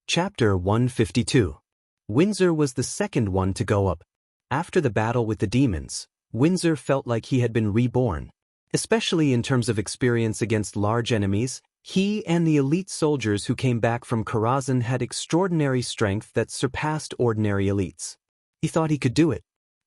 Chapter 152. Windsor was the second one to go up. After the battle with the demons, Windsor felt like he had been reborn. Especially in terms of experience against large enemies, he and the elite soldiers who came back from Karazhan had extraordinary strength that surpassed ordinary elites. He thought he could do it.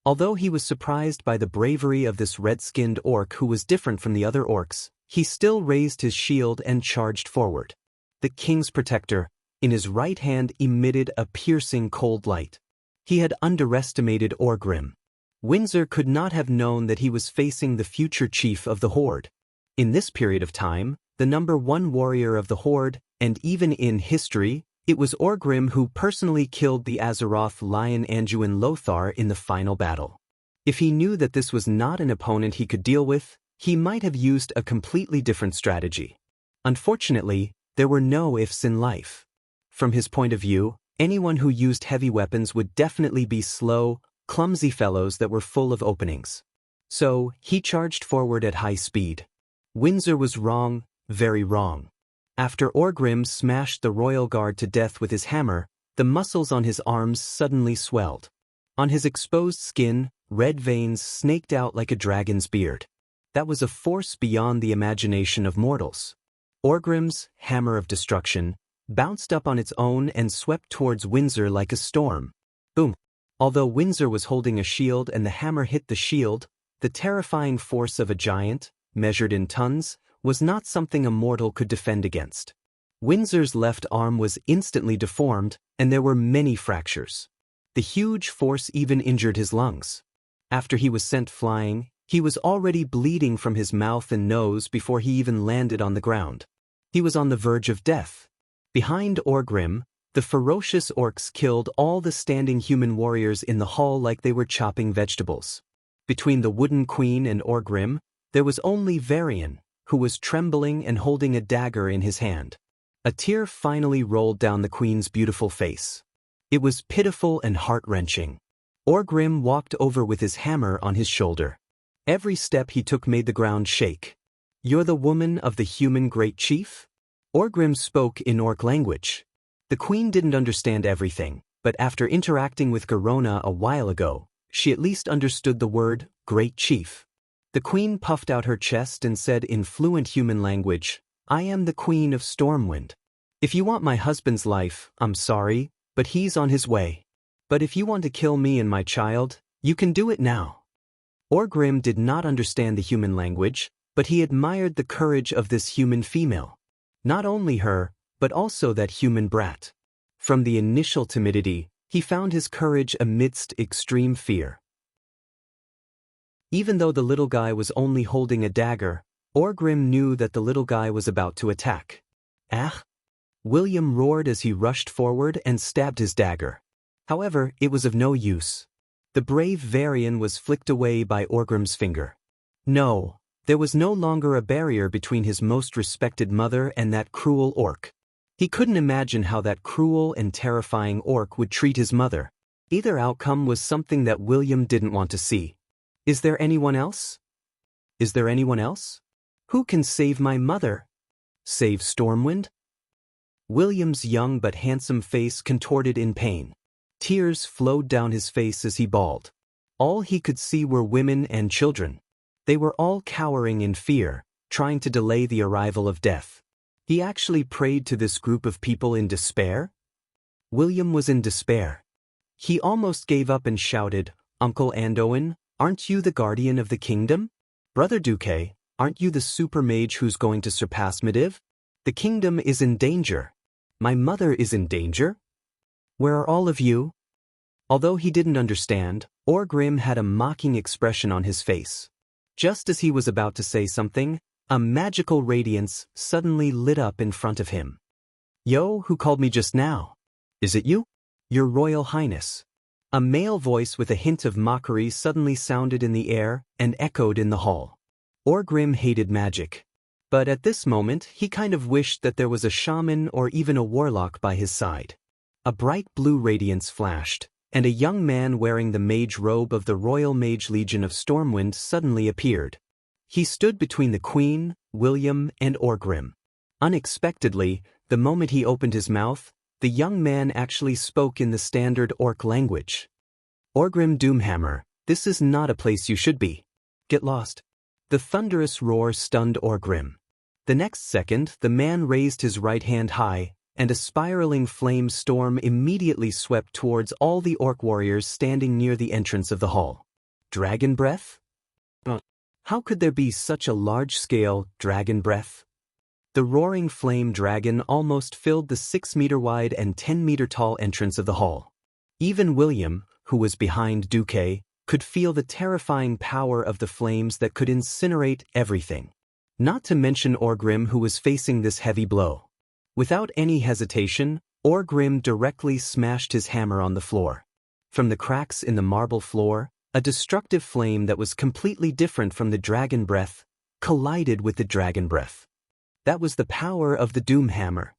Although he was surprised by the bravery of this red-skinned orc who was different from the other orcs, he still raised his shield and charged forward. The king's protector, in his right hand, emitted a piercing cold light. He had underestimated Orgrim. Windsor could not have known that he was facing the future chief of the Horde. In this period of time, the #1 warrior of the Horde, and even in history, it was Orgrim who personally killed the Azeroth lion Anduin Lothar in the final battle. If he knew that this was not an opponent he could deal with, he might have used a completely different strategy. Unfortunately, there were no ifs in life. From his point of view, anyone who used heavy weapons would definitely be slow, clumsy fellows that were full of openings. So, he charged forward at high speed. Windsor was wrong, very wrong. After Orgrim smashed the royal guard to death with his hammer, the muscles on his arms suddenly swelled. On his exposed skin, red veins snaked out like a dragon's beard. That was a force beyond the imagination of mortals. Orgrim's hammer of destruction bounced up on its own and swept towards Windsor like a storm. Boom! Although Windsor was holding a shield and the hammer hit the shield, the terrifying force of a giant, measured in tons, was not something a mortal could defend against. Windsor's left arm was instantly deformed, and there were many fractures. The huge force even injured his lungs. After he was sent flying, he was already bleeding from his mouth and nose before he even landed on the ground. He was on the verge of death. Behind Orgrim, the ferocious orcs killed all the standing human warriors in the hall like they were chopping vegetables. Between the Wooden Queen and Orgrim, there was only Varian, who was trembling and holding a dagger in his hand. A tear finally rolled down the Queen's beautiful face. It was pitiful and heart-wrenching. Orgrim walked over with his hammer on his shoulder. Every step he took made the ground shake. "You're the woman of the human great chief?" Orgrim spoke in orc language. The Queen didn't understand everything, but after interacting with Garona a while ago, she at least understood the word, Great Chief. The Queen puffed out her chest and said in fluent human language, "I am the Queen of Stormwind. If you want my husband's life, I'm sorry, but he's on his way. But if you want to kill me and my child, you can do it now." Orgrim did not understand the human language, but he admired the courage of this human female. Not only her, but also that human brat. From the initial timidity, he found his courage amidst extreme fear. Even though the little guy was only holding a dagger, Orgrim knew that the little guy was about to attack. "Ah!" William roared as he rushed forward and stabbed his dagger. However, it was of no use. The brave Varian was flicked away by Orgrim's finger. No, there was no longer a barrier between his most respected mother and that cruel orc. He couldn't imagine how that cruel and terrifying orc would treat his mother. Either outcome was something that William didn't want to see. "Is there anyone else? Is there anyone else? Who can save my mother? Save Stormwind?" William's young but handsome face contorted in pain. Tears flowed down his face as he bawled. All he could see were women and children. They were all cowering in fear, trying to delay the arrival of death. He actually prayed to this group of people in despair? William was in despair. He almost gave up and shouted, "Uncle Anduin, aren't you the guardian of the kingdom? Brother Duque, aren't you the super mage who's going to surpass Medivh? The kingdom is in danger. My mother is in danger. Where are all of you?" Although he didn't understand, Orgrim had a mocking expression on his face. Just as he was about to say something, a magical radiance suddenly lit up in front of him. "Yo, who called me just now? Is it you? Your Royal Highness." A male voice with a hint of mockery suddenly sounded in the air and echoed in the hall. Orgrim hated magic. But at this moment, he kind of wished that there was a shaman or even a warlock by his side. A bright blue radiance flashed, and a young man wearing the mage robe of the Royal Mage Legion of Stormwind suddenly appeared. He stood between the Queen, William, and Orgrim. Unexpectedly, the moment he opened his mouth, the young man actually spoke in the standard orc language. Orgrim Doomhammer, this is not a place you should be. Get lost. The thunderous roar stunned Orgrim. The next second, the man raised his right hand high, and a spiraling flame storm immediately swept towards all the orc warriors standing near the entrance of the hall. Dragon breath? How could there be such a large-scale dragon breath? The roaring flame dragon almost filled the 6-meter-wide and 10-meter-tall entrance of the hall. Even William, who was behind Duque, could feel the terrifying power of the flames that could incinerate everything. Not to mention Orgrim, who was facing this heavy blow. Without any hesitation, Orgrim directly smashed his hammer on the floor. From the cracks in the marble floor, a destructive flame that was completely different from the dragon breath collided with the dragon breath. That was the power of the Doom Hammer.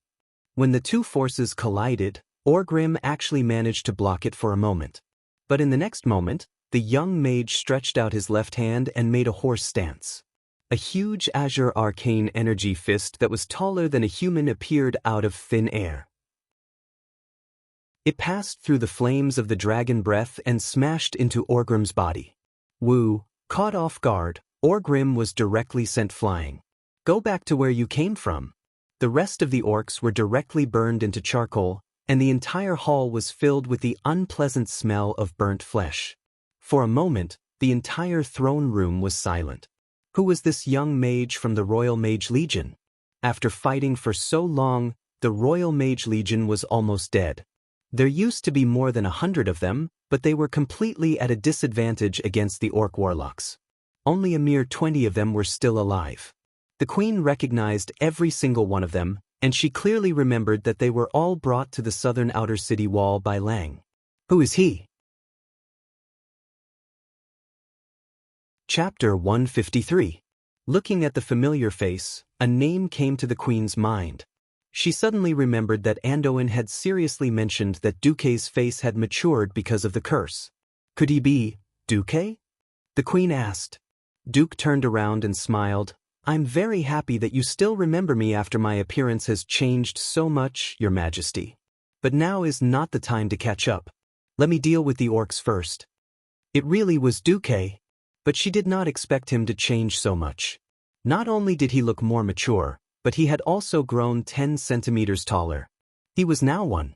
When the two forces collided, Orgrim actually managed to block it for a moment. But in the next moment, the young mage stretched out his left hand and made a horse stance. A huge azure arcane energy fist that was taller than a human appeared out of thin air. It passed through the flames of the dragon breath and smashed into Orgrim's body. Wu, caught off guard, Orgrim was directly sent flying. Go back to where you came from. The rest of the orcs were directly burned into charcoal, and the entire hall was filled with the unpleasant smell of burnt flesh. For a moment, the entire throne room was silent. Who was this young mage from the Royal Mage Legion? After fighting for so long, the Royal Mage Legion was almost dead. There used to be more than 100 of them, but they were completely at a disadvantage against the orc warlocks. Only a mere 20 of them were still alive. The queen recognized every single one of them, and she clearly remembered that they were all brought to the southern outer city wall by Lang. Who is he? Chapter 153. Looking at the familiar face, a name came to the queen's mind. She suddenly remembered that Anduin had seriously mentioned that Duque's face had matured because of the curse. Could he be Duque? The queen asked. Duke turned around and smiled. I'm very happy that you still remember me after my appearance has changed so much, Your Majesty. But now is not the time to catch up. Let me deal with the orcs first. It really was Duque, but she did not expect him to change so much. Not only did he look more mature, but he had also grown 10 centimeters taller. He was now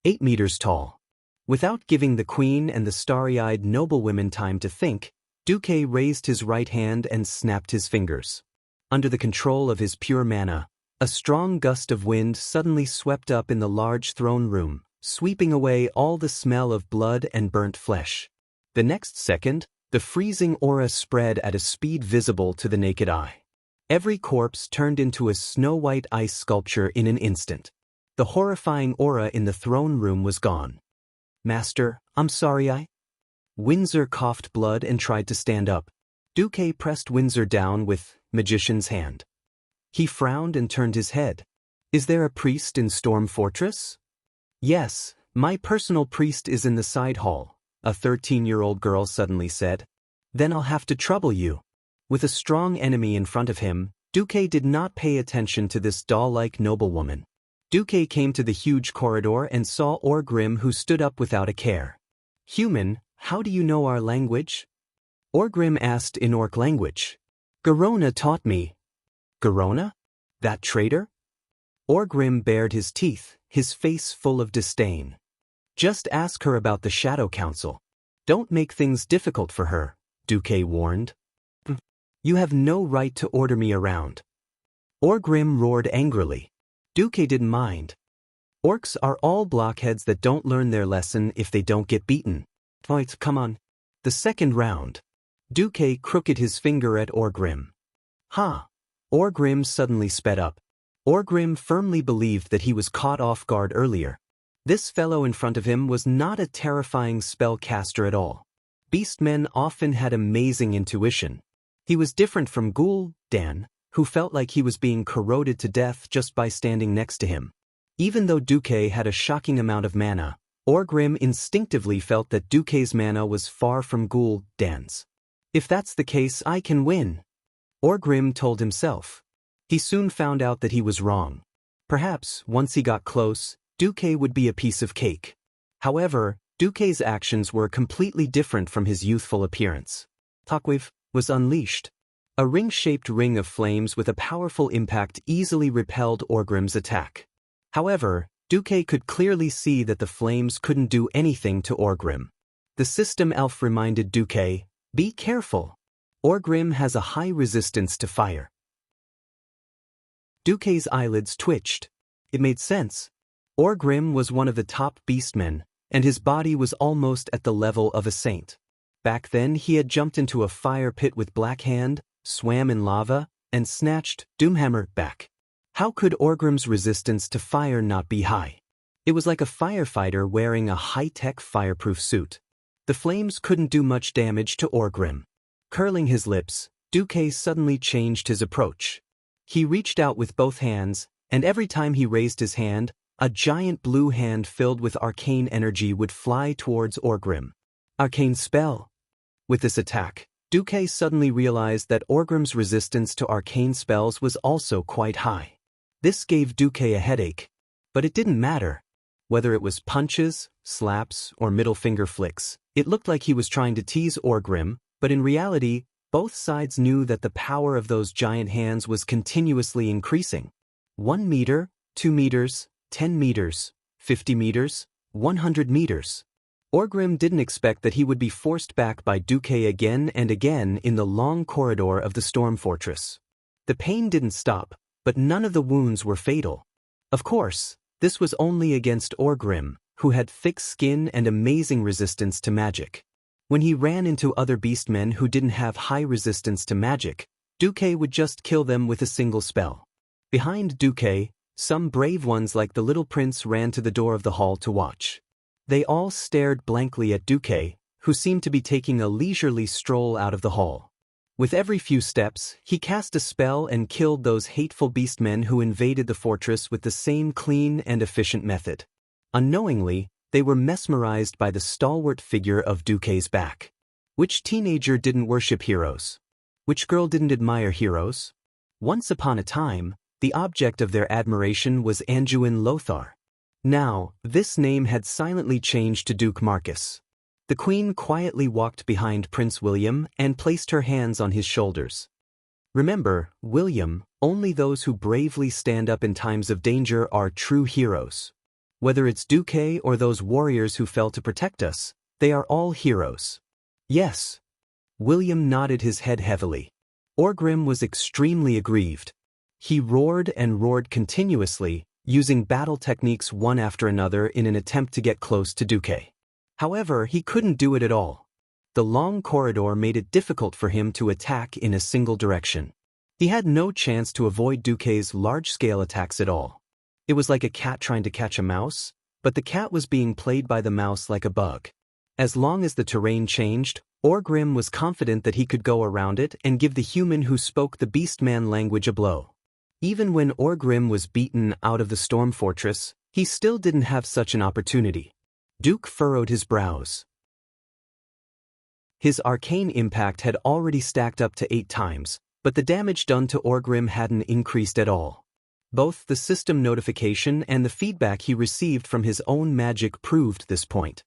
8 meters tall. Without giving the queen and the starry-eyed noblewomen time to think, Duque raised his right hand and snapped his fingers. Under the control of his pure mana, a strong gust of wind suddenly swept up in the large throne room, sweeping away all the smell of blood and burnt flesh. The next second, the freezing aura spread at a speed visible to the naked eye. Every corpse turned into a snow-white ice sculpture in an instant. The horrifying aura in the throne room was gone. Master, I'm sorry Windsor coughed blood and tried to stand up. Duque pressed Windsor down with magician's hand. He frowned and turned his head. Is there a priest in Storm Fortress? Yes, my personal priest is in the side hall, a 13-year-old girl suddenly said. Then I'll have to trouble you. With a strong enemy in front of him, Duque did not pay attention to this doll-like noblewoman. Duque came to the huge corridor and saw Orgrim, who stood up without a care. Human, how do you know our language? Orgrim asked in orc language. Garona taught me. Garona? That traitor? Orgrim bared his teeth, his face full of disdain. Just ask her about the Shadow Council. Don't make things difficult for her, Duque warned. You have no right to order me around. Orgrim roared angrily. Duque didn't mind. Orcs are all blockheads that don't learn their lesson if they don't get beaten. Fight, come on. The second round. Duque crooked his finger at Orgrim. Ha! Orgrim suddenly sped up. Orgrim firmly believed that he was caught off guard earlier. This fellow in front of him was not a terrifying spellcaster at all. Beastmen often had amazing intuition. He was different from Dan, who felt like he was being corroded to death just by standing next to him. Even though Duque had a shocking amount of mana, Orgrim instinctively felt that Duque's mana was far from Dan's. If that's the case, I can win, Orgrim told himself. He soon found out that he was wrong. Perhaps, once he got close, Duque would be a piece of cake. However, Duque's actions were completely different from his youthful appearance. Shockwave was unleashed. A ring-shaped ring of flames with a powerful impact easily repelled Orgrim's attack. However, Duque could clearly see that the flames couldn't do anything to Orgrim. The system elf reminded Duque, "Be careful. Orgrim has a high resistance to fire." Duque's eyelids twitched. It made sense. Orgrim was one of the top beastmen, and his body was almost at the level of a saint. Back then he had jumped into a fire pit with Black Hand, swam in lava, and snatched Doomhammer back. How could Orgrim's resistance to fire not be high? It was like a firefighter wearing a high-tech fireproof suit. The flames couldn't do much damage to Orgrim. Curling his lips, Duque suddenly changed his approach. He reached out with both hands, and every time he raised his hand, a giant blue hand filled with arcane energy would fly towards Orgrim. Arcane spell. With this attack, Duque suddenly realized that Orgrim's resistance to arcane spells was also quite high. This gave Duque a headache, but it didn't matter. Whether it was punches, slaps, or middle finger flicks, it looked like he was trying to tease Orgrim, but in reality, both sides knew that the power of those giant hands was continuously increasing. 1 meter, 2 meters, 10 meters, 50 meters, 100 meters. Orgrim didn't expect that he would be forced back by Duque again and again in the long corridor of the storm fortress. The pain didn't stop, but none of the wounds were fatal. Of course, this was only against Orgrim, who had thick skin and amazing resistance to magic. When he ran into other beastmen who didn't have high resistance to magic, Duque would just kill them with a single spell. Behind Duque, some brave ones like the little prince ran to the door of the hall to watch. They all stared blankly at Duque, who seemed to be taking a leisurely stroll out of the hall. With every few steps, he cast a spell and killed those hateful beastmen who invaded the fortress with the same clean and efficient method. Unknowingly, they were mesmerized by the stalwart figure of Duque's back. Which teenager didn't worship heroes? Which girl didn't admire heroes? Once upon a time, the object of their admiration was Anduin Lothar. Now, this name had silently changed to Duke Marcus. The Queen quietly walked behind Prince William and placed her hands on his shoulders. Remember, William, only those who bravely stand up in times of danger are true heroes. Whether it's Duque or those warriors who fell to protect us, they are all heroes. Yes. William nodded his head heavily. Orgrim was extremely aggrieved. He roared and roared continuously, using battle techniques one after another in an attempt to get close to Duque. However, he couldn't do it at all. The long corridor made it difficult for him to attack in a single direction. He had no chance to avoid Duque's large-scale attacks at all. It was like a cat trying to catch a mouse, but the cat was being played by the mouse like a bug. As long as the terrain changed, Orgrim was confident that he could go around it and give the human who spoke the beastman language a blow. Even when Orgrim was beaten out of the storm fortress, he still didn't have such an opportunity. Duke furrowed his brows. His arcane impact had already stacked up to 8 times, but the damage done to Orgrim hadn't increased at all. Both the system notification and the feedback he received from his own magic proved this point.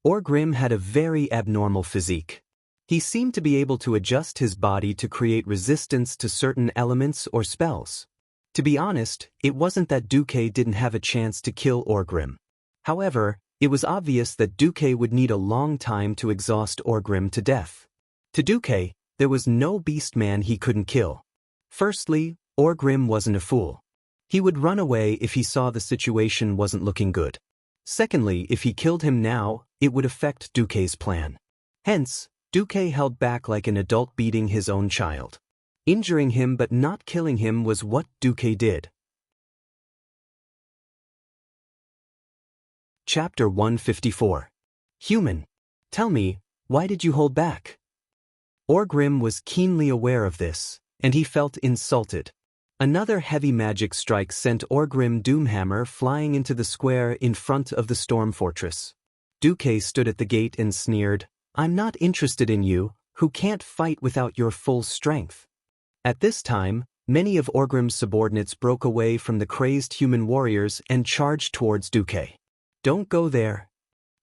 Orgrim had a very abnormal physique. He seemed to be able to adjust his body to create resistance to certain elements or spells. To be honest, it wasn't that Duque didn't have a chance to kill Orgrim. However, it was obvious that Duque would need a long time to exhaust Orgrim to death. To Duque, there was no beastman he couldn't kill. Firstly, Orgrim wasn't a fool. He would run away if he saw the situation wasn't looking good. Secondly, if he killed him now, it would affect Duque's plan. Hence, Duque held back like an adult beating his own child. Injuring him but not killing him was what Duque did. Chapter 154. Human. Tell me, why did you hold back? Orgrim was keenly aware of this, and he felt insulted. Another heavy magic strike sent Orgrim Doomhammer flying into the square in front of the storm fortress. Duque stood at the gate and sneered, "I'm not interested in you, who can't fight without your full strength." At this time, Many of Orgrim's subordinates broke away from the crazed human warriors and charged towards Duque. "Don't go there."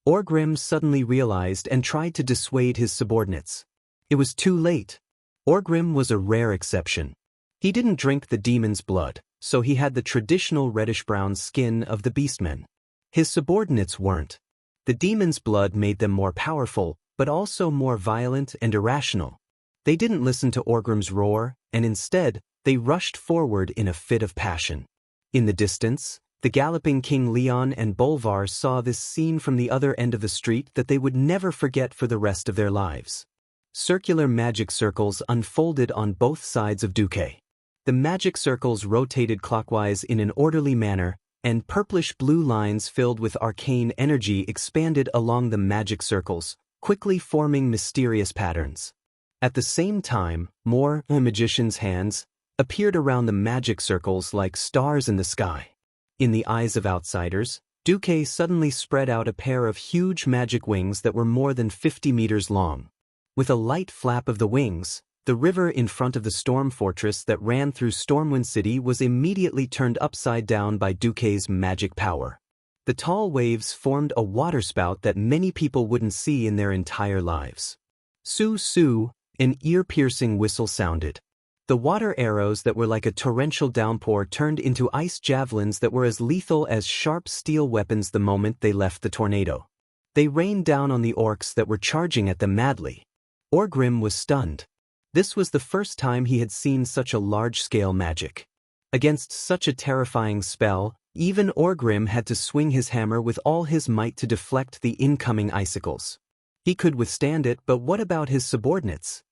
Orgrim suddenly realized and tried to dissuade his subordinates. It was too late. Orgrim was a rare exception. He didn't drink the demon's blood, so he had the traditional reddish-brown skin of the beastmen. His subordinates weren't. The demon's blood made them more powerful, but also more violent and irrational. They didn't listen to Orgrim's roar, and instead, they rushed forward in a fit of passion. In the distance, the galloping King Leon and Bolvar saw this scene from the other end of the street that they would never forget for the rest of their lives. Circular magic circles unfolded on both sides of Duque. The magic circles rotated clockwise in an orderly manner, and purplish-blue lines filled with arcane energy expanded along the magic circles, quickly forming mysterious patterns. At the same time, more magicians' hands appeared around the magic circles like stars in the sky. In the eyes of outsiders, Duque suddenly spread out a pair of huge magic wings that were more than 50 meters long. With a light flap of the wings, the river in front of the storm fortress that ran through Stormwind City was immediately turned upside down by Duque's magic power. The tall waves formed a waterspout that many people wouldn't see in their entire lives. Su-su, an ear-piercing whistle sounded. The water arrows that were like a torrential downpour turned into ice javelins that were as lethal as sharp steel weapons the moment they left the tornado. They rained down on the orcs that were charging at them madly. Orgrim was stunned. This was the first time he had seen such a large-scale magic. Against such a terrifying spell, even Orgrim had to swing his hammer with all his might to deflect the incoming icicles. He could withstand it, but what about his subordinates?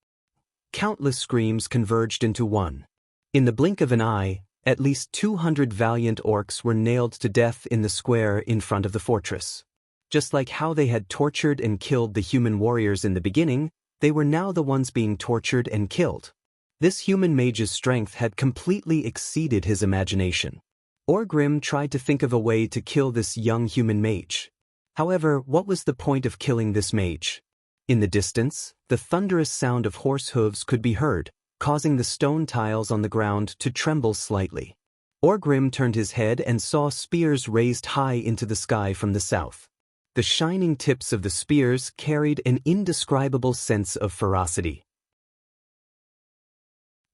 Countless screams converged into one. In the blink of an eye, at least 200 valiant orcs were nailed to death in the square in front of the fortress. Just like how they had tortured and killed the human warriors in the beginning, they were now the ones being tortured and killed. This human mage's strength had completely exceeded his imagination. Orgrim tried to think of a way to kill this young human mage. However, what was the point of killing this mage? In the distance, the thunderous sound of horse hooves could be heard, causing the stone tiles on the ground to tremble slightly. Orgrim turned his head and saw spears raised high into the sky from the south. The shining tips of the spears carried an indescribable sense of ferocity.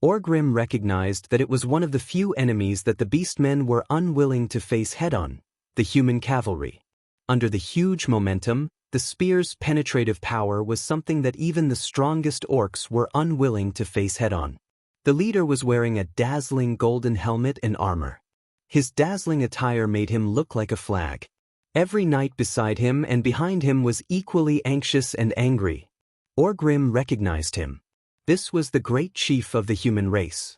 Orgrim recognized that it was one of the few enemies that the beastmen were unwilling to face head-on, the human cavalry. Under the huge momentum, the spear's penetrative power was something that even the strongest orcs were unwilling to face head-on. The leader was wearing a dazzling golden helmet and armor. His dazzling attire made him look like a flag. Every knight beside him and behind him was equally anxious and angry. Orgrim recognized him. This was the great chief of the human race.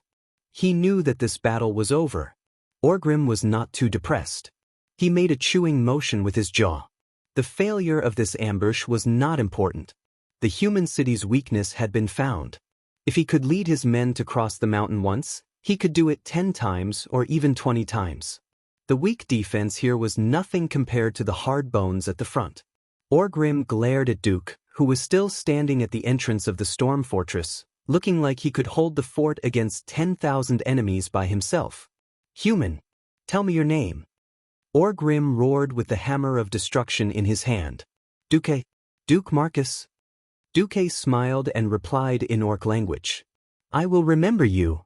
He knew that this battle was over. Orgrim was not too depressed. He made a chewing motion with his jaw. The failure of this ambush was not important. The human city's weakness had been found. If he could lead his men to cross the mountain once, he could do it 10 times or even 20 times. The weak defense here was nothing compared to the hard bones at the front. Orgrim glared at Duke, who was still standing at the entrance of the storm fortress, looking like he could hold the fort against 10,000 enemies by himself. "Human, tell me your name." Orgrim roared with the hammer of destruction in his hand. Duke Marcus." Duque smiled and replied in orc language. "I will remember you."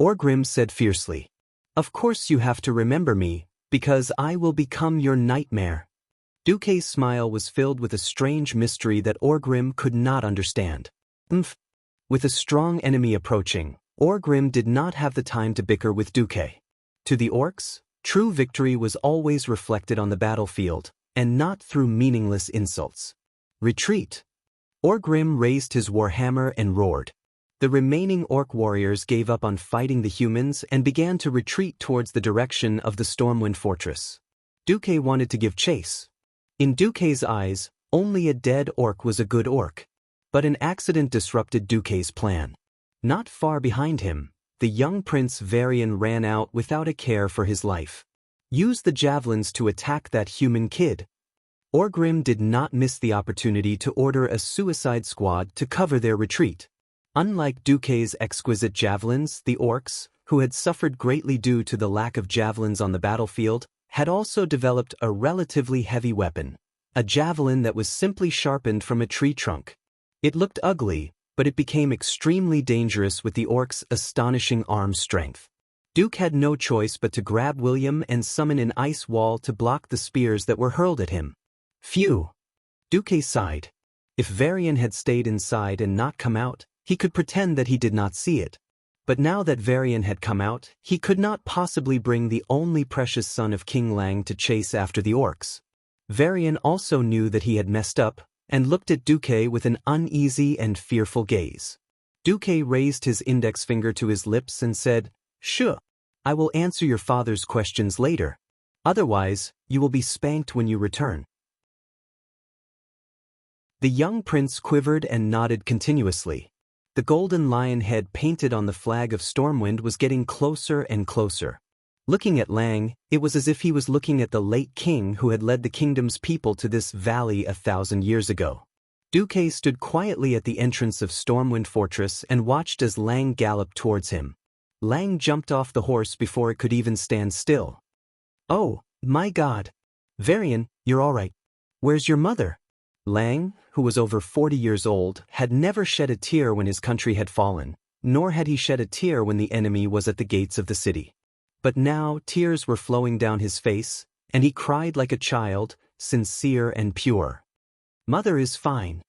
Orgrim said fiercely. "Of course you have to remember me, because I will become your nightmare." Duque's smile was filled with a strange mystery that Orgrim could not understand. With a strong enemy approaching, Orgrim did not have the time to bicker with Duque. To the orcs, true victory was always reflected on the battlefield, and not through meaningless insults. "Retreat!" Orgrim raised his warhammer and roared. The remaining orc warriors gave up on fighting the humans and began to retreat towards the direction of the Stormwind Fortress. Duque wanted to give chase. In Duque's eyes, only a dead orc was a good orc. But an accident disrupted Duque's plan. Not far behind him, the young Prince Varian ran out without a care for his life. "Use the javelins to attack that human kid." Orgrim did not miss the opportunity to order a suicide squad to cover their retreat. Unlike Duque's exquisite javelins, the orcs, who had suffered greatly due to the lack of javelins on the battlefield, had also developed a relatively heavy weapon, a javelin that was simply sharpened from a tree trunk. It looked ugly, but it became extremely dangerous with the orc's astonishing arm strength. Duke had no choice but to grab William and summon an ice wall to block the spears that were hurled at him. Phew! Duque sighed. If Varian had stayed inside and not come out, he could pretend that he did not see it. But now that Varian had come out, he could not possibly bring the only precious son of King Lang to chase after the orcs. Varian also knew that he had messed up, and looked at Duque with an uneasy and fearful gaze. Duque raised his index finger to his lips and said, "Sure, I will answer your father's questions later. Otherwise, you will be spanked when you return." The young prince quivered and nodded continuously. The golden lion head painted on the flag of Stormwind was getting closer and closer. Looking at Lang, it was as if he was looking at the late king who had led the kingdom's people to this valley 1,000 years ago. Duque stood quietly at the entrance of Stormwind Fortress and watched as Lang galloped towards him. Lang jumped off the horse before it could even stand still. "Oh, my God! Varian, you're all right. Where's your mother?" Lang, who was over 40 years old, had never shed a tear when his country had fallen, nor had he shed a tear when the enemy was at the gates of the city. But now tears were flowing down his face, and he cried like a child, sincere and pure. "Mother is fine."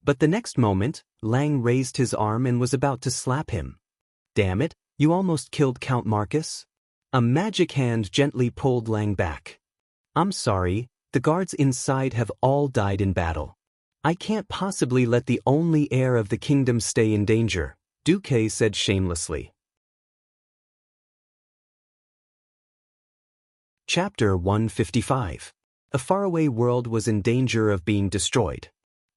But the next moment, Lang raised his arm and was about to slap him. "Damn it, you almost killed Count Marcus." A magic hand gently pulled Lang back. "I'm sorry, the guards inside have all died in battle. I can't possibly let the only heir of the kingdom stay in danger," Duque said shamelessly. Chapter 155. A faraway world was in danger of being destroyed.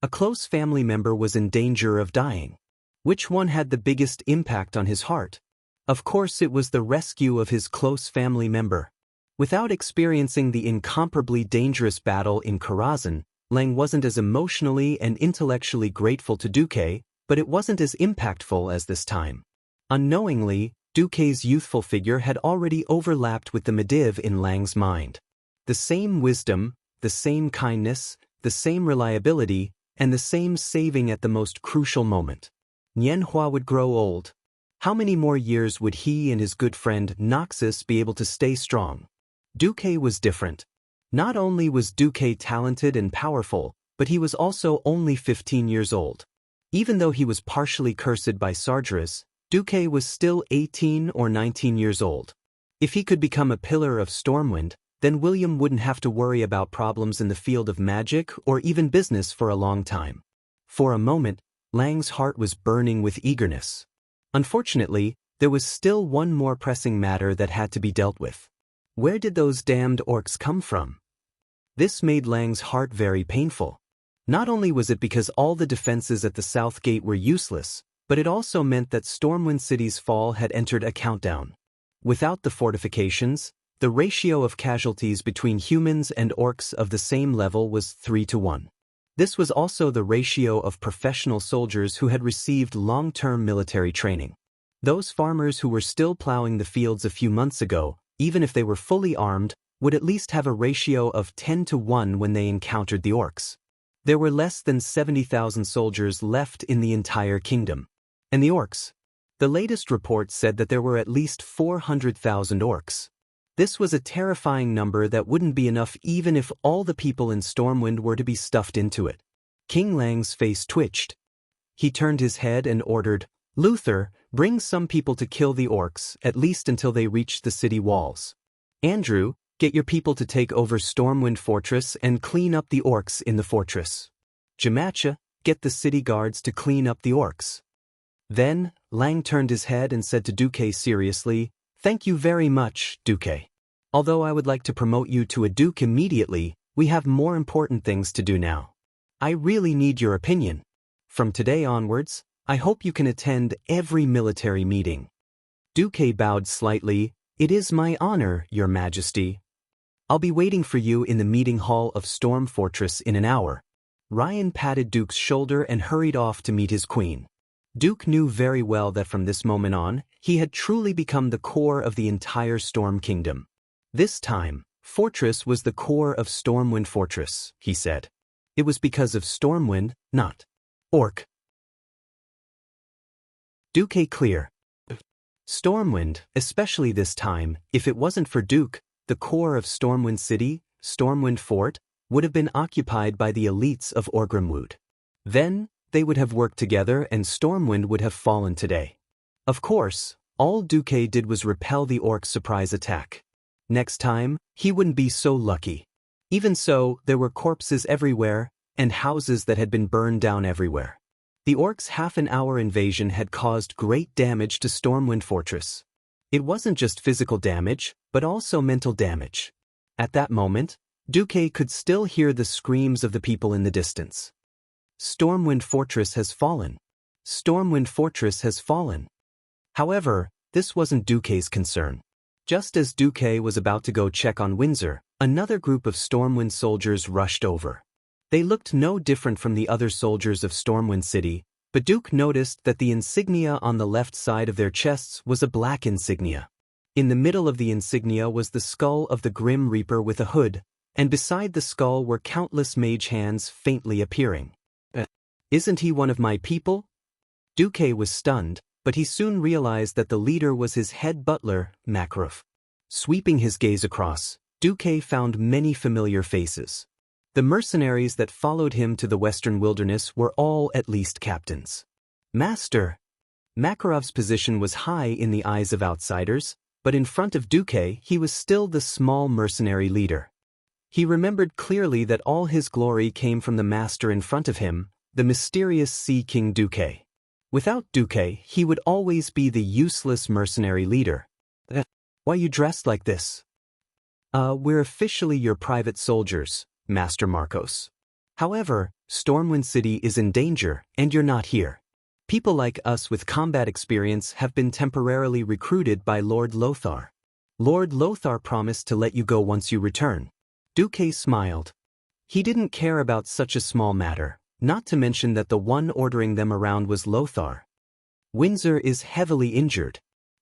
A close family member was in danger of dying. Which one had the biggest impact on his heart? Of course it was the rescue of his close family member. Without experiencing the incomparably dangerous battle in Karazhan, Lang wasn't as emotionally and intellectually grateful to Duque, but it wasn't as impactful as this time. Unknowingly, Duque's youthful figure had already overlapped with the Mediv in Lang's mind. The same wisdom, the same kindness, the same reliability, and the same saving at the most crucial moment. Nianhua would grow old. How many more years would he and his good friend Noxus be able to stay strong? Duque was different. Not only was Duque talented and powerful, but he was also only 15 years old. Even though he was partially cursed by Sargeras, Duque was still 18 or 19 years old. If he could become a pillar of Stormwind, then William wouldn't have to worry about problems in the field of magic or even business for a long time. For a moment, Lang's heart was burning with eagerness. Unfortunately, there was still one more pressing matter that had to be dealt with. Where did those damned orcs come from? This made Lang's heart very painful. Not only was it because all the defenses at the South Gate were useless, but it also meant that Stormwind City's fall had entered a countdown. Without the fortifications, the ratio of casualties between humans and orcs of the same level was 3-1. This was also the ratio of professional soldiers who had received long-term military training. Those farmers who were still plowing the fields a few months ago, even if they were fully armed, would at least have a ratio of 10-1 when they encountered the orcs. There were less than 70,000 soldiers left in the entire kingdom. And the orcs? The latest report said that there were at least 400,000 orcs. This was a terrifying number that wouldn't be enough even if all the people in Stormwind were to be stuffed into it. King Lang's face twitched. He turned his head and ordered, "Luther, bring some people to kill the orcs, at least until they reach the city walls. Andrew, get your people to take over Stormwind Fortress and clean up the orcs in the fortress. Jamacha, get the city guards to clean up the orcs." Then, Lang turned his head and said to Duque seriously, "Thank you very much, Duque. Although I would like to promote you to a duke immediately, we have more important things to do now. I really need your opinion. From today onwards, I hope you can attend every military meeting." Duque bowed slightly. "It is my honor, Your Majesty. I'll be waiting for you in the meeting hall of Storm Fortress in an hour." Ryan patted Duke's shoulder and hurried off to meet his queen. Duke knew very well that from this moment on, he had truly become the core of the entire Storm Kingdom. This time, Fortress was the core of Stormwind Fortress, he said. It was because of Stormwind, not Orc. Duke clear. Stormwind, especially this time, if it wasn't for Duke, the core of Stormwind City, Stormwind Fort, would have been occupied by the elites of Orgrimwood. Then, they would have worked together and Stormwind would have fallen today. Of course, all Duke did was repel the orcs' surprise attack. Next time, he wouldn't be so lucky. Even so, there were corpses everywhere, and houses that had been burned down everywhere. The orcs' half-an-hour invasion had caused great damage to Stormwind Fortress. It wasn't just physical damage, but also mental damage. At that moment, Duque could still hear the screams of the people in the distance. Stormwind Fortress has fallen. Stormwind Fortress has fallen. However, this wasn't Duque's concern. Just as Duque was about to go check on Windsor, another group of Stormwind soldiers rushed over. They looked no different from the other soldiers of Stormwind City, but Duke noticed that the insignia on the left side of their chests was a black insignia. In the middle of the insignia was the skull of the Grim Reaper with a hood, and beside the skull were countless mage hands faintly appearing. Isn't he one of my people? Duque was stunned, but he soon realized that the leader was his head butler, Makarov. Sweeping his gaze across, Duque found many familiar faces. The mercenaries that followed him to the western wilderness were all at least captains. Master! Makarov's position was high in the eyes of outsiders, but in front of Duque he was still the small mercenary leader. He remembered clearly that all his glory came from the master in front of him, the mysterious Sea King Duque. Without Duque, he would always be the useless mercenary leader. Why you dressed like this? We're officially your private soldiers, Master Marcos. However, Stormwind City is in danger, and you're not here. People like us with combat experience have been temporarily recruited by Lord Lothar. Lord Lothar promised to let you go once you return. Duque smiled. He didn't care about such a small matter, not to mention that the one ordering them around was Lothar. Windsor is heavily injured.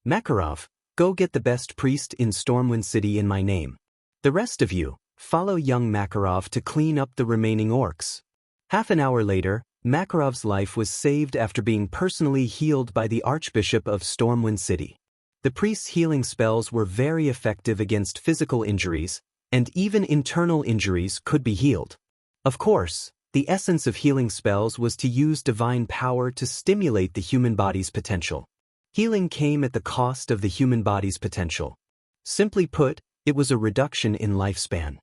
Makarov, go get the best priest in Stormwind City in my name. The rest of you, follow young Makarov to clean up the remaining orcs. Half an hour later, Makarov's life was saved after being personally healed by the Archbishop of Stormwind City. The priest's healing spells were very effective against physical injuries, and even internal injuries could be healed. Of course, the essence of healing spells was to use divine power to stimulate the human body's potential. Healing came at the cost of the human body's potential. Simply put, it was a reduction in lifespan.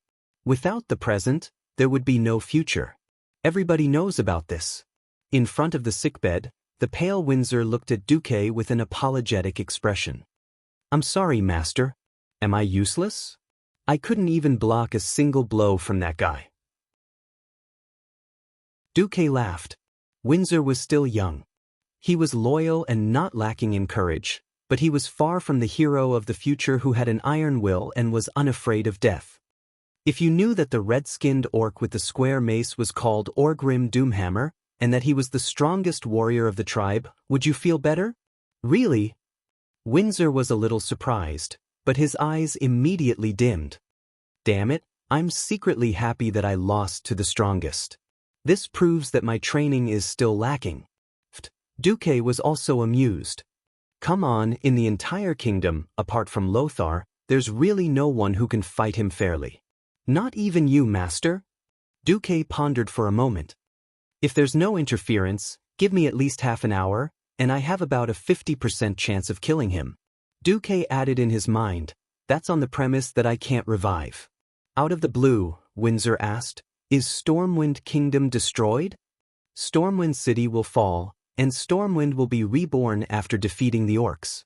Without the present, there would be no future. Everybody knows about this. In front of the sickbed, the pale Windsor looked at Duque with an apologetic expression. I'm sorry, Master. Am I useless? I couldn't even block a single blow from that guy. Duque laughed. Windsor was still young. He was loyal and not lacking in courage, but he was far from the hero of the future who had an iron will and was unafraid of death. If you knew that the red-skinned orc with the square mace was called Orgrim Doomhammer, and that he was the strongest warrior of the tribe, would you feel better? Really? Windsor was a little surprised, but his eyes immediately dimmed. Damn it, I'm secretly happy that I lost to the strongest. This proves that my training is still lacking. Duque was also amused. Come on, in the entire kingdom, apart from Lothar, there's really no one who can fight him fairly. Not even you, Master? Duque pondered for a moment. If there's no interference, give me at least half an hour, and I have about a 50% chance of killing him. Duque added in his mind, that's on the premise that I can't revive. Out of the blue, Windsor asked, is Stormwind Kingdom destroyed? Stormwind City will fall, and Stormwind will be reborn after defeating the orcs.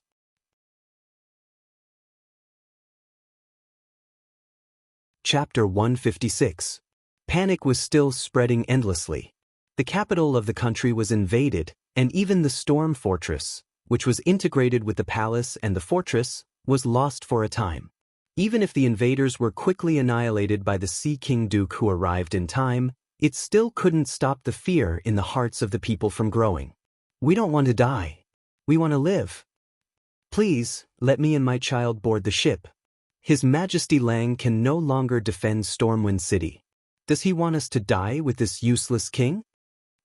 Chapter 156. Panic was still spreading endlessly. The capital of the country was invaded, and even the Storm Fortress, which was integrated with the palace and the fortress, was lost for a time. Even if the invaders were quickly annihilated by the Sea King Duke who arrived in time, it still couldn't stop the fear in the hearts of the people from growing. We don't want to die. We want to live. Please, let me and my child board the ship. His Majesty Lang can no longer defend Stormwind City. Does he want us to die with this useless king?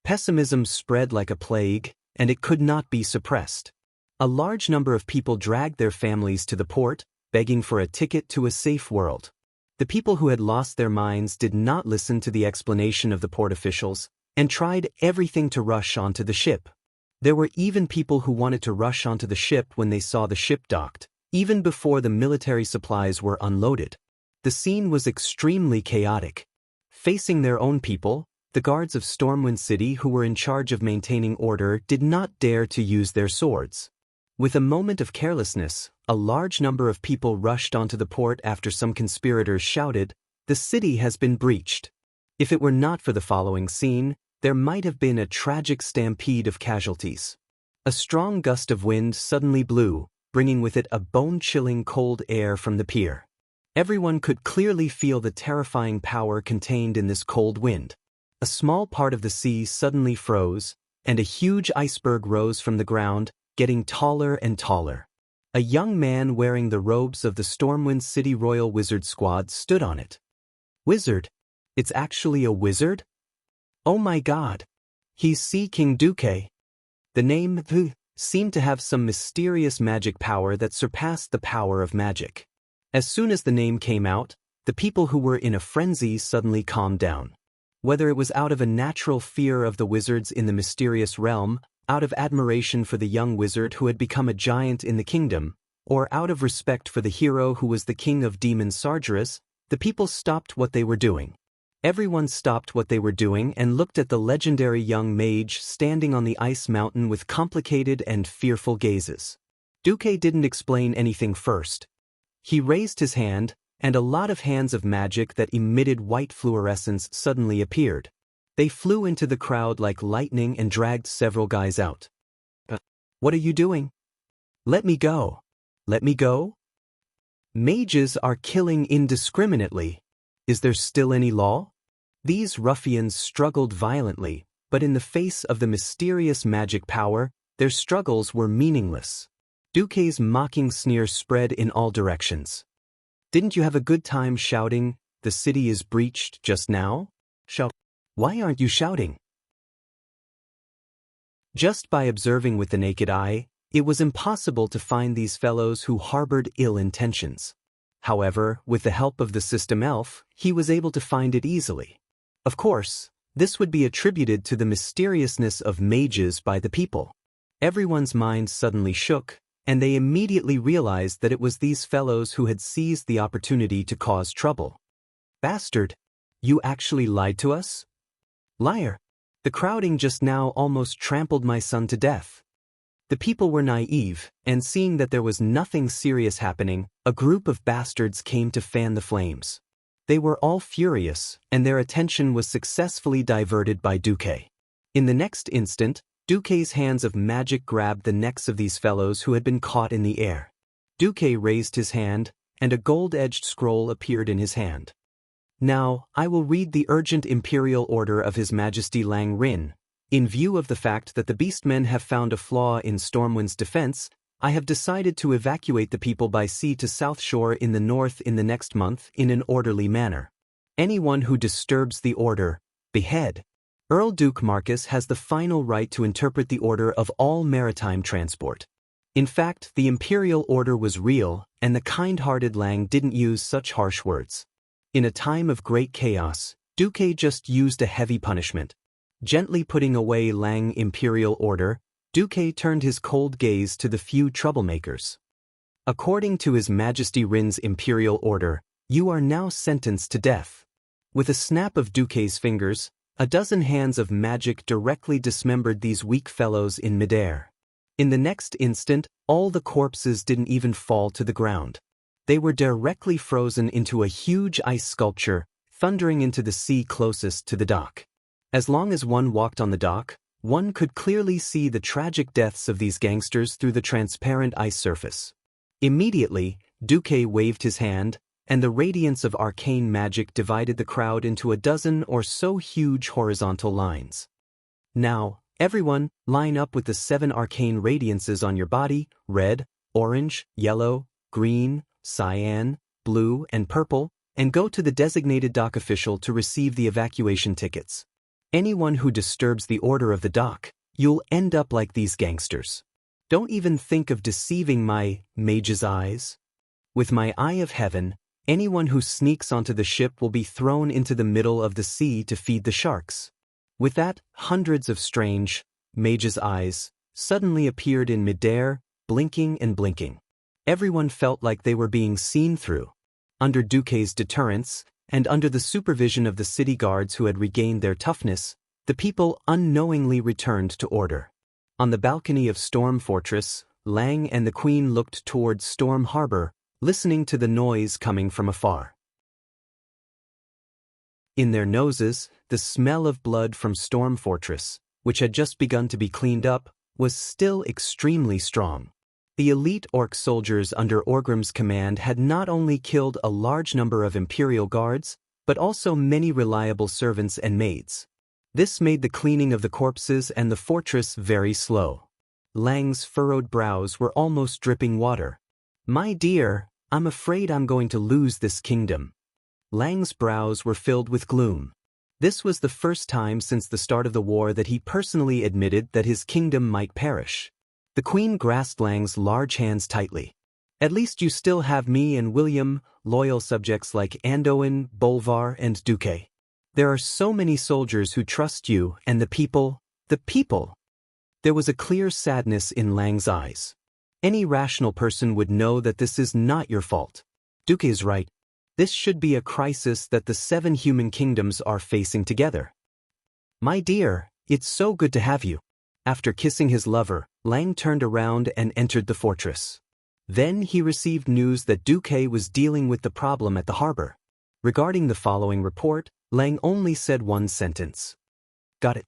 Pessimism spread like a plague, and it could not be suppressed. A large number of people dragged their families to the port, begging for a ticket to a safe world. The people who had lost their minds did not listen to the explanation of the port officials, and tried everything to rush onto the ship. There were even people who wanted to rush onto the ship when they saw the ship docked, even before the military supplies were unloaded. The scene was extremely chaotic. Facing their own people, the guards of Stormwind City who were in charge of maintaining order did not dare to use their swords. With a moment of carelessness, a large number of people rushed onto the port after some conspirators shouted, "The city has been breached." If it were not for the following scene, there might have been a tragic stampede of casualties. A strong gust of wind suddenly blew, bringing with it a bone-chilling cold air from the pier. Everyone could clearly feel the terrifying power contained in this cold wind. A small part of the sea suddenly froze, and a huge iceberg rose from the ground, getting taller and taller. A young man wearing the robes of the Stormwind City Royal Wizard Squad stood on it. Wizard? It's actually a wizard? Oh my god! He's Sea King Duque. The name Th seemed to have some mysterious magic power that surpassed the power of magic. As soon as the name came out, the people who were in a frenzy suddenly calmed down. Whether it was out of a natural fear of the wizards in the mysterious realm, out of admiration for the young wizard who had become a giant in the kingdom, or out of respect for the hero who was the king of demons Sargeras, the people stopped what they were doing. Everyone stopped what they were doing and looked at the legendary young mage standing on the ice mountain with complicated and fearful gazes. Duque didn't explain anything first. He raised his hand, and a lot of hands of magic that emitted white fluorescence suddenly appeared. They flew into the crowd like lightning and dragged several guys out. What are you doing? Let me go. Let me go? Mages are killing indiscriminately. Is there still any law? These ruffians struggled violently, but in the face of the mysterious magic power, their struggles were meaningless. Duque's mocking sneer spread in all directions. Didn't you have a good time shouting, "The city is breached," just now? Why aren't you shouting? Just by observing with the naked eye, it was impossible to find these fellows who harbored ill intentions. However, with the help of the system elf, he was able to find it easily. Of course, this would be attributed to the mysteriousness of mages by the people. Everyone's minds suddenly shook, and they immediately realized that it was these fellows who had seized the opportunity to cause trouble. Bastard! You actually lied to us? Liar! The crowding just now almost trampled my son to death. The people were naive, and seeing that there was nothing serious happening, a group of bastards came to fan the flames. They were all furious, and their attention was successfully diverted by Duque. In the next instant, Duque's hands of magic grabbed the necks of these fellows who had been caught in the air. Duque raised his hand, and a gold-edged scroll appeared in his hand. Now, I will read the urgent imperial order of His Majesty Lang Rin. In view of the fact that the beastmen have found a flaw in Stormwind's defense, I have decided to evacuate the people by sea to South Shore in the north in the next month in an orderly manner. Anyone who disturbs the order, behead. Earl Duke Marcus has the final right to interpret the order of all maritime transport. In fact, the imperial order was real, and the kind-hearted Lang didn't use such harsh words. In a time of great chaos, Duque just used a heavy punishment. Gently putting away Lang imperial order, Duque turned his cold gaze to the few troublemakers. According to His Majesty Rin's imperial order, you are now sentenced to death. With a snap of Duque's fingers, a dozen hands of magic directly dismembered these weak fellows in midair. In the next instant, all the corpses didn't even fall to the ground. They were directly frozen into a huge ice sculpture, thundering into the sea closest to the dock. As long as one walked on the dock, one could clearly see the tragic deaths of these gangsters through the transparent ice surface. Immediately, Duque waved his hand, and the radiance of arcane magic divided the crowd into a dozen or so huge horizontal lines. Now, Everyone, line up with the 7 arcane radiances on your body: red, orange, yellow, green, cyan, blue, and purple, and go to the designated dock official to receive the evacuation tickets. Anyone who disturbs the order of the dock, you'll end up like these gangsters. Don't even think of deceiving my mage's eyes. With my eye of heaven, anyone who sneaks onto the ship will be thrown into the middle of the sea to feed the sharks. With that, hundreds of strange mage's eyes suddenly appeared in midair, blinking and blinking. Everyone felt like they were being seen through. Under Duque's deterrence, and under the supervision of the city guards who had regained their toughness, the people unknowingly returned to order. On the balcony of Storm Fortress, Lang and the Queen looked towards Storm Harbor, listening to the noise coming from afar. In their noses, the smell of blood from Storm Fortress, which had just begun to be cleaned up, was still extremely strong. The elite orc soldiers under Orgrim's command had not only killed a large number of Imperial guards, but also many reliable servants and maids. This made the cleaning of the corpses and the fortress very slow. Lang's furrowed brows were almost dripping water. "My dear, I'm afraid I'm going to lose this kingdom." Lang's brows were filled with gloom. This was the first time since the start of the war that he personally admitted that his kingdom might perish. The Queen grasped Lang's large hands tightly. "At least you still have me and William, loyal subjects like Anduin, Bolvar, and Duque. There are so many soldiers who trust you, and the people. There was a clear sadness in Lang's eyes. Any rational person would know that this is not your fault. Duque is right. This should be a crisis that the 7 human kingdoms are facing together. My dear, it's so good to have you." After kissing his lover, Lang turned around and entered the fortress. Then he received news that Duque was dealing with the problem at the harbor. Regarding the following report, Lang only said one sentence. "Got it."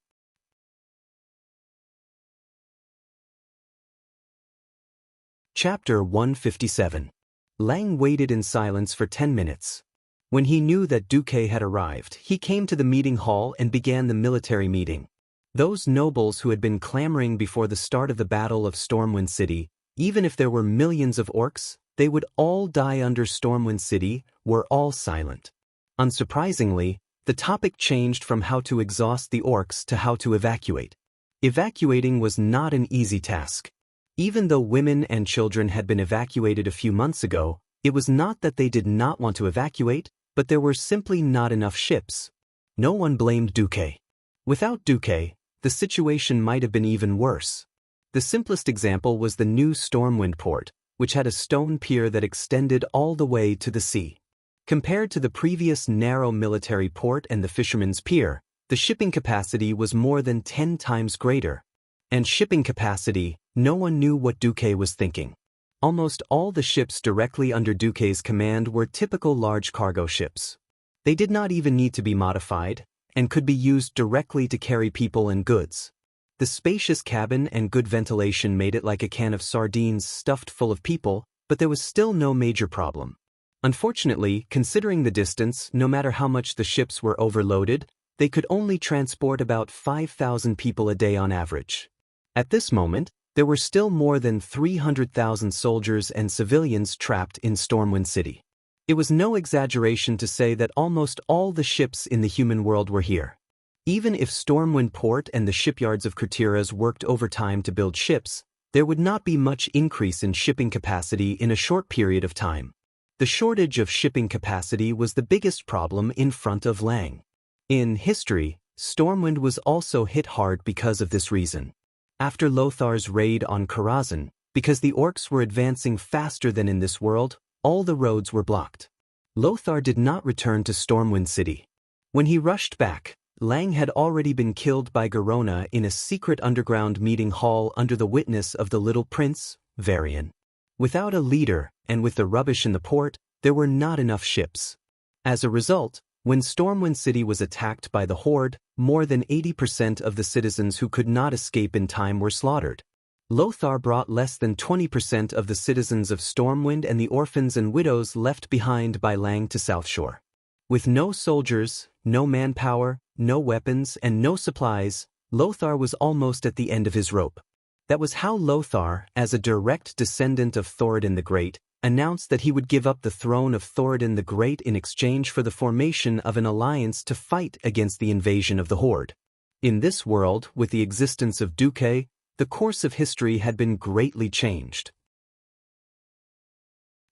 Chapter 157. Lang waited in silence for 10 minutes. When he knew that Duque had arrived, he came to the meeting hall and began the military meeting. Those nobles who had been clamoring before the start of the Battle of Stormwind City, even if there were millions of orcs, they would all die under Stormwind City, were all silent. Unsurprisingly, the topic changed from how to exhaust the orcs to how to evacuate. Evacuating was not an easy task. Even though women and children had been evacuated a few months ago, it was not that they did not want to evacuate, but there were simply not enough ships. No one blamed Duque. Without Duque, the situation might have been even worse. The simplest example was the new Stormwind port, which had a stone pier that extended all the way to the sea. Compared to the previous narrow military port and the fisherman's pier, the shipping capacity was more than 10 times greater. And shipping capacity, no one knew what Duque was thinking. Almost all the ships directly under Duque's command were typical large cargo ships. They did not even need to be modified, and could be used directly to carry people and goods. The spacious cabin and good ventilation made it like a can of sardines stuffed full of people, but there was still no major problem. Unfortunately, considering the distance, no matter how much the ships were overloaded, they could only transport about 5,000 people a day on average. At this moment, there were still more than 300,000 soldiers and civilians trapped in Stormwind City. It was no exaggeration to say that almost all the ships in the human world were here. Even if Stormwind Port and the shipyards of Kurtiras worked overtime to build ships, there would not be much increase in shipping capacity in a short period of time. The shortage of shipping capacity was the biggest problem in front of Lang. In history, Stormwind was also hit hard because of this reason. After Lothar's raid on Karazhan, because the orcs were advancing faster than in this world, all the roads were blocked. Lothar did not return to Stormwind City. When he rushed back, Lang had already been killed by Garona in a secret underground meeting hall under the witness of the little prince, Varian. Without a leader, and with the rubbish in the port, there were not enough ships. As a result, when Stormwind City was attacked by the Horde, more than 80% of the citizens who could not escape in time were slaughtered. Lothar brought less than 20% of the citizens of Stormwind and the orphans and widows left behind by Lang to South Shore. With no soldiers, no manpower, no weapons, and no supplies, Lothar was almost at the end of his rope. That was how Lothar, as a direct descendant of Thoradin the Great, announced that he would give up the throne of Thoradin the Great in exchange for the formation of an alliance to fight against the invasion of the Horde. In this world, with the existence of Duque, the course of history had been greatly changed.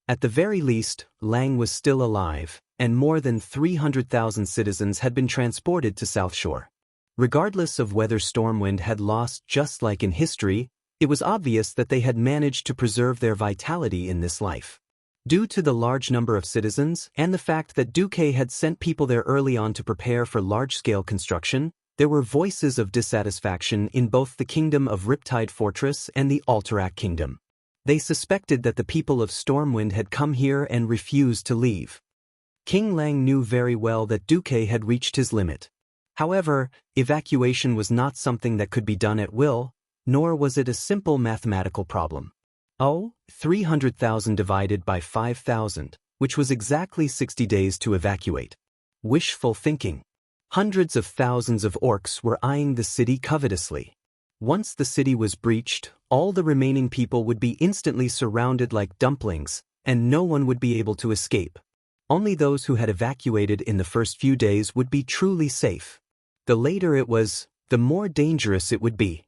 At the very least, Lang was still alive, and more than 300,000 citizens had been transported to South Shore. Regardless of whether Stormwind had lost just like in history, it was obvious that they had managed to preserve their vitality in this life. Due to the large number of citizens and the fact that Duque had sent people there early on to prepare for large-scale construction, there were voices of dissatisfaction in both the Kingdom of Riptide Fortress and the Alterac Kingdom. They suspected that the people of Stormwind had come here and refused to leave. King Lang knew very well that Duque had reached his limit. However, evacuation was not something that could be done at will, nor was it a simple mathematical problem. 300,000 divided by 5,000, which was exactly 60 days to evacuate. Wishful thinking. Hundreds of thousands of orcs were eyeing the city covetously. Once the city was breached, all the remaining people would be instantly surrounded like dumplings, and no one would be able to escape. Only those who had evacuated in the first few days would be truly safe. The later it was, the more dangerous it would be.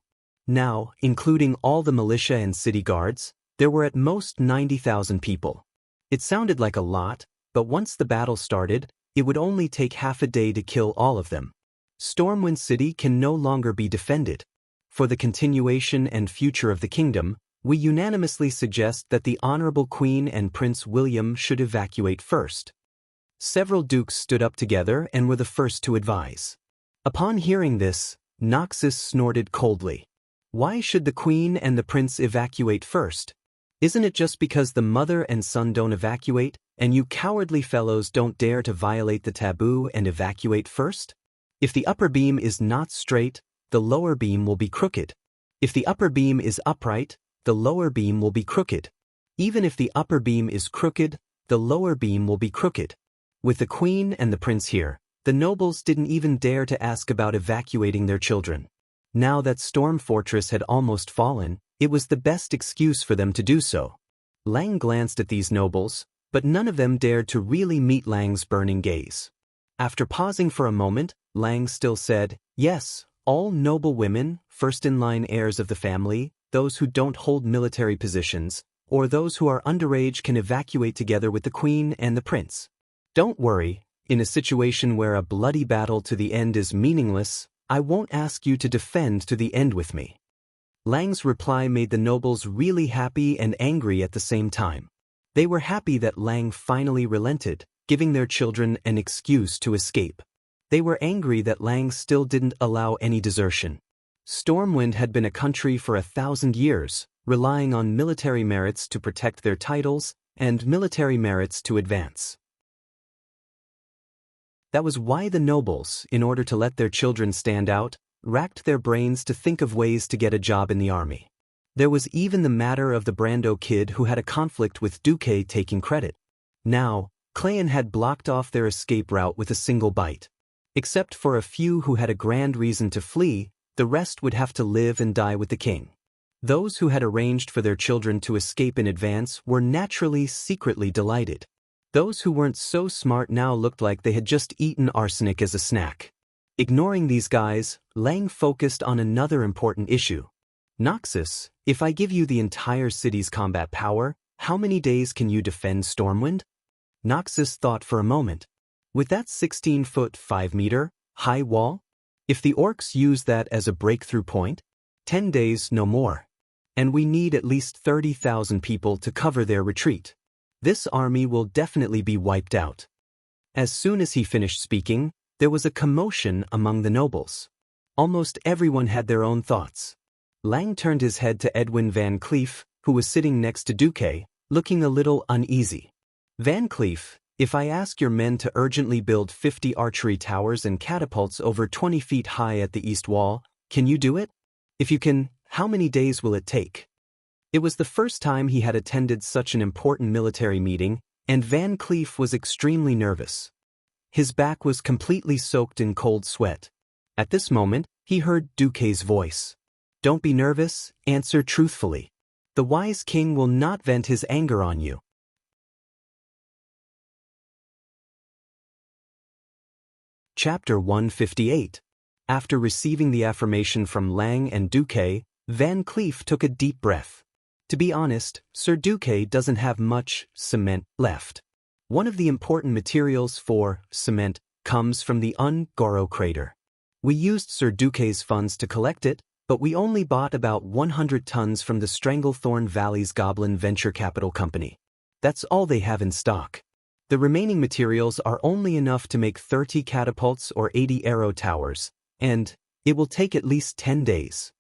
Now, including all the militia and city guards, there were at most 90,000 people. It sounded like a lot, but once the battle started, it would only take half a day to kill all of them. Stormwind City can no longer be defended. For the continuation and future of the kingdom, we unanimously suggest that the Honorable Queen and Prince William should evacuate first. Several dukes stood up together and were the first to advise. Upon hearing this, Noxus snorted coldly. Why should the Queen and the Prince evacuate first? Isn't it just because the mother and son don't evacuate, and you cowardly fellows don't dare to violate the taboo and evacuate first? If the upper beam is not straight, the lower beam will be crooked. If the upper beam is upright, the lower beam will be crooked. Even if the upper beam is crooked, the lower beam will be crooked. With the Queen and the Prince here, the nobles didn't even dare to ask about evacuating their children. Now that Storm Fortress had almost fallen, it was the best excuse for them to do so. Lang glanced at these nobles, but none of them dared to really meet Lang's burning gaze. After pausing for a moment, Lang still said, "Yes, all noble women, first-in-line heirs of the family, those who don't hold military positions, or those who are underage can evacuate together with the Queen and the Prince. Don't worry, in a situation where a bloody battle to the end is meaningless, I won't ask you to defend to the end with me." Lang's reply made the nobles really happy and angry at the same time. They were happy that Lang finally relented, giving their children an excuse to escape. They were angry that Lang still didn't allow any desertion. Stormwind had been a country for 1,000 years, relying on military merits to protect their titles and military merits to advance. That was why the nobles, in order to let their children stand out, racked their brains to think of ways to get a job in the army. There was even the matter of the Brando kid who had a conflict with Duque taking credit. Now, Clayan had blocked off their escape route with a single bite. Except for a few who had a grand reason to flee, the rest would have to live and die with the king. Those who had arranged for their children to escape in advance were naturally secretly delighted. Those who weren't so smart now looked like they had just eaten arsenic as a snack. Ignoring these guys, Lang focused on another important issue. "Noxus, if I give you the entire city's combat power, how many days can you defend Stormwind?" Noxus thought for a moment. With that 16-foot 5-meter high wall? If the orcs use that as a breakthrough point? 10 days, no more. And we need at least 30,000 people to cover their retreat. This army will definitely be wiped out. As soon as he finished speaking, there was a commotion among the nobles. Almost everyone had their own thoughts. Lang turned his head to Edwin Van Cleef, who was sitting next to Duque, looking a little uneasy. "Van Cleef, if I ask your men to urgently build 50 archery towers and catapults over 20 feet high at the east wall, can you do it? If you can, how many days will it take?" It was the first time he had attended such an important military meeting, and Van Cleef was extremely nervous. His back was completely soaked in cold sweat. At this moment, He heard Duque's voice. Don't be nervous, answer truthfully. The wise king will not vent his anger on you. Chapter 158. After receiving the affirmation from Lang and Duque, Van Cleef took a deep breath. To be honest, Sir Duque doesn't have much cement left. One of the important materials for cement comes from the Ungoro crater. We used Sir Duque's funds to collect it, but we only bought about 100 tons from the Stranglethorn Valley's Goblin Venture Capital Company. That's all they have in stock. The remaining materials are only enough to make 30 catapults or 80 arrow towers, and it will take at least 10 days.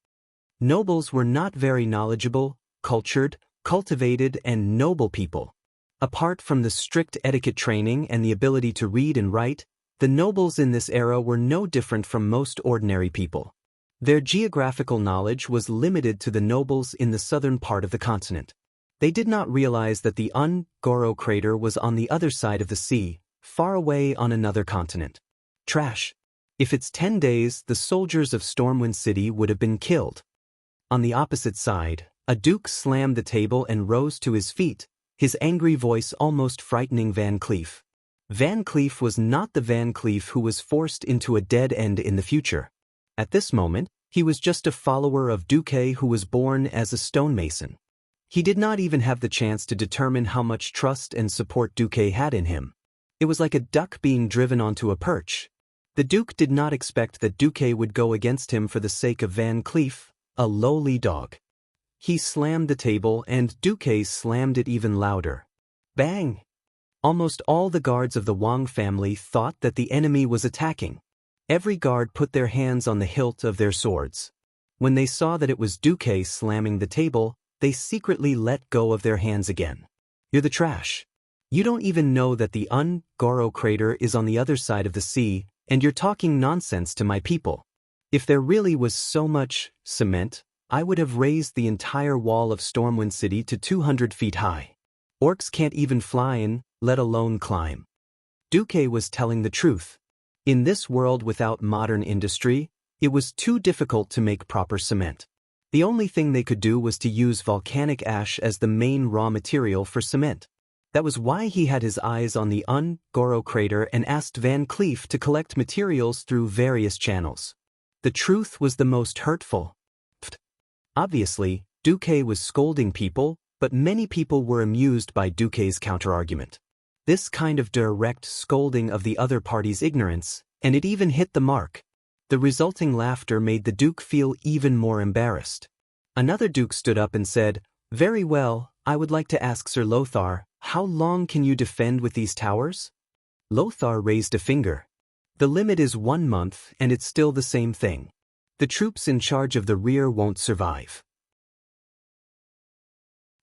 Nobles were not very knowledgeable, cultured, cultivated, and noble people. Apart from the strict etiquette training and the ability to read and write, the nobles in this era were no different from most ordinary people. Their geographical knowledge was limited to the nobles in the southern part of the continent. They did not realize that the Ungoro crater was on the other side of the sea, far away on another continent. Trash. If it's 10 days, the soldiers of Stormwind City would have been killed. On the opposite side, a duke slammed the table and rose to his feet, his angry voice almost frightening Van Cleef. Van Cleef was not the Van Cleef who was forced into a dead end in the future. At this moment, he was just a follower of Duque who was born as a stonemason. He did not even have the chance to determine how much trust and support Duque had in him. It was like a duck being driven onto a perch. The Duke did not expect that Duque would go against him for the sake of Van Cleef, a lowly dog. He slammed the table and Duque slammed it even louder. Bang! Almost all the guards of the Wang family thought that the enemy was attacking. Every guard put their hands on the hilt of their swords. When they saw that it was Duque slamming the table, they secretly let go of their hands again. You're the trash. You don't even know that the Ungoro crater is on the other side of the sea, and you're talking nonsense to my people. If there really was so much cement, I would have raised the entire wall of Stormwind City to 200 feet high. Orcs can't even fly in, let alone climb. Duque was telling the truth. In this world without modern industry, it was too difficult to make proper cement. The only thing they could do was to use volcanic ash as the main raw material for cement. That was why he had his eyes on the Ungoro crater and asked Van Cleef to collect materials through various channels. The truth was the most hurtful. Obviously, Duque was scolding people, but many people were amused by Duque's counterargument. This kind of direct scolding of the other party's ignorance, and it even hit the mark. The resulting laughter made the Duke feel even more embarrassed. Another Duke stood up and said, "Very well, I would like to ask Sir Lothar, how long can you defend with these towers?" Lothar raised a finger. The limit is 1 month and it's still the same thing. The troops in charge of the rear won't survive.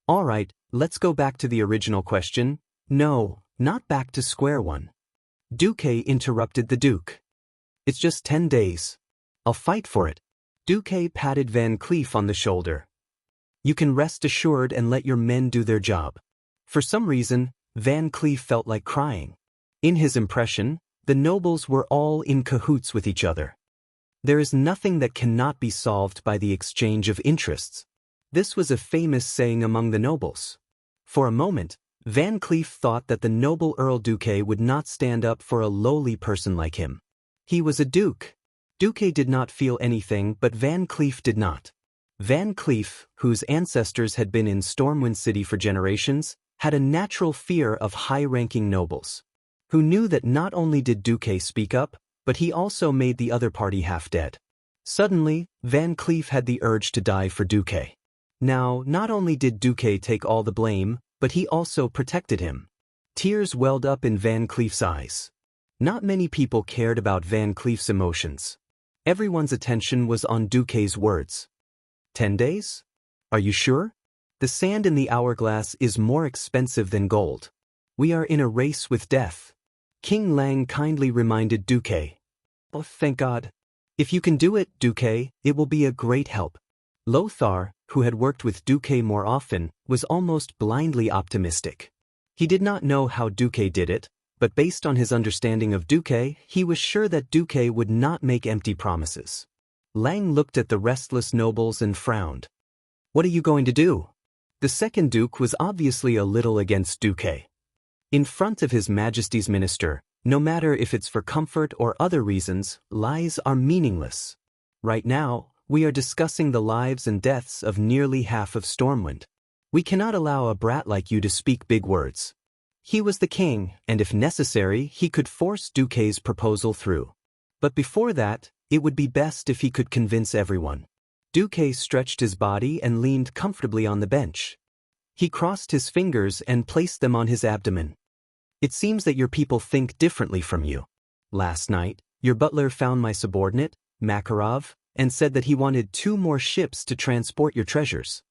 Alright, let's go back to the original question. No, not back to square one. Duque interrupted the Duke. It's just 10 days. I'll fight for it. Duque patted Van Cleef on the shoulder. You can rest assured and let your men do their job. For some reason, Van Cleef felt like crying. In his impression, the nobles were all in cahoots with each other. There is nothing that cannot be solved by the exchange of interests. This was a famous saying among the nobles. For a moment, Van Cleef thought that the noble Earl Duque would not stand up for a lowly person like him. He was a duke. Duque did not feel anything, but Van Cleef did not. Van Cleef, whose ancestors had been in Stormwind City for generations, had a natural fear of high-ranking nobles, who knew that not only did Duque speak up, but he also made the other party half dead. Suddenly, Van Cleef had the urge to die for Duque. Now, not only did Duque take all the blame, but he also protected him. Tears welled up in Van Cleef's eyes. Not many people cared about Van Cleef's emotions. Everyone's attention was on Duque's words. 10 days? Are you sure? The sand in the hourglass is more expensive than gold. We are in a race with death. King Lang kindly reminded Duque. Oh, thank God. If you can do it, Duque, it will be a great help. Lothar, who had worked with Duque more often, was almost blindly optimistic. He did not know how Duque did it, but based on his understanding of Duque, he was sure that Duque would not make empty promises. Lang looked at the restless nobles and frowned. What are you going to do? The second duke was obviously a little against Duque. In front of His Majesty's minister, no matter if it's for comfort or other reasons, lies are meaningless. Right now, we are discussing the lives and deaths of nearly half of Stormwind. We cannot allow a brat like you to speak big words. He was the king, and if necessary, he could force Duque's proposal through. But before that, it would be best if he could convince everyone. Duque stretched his body and leaned comfortably on the bench. He crossed his fingers and placed them on his abdomen. It seems that your people think differently from you. Last night, your butler found my subordinate, Makarov, and said that he wanted 2 more ships to transport your treasures.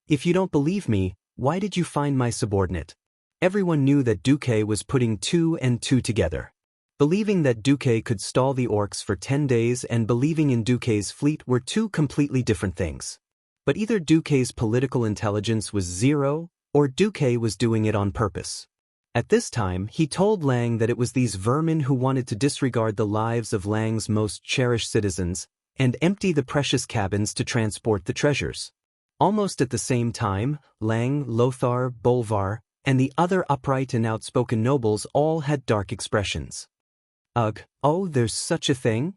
If you don't believe me, why did you find my subordinate? Everyone knew that Duque was putting 2 and 2 together. Believing that Duque could stall the orcs for 10 days and believing in Duque's fleet were 2 completely different things. But either Duque's political intelligence was 0, or Duque was doing it on purpose. At this time, he told Lang that it was these vermin who wanted to disregard the lives of Lang's most cherished citizens and empty the precious cabins to transport the treasures. Almost at the same time, Lang, Lothar, Bolvar, and the other upright and outspoken nobles all had dark expressions. Ugh, oh, there's such a thing?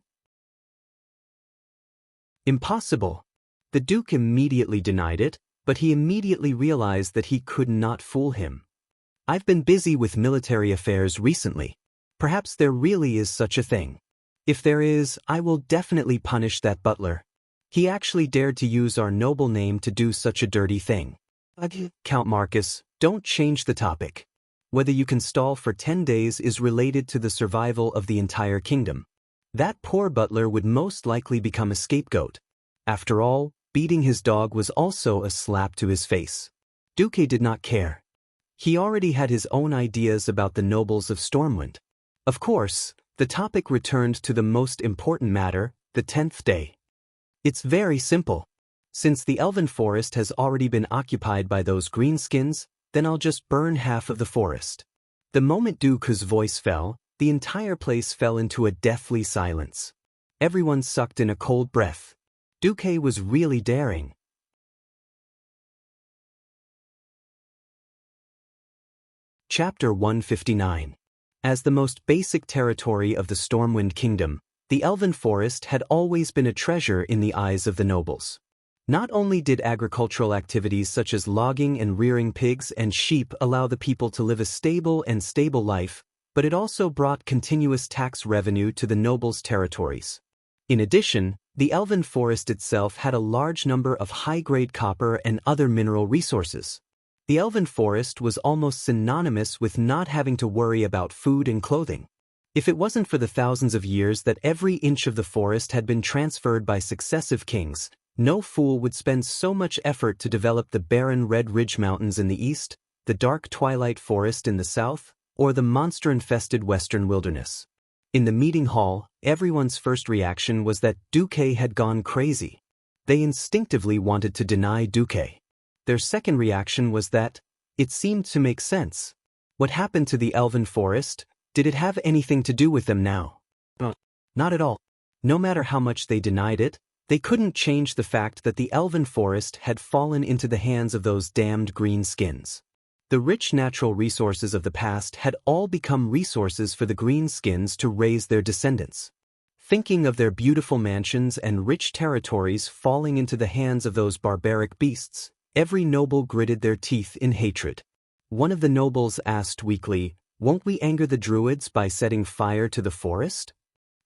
Impossible. The Duke immediately denied it, but he immediately realized that he could not fool him. I've been busy with military affairs recently. Perhaps there really is such a thing. If there is, I will definitely punish that butler. He actually dared to use our noble name to do such a dirty thing. Count Marcus, don't change the topic. Whether you can stall for 10 days is related to the survival of the entire kingdom. That poor butler would most likely become a scapegoat. After all, beating his dog was also a slap to his face. Duque did not care. He already had his own ideas about the nobles of Stormwind. Of course, the topic returned to the most important matter, the 10th day. It's very simple. Since the elven forest has already been occupied by those greenskins, then I'll just burn half of the forest. The moment Duque's voice fell, the entire place fell into a deathly silence. Everyone sucked in a cold breath. Duque was really daring. Chapter 159. As the most basic territory of the Stormwind Kingdom, the Elven Forest had always been a treasure in the eyes of the nobles. Not only did agricultural activities such as logging and rearing pigs and sheep allow the people to live a stable life, but it also brought continuous tax revenue to the nobles' territories. In addition, the Elven Forest itself had a large number of high-grade copper and other mineral resources. The Elven Forest was almost synonymous with not having to worry about food and clothing. If it wasn't for the thousands of years that every inch of the forest had been transferred by successive kings, no fool would spend so much effort to develop the barren Red Ridge Mountains in the east, the dark Twilight Forest in the south, or the monster-infested western wilderness. In the meeting hall, everyone's first reaction was that Duque had gone crazy. They instinctively wanted to deny Duque. Their second reaction was that it seemed to make sense. What happened to the Elven Forest? Did it have anything to do with them now? Not at all. No matter how much they denied it, they couldn't change the fact that the Elven Forest had fallen into the hands of those damned greenskins. The rich natural resources of the past had all become resources for the greenskins to raise their descendants. Thinking of their beautiful mansions and rich territories falling into the hands of those barbaric beasts, every noble gritted their teeth in hatred. One of the nobles asked weakly, "Won't we anger the druids by setting fire to the forest?"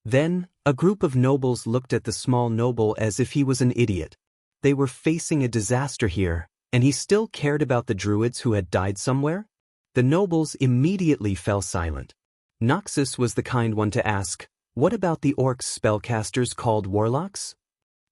Then, a group of nobles looked at the small noble as if he was an idiot. They were facing a disaster here, and he still cared about the druids who had died somewhere? The nobles immediately fell silent. Noxus was the kind one to ask, "What about the orcs spellcasters called warlocks?"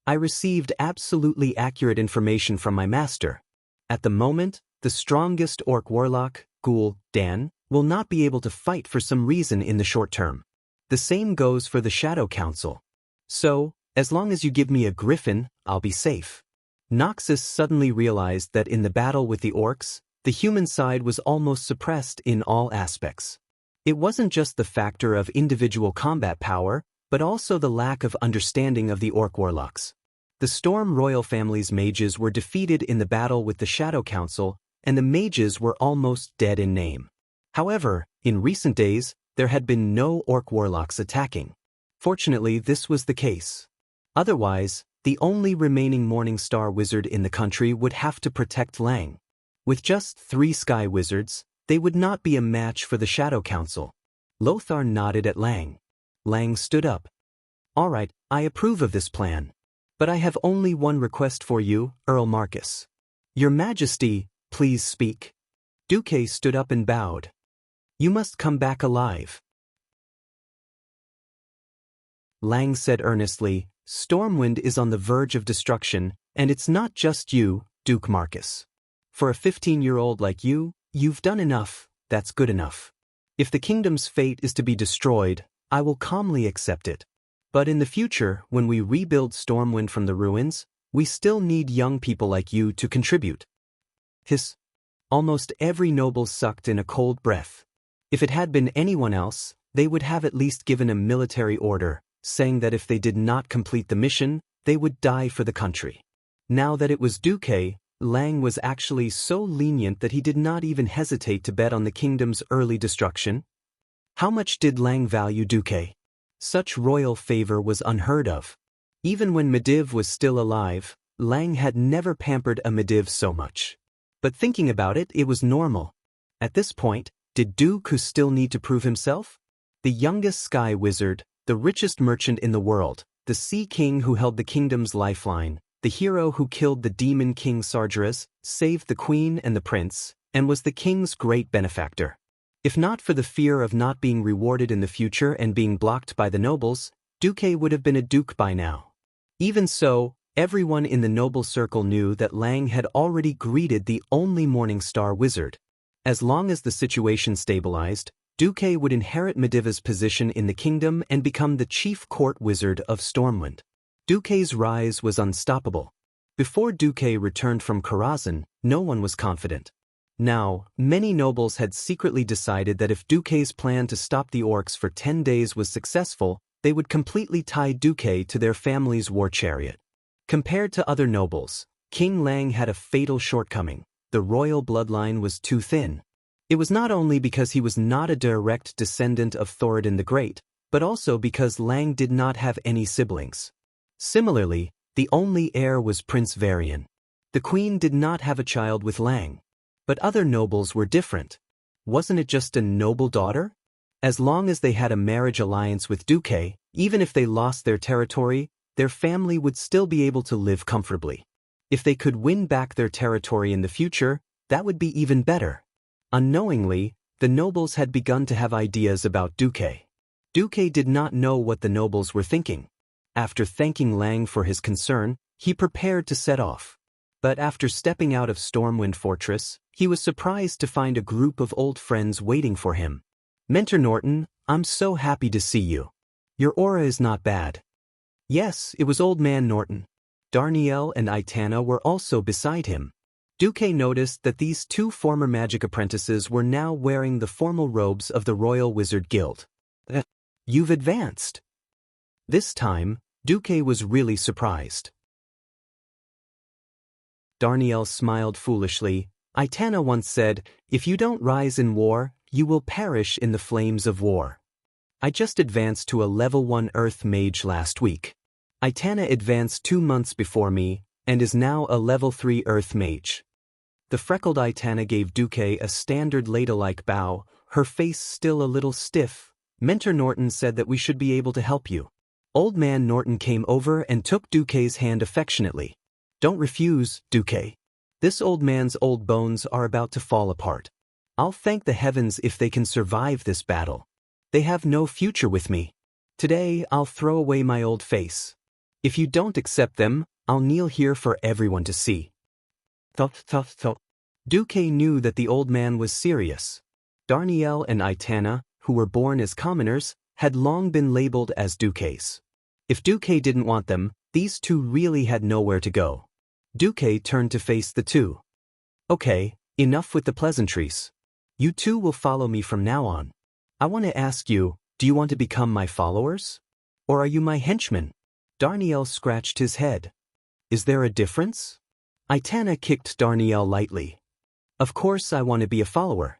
I received absolutely accurate information from my master. At the moment, the strongest orc warlock, Ghoul, Dan, will not be able to fight for some reason in the short term. The same goes for the Shadow Council. So, as long as you give me a griffin, I'll be safe. Noxus suddenly realized that in the battle with the orcs, the human side was almost suppressed in all aspects. It wasn't just the factor of individual combat power, but also the lack of understanding of the orc warlocks. The Storm royal family's mages were defeated in the battle with the Shadow Council, and the mages were almost dead in name. However, in recent days, there had been no orc warlocks attacking. Fortunately, this was the case. Otherwise, the only remaining Morningstar wizard in the country would have to protect Lang. With just 3 sky wizards, they would not be a match for the Shadow Council. Lothar nodded at Lang. Lang stood up. "All right, I approve of this plan. But I have only one request for you, Earl Marcus. Your Majesty, please speak." Duque stood up and bowed. "You must come back alive." Lang said earnestly, "Stormwind is on the verge of destruction, and it's not just you, Duke Marcus. For a 15-year-old like you, you've done enough, that's good enough. If the kingdom's fate is to be destroyed, I will calmly accept it. But in the future, when we rebuild Stormwind from the ruins, we still need young people like you to contribute." Hiss. Almost every noble sucked in a cold breath. If it had been anyone else, they would have at least given a military order, saying that if they did not complete the mission, they would die for the country. Now that it was Duque, Lang was actually so lenient that he did not even hesitate to bet on the kingdom's early destruction. How much did Lang value Duque? Such royal favor was unheard of. Even when Medivh was still alive, Lang had never pampered a Medivh so much. But thinking about it, it was normal. At this point, did Duke still need to prove himself? The youngest sky wizard, the richest merchant in the world, the sea king who held the kingdom's lifeline, the hero who killed the demon king Sargeras, saved the queen and the prince, and was the king's great benefactor. If not for the fear of not being rewarded in the future and being blocked by the nobles, Duque would have been a duke by now. Even so, everyone in the noble circle knew that Lang had already greeted the only Morningstar wizard. As long as the situation stabilized, Duque would inherit Medivh's position in the kingdom and become the chief court wizard of Stormwind. Duque's rise was unstoppable. Before Duque returned from Karazhan, no one was confident. Now, many nobles had secretly decided that if Duque's plan to stop the orcs for 10 days was successful, they would completely tie Duque to their family's war chariot. Compared to other nobles, King Lang had a fatal shortcoming: the royal bloodline was too thin. It was not only because he was not a direct descendant of Thoradin the Great, but also because Lang did not have any siblings. Similarly, the only heir was Prince Varian. The queen did not have a child with Lang. But other nobles were different. Wasn't it just a noble daughter? As long as they had a marriage alliance with Duque, even if they lost their territory, their family would still be able to live comfortably. If they could win back their territory in the future, that would be even better. Unknowingly, the nobles had begun to have ideas about Duque. Duque did not know what the nobles were thinking. After thanking Lang for his concern, he prepared to set off. But after stepping out of Stormwind Fortress, he was surprised to find a group of old friends waiting for him. "Mentor Norton, I'm so happy to see you. Your aura is not bad." Yes, it was Old Man Norton. Darnielle and Aitana were also beside him. Duque noticed that these 2 former magic apprentices were now wearing the formal robes of the Royal Wizard Guild. "You've advanced." This time, Duque was really surprised. Darnielle smiled foolishly. "Aitana once said, if you don't rise in war, you will perish in the flames of war. I just advanced to a level 1 Earth Mage last week. Aitana advanced 2 months before me, and is now a level 3 Earth Mage." The freckled Aitana gave Duque a standard ladle-like bow, her face still a little stiff. "Mentor Norton said that we should be able to help you." Old Man Norton came over and took Duque's hand affectionately. "Don't refuse, Duque. This old man's old bones are about to fall apart. I'll thank the heavens if they can survive this battle. They have no future with me. Today, I'll throw away my old face. If you don't accept them, I'll kneel here for everyone to see." Duque knew that the old man was serious. Darnielle and Aitana, who were born as commoners, had long been labeled as Duques. If Duque didn't want them, these 2 really had nowhere to go. Duque turned to face the 2. "Okay, enough with the pleasantries. You 2 will follow me from now on. I want to ask you, do you want to become my followers?" Or are you my henchman? Darnielle scratched his head. Is there a difference? Itana kicked Darnielle lightly. Of course I want to be a follower.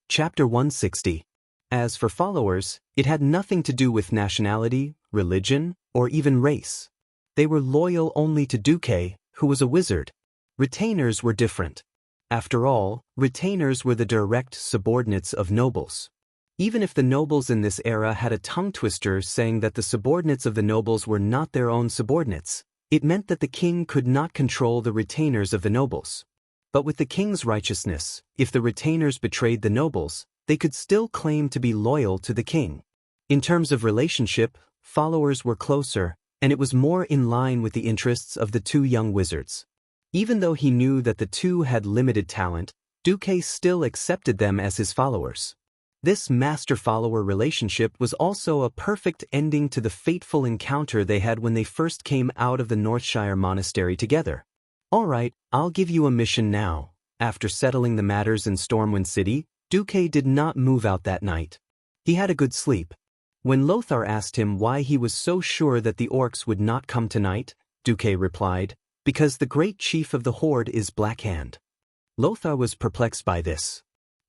Chapter 160. As for followers, it had nothing to do with nationality, religion, or even race. They were loyal only to Duque, who was a wizard. Retainers were different. After all, retainers were the direct subordinates of nobles. Even if the nobles in this era had a tongue twister saying that the subordinates of the nobles were not their own subordinates, it meant that the king could not control the retainers of the nobles. But with the king's righteousness, if the retainers betrayed the nobles, they could still claim to be loyal to the king. In terms of relationship, followers were closer, and it was more in line with the interests of the two young wizards. Even though he knew that the two had limited talent, Duque still accepted them as his followers. This master-follower relationship was also a perfect ending to the fateful encounter they had when they first came out of the Northshire monastery together. All right, I'll give you a mission now. After settling the matters in Stormwind City, Duque did not move out that night. He had a good sleep. When Lothar asked him why he was so sure that the orcs would not come tonight, Duque replied, because the great chief of the horde is Blackhand. Lothar was perplexed by this.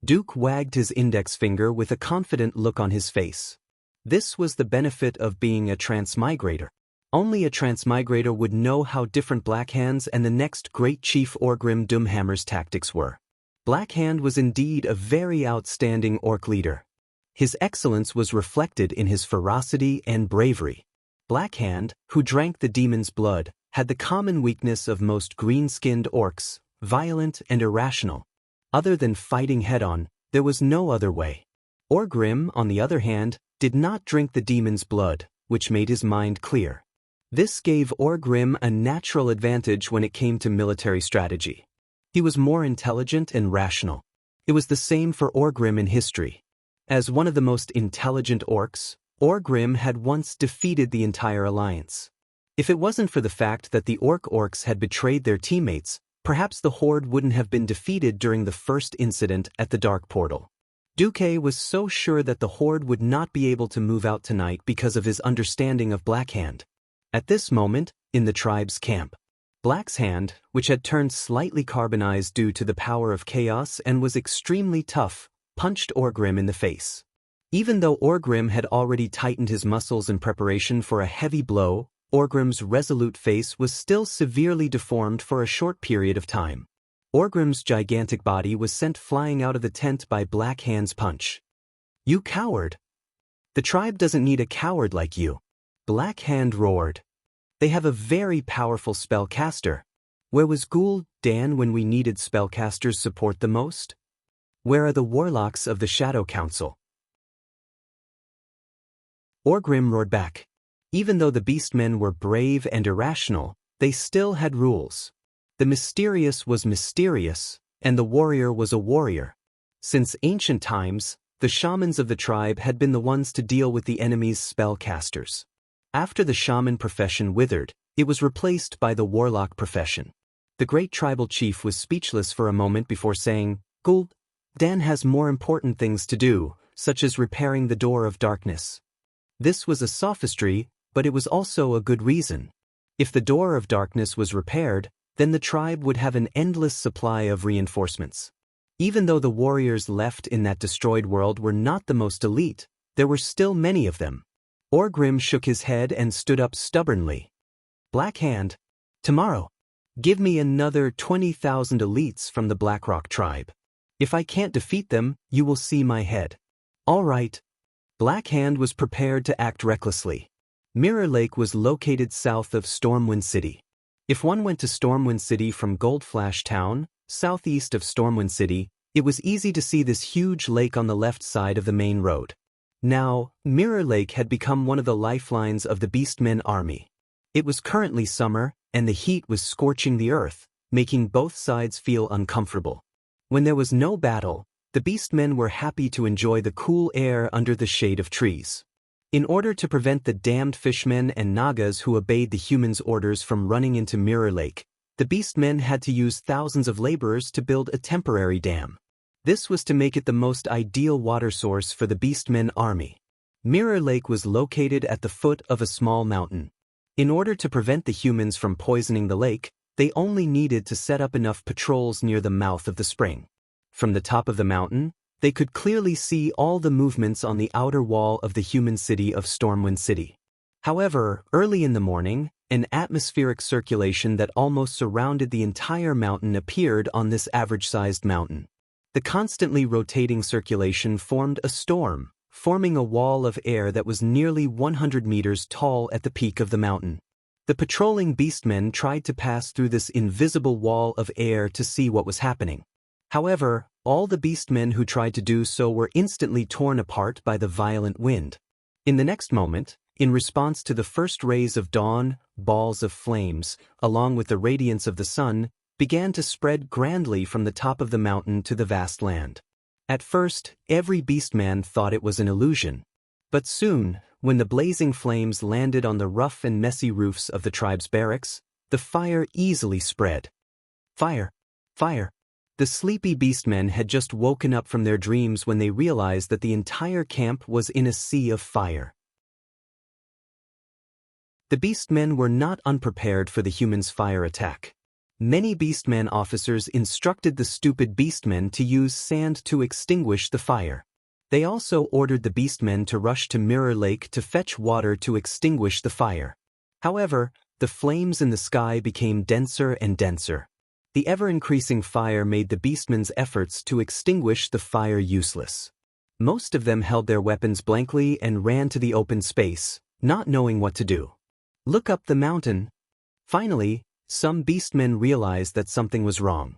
Duke wagged his index finger with a confident look on his face. This was the benefit of being a transmigrator. Only a transmigrator would know how different Blackhand's and the next great chief Orgrim Doomhammer's tactics were. Blackhand was indeed a very outstanding orc leader. His excellence was reflected in his ferocity and bravery. Blackhand, who drank the demon's blood, had the common weakness of most green-skinned orcs, violent and irrational. Other than fighting head-on, there was no other way. Orgrim, on the other hand, did not drink the demon's blood, which made his mind clear. This gave Orgrim a natural advantage when it came to military strategy. He was more intelligent and rational. It was the same for Orgrim in history. As one of the most intelligent orcs, Orgrim had once defeated the entire alliance. If it wasn't for the fact that the orcs had betrayed their teammates, perhaps the horde wouldn't have been defeated during the first incident at the Dark Portal. Duque was so sure that the horde would not be able to move out tonight because of his understanding of Blackhand. At this moment, in the tribe's camp, Black's hand, which had turned slightly carbonized due to the power of chaos and was extremely tough, punched Orgrim in the face. Even though Orgrim had already tightened his muscles in preparation for a heavy blow, Orgrim's resolute face was still severely deformed for a short period of time. Orgrim's gigantic body was sent flying out of the tent by Blackhand's punch. "You coward! The tribe doesn't need a coward like you," Blackhand roared. "They have a very powerful spellcaster. Where was Dan when we needed spellcasters' support the most? Where are the warlocks of the Shadow Council?" Orgrim roared back. Even though the beastmen were brave and irrational, they still had rules. The mysterious was mysterious, and the warrior was a warrior. Since ancient times, the shamans of the tribe had been the ones to deal with the enemy's spellcasters. After the shaman profession withered, it was replaced by the warlock profession. The great tribal chief was speechless for a moment before saying, Dan has more important things to do, such as repairing the Door of Darkness." This was a sophistry, but it was also a good reason. If the Door of Darkness was repaired, then the tribe would have an endless supply of reinforcements. Even though the warriors left in that destroyed world were not the most elite, there were still many of them. Orgrim shook his head and stood up stubbornly. "Blackhand, tomorrow, give me another 20,000 elites from the Blackrock tribe. If I can't defeat them, you will see my head." "All right." Blackhand was prepared to act recklessly. Mirror Lake was located south of Stormwind City. If one went to Stormwind City from Goldflash Town, southeast of Stormwind City, it was easy to see this huge lake on the left side of the main road. Now, Mirror Lake had become one of the lifelines of the Beastmen army. It was currently summer, and the heat was scorching the earth, making both sides feel uncomfortable. When there was no battle, the Beastmen were happy to enjoy the cool air under the shade of trees. In order to prevent the damned fishmen and Nagas who obeyed the humans' orders from running into Mirror Lake, the Beastmen had to use thousands of laborers to build a temporary dam. This was to make it the most ideal water source for the Beastmen army. Mirror Lake was located at the foot of a small mountain. In order to prevent the humans from poisoning the lake, they only needed to set up enough patrols near the mouth of the spring. From the top of the mountain, they could clearly see all the movements on the outer wall of the human city of Stormwind City. However, early in the morning, an atmospheric circulation that almost surrounded the entire mountain appeared on this average-sized mountain. The constantly rotating circulation formed a storm, forming a wall of air that was nearly 100 meters tall at the peak of the mountain. The patrolling beastmen tried to pass through this invisible wall of air to see what was happening. However, all the beastmen who tried to do so were instantly torn apart by the violent wind. In the next moment, in response to the first rays of dawn, balls of flames, along with the radiance of the sun, began to spread grandly from the top of the mountain to the vast land. At first, every beastman thought it was an illusion. But soon, when the blazing flames landed on the rough and messy roofs of the tribe's barracks, the fire easily spread. Fire! Fire! The sleepy beastmen had just woken up from their dreams when they realized that the entire camp was in a sea of fire. The beastmen were not unprepared for the humans' fire attack. Many beastman officers instructed the stupid beastmen to use sand to extinguish the fire. They also ordered the beastmen to rush to Mirror Lake to fetch water to extinguish the fire. However, the flames in the sky became denser and denser. The ever-increasing fire made the beastmen's efforts to extinguish the fire useless. Most of them held their weapons blankly and ran to the open space, not knowing what to do. Look up the mountain. Finally, some beastmen realized that something was wrong.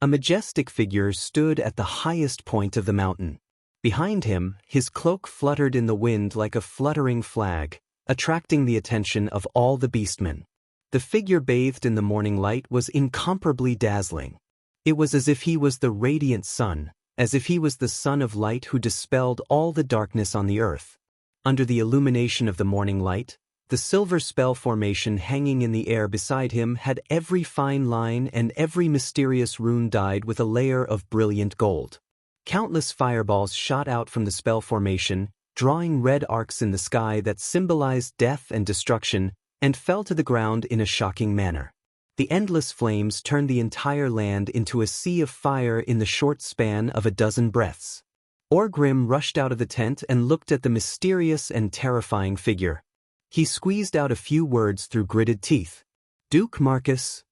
A majestic figure stood at the highest point of the mountain. Behind him, his cloak fluttered in the wind like a fluttering flag, attracting the attention of all the beastmen. The figure bathed in the morning light was incomparably dazzling. It was as if he was the radiant sun, as if he was the sun of light who dispelled all the darkness on the earth. Under the illumination of the morning light, the silver spell formation hanging in the air beside him had every fine line and every mysterious rune dyed with a layer of brilliant gold. Countless fireballs shot out from the spell formation, drawing red arcs in the sky that symbolized death and destruction, and fell to the ground in a shocking manner. The endless flames turned the entire land into a sea of fire in the short span of a dozen breaths. Orgrim rushed out of the tent and looked at the mysterious and terrifying figure. He squeezed out a few words through gritted teeth. "Duke Marcus."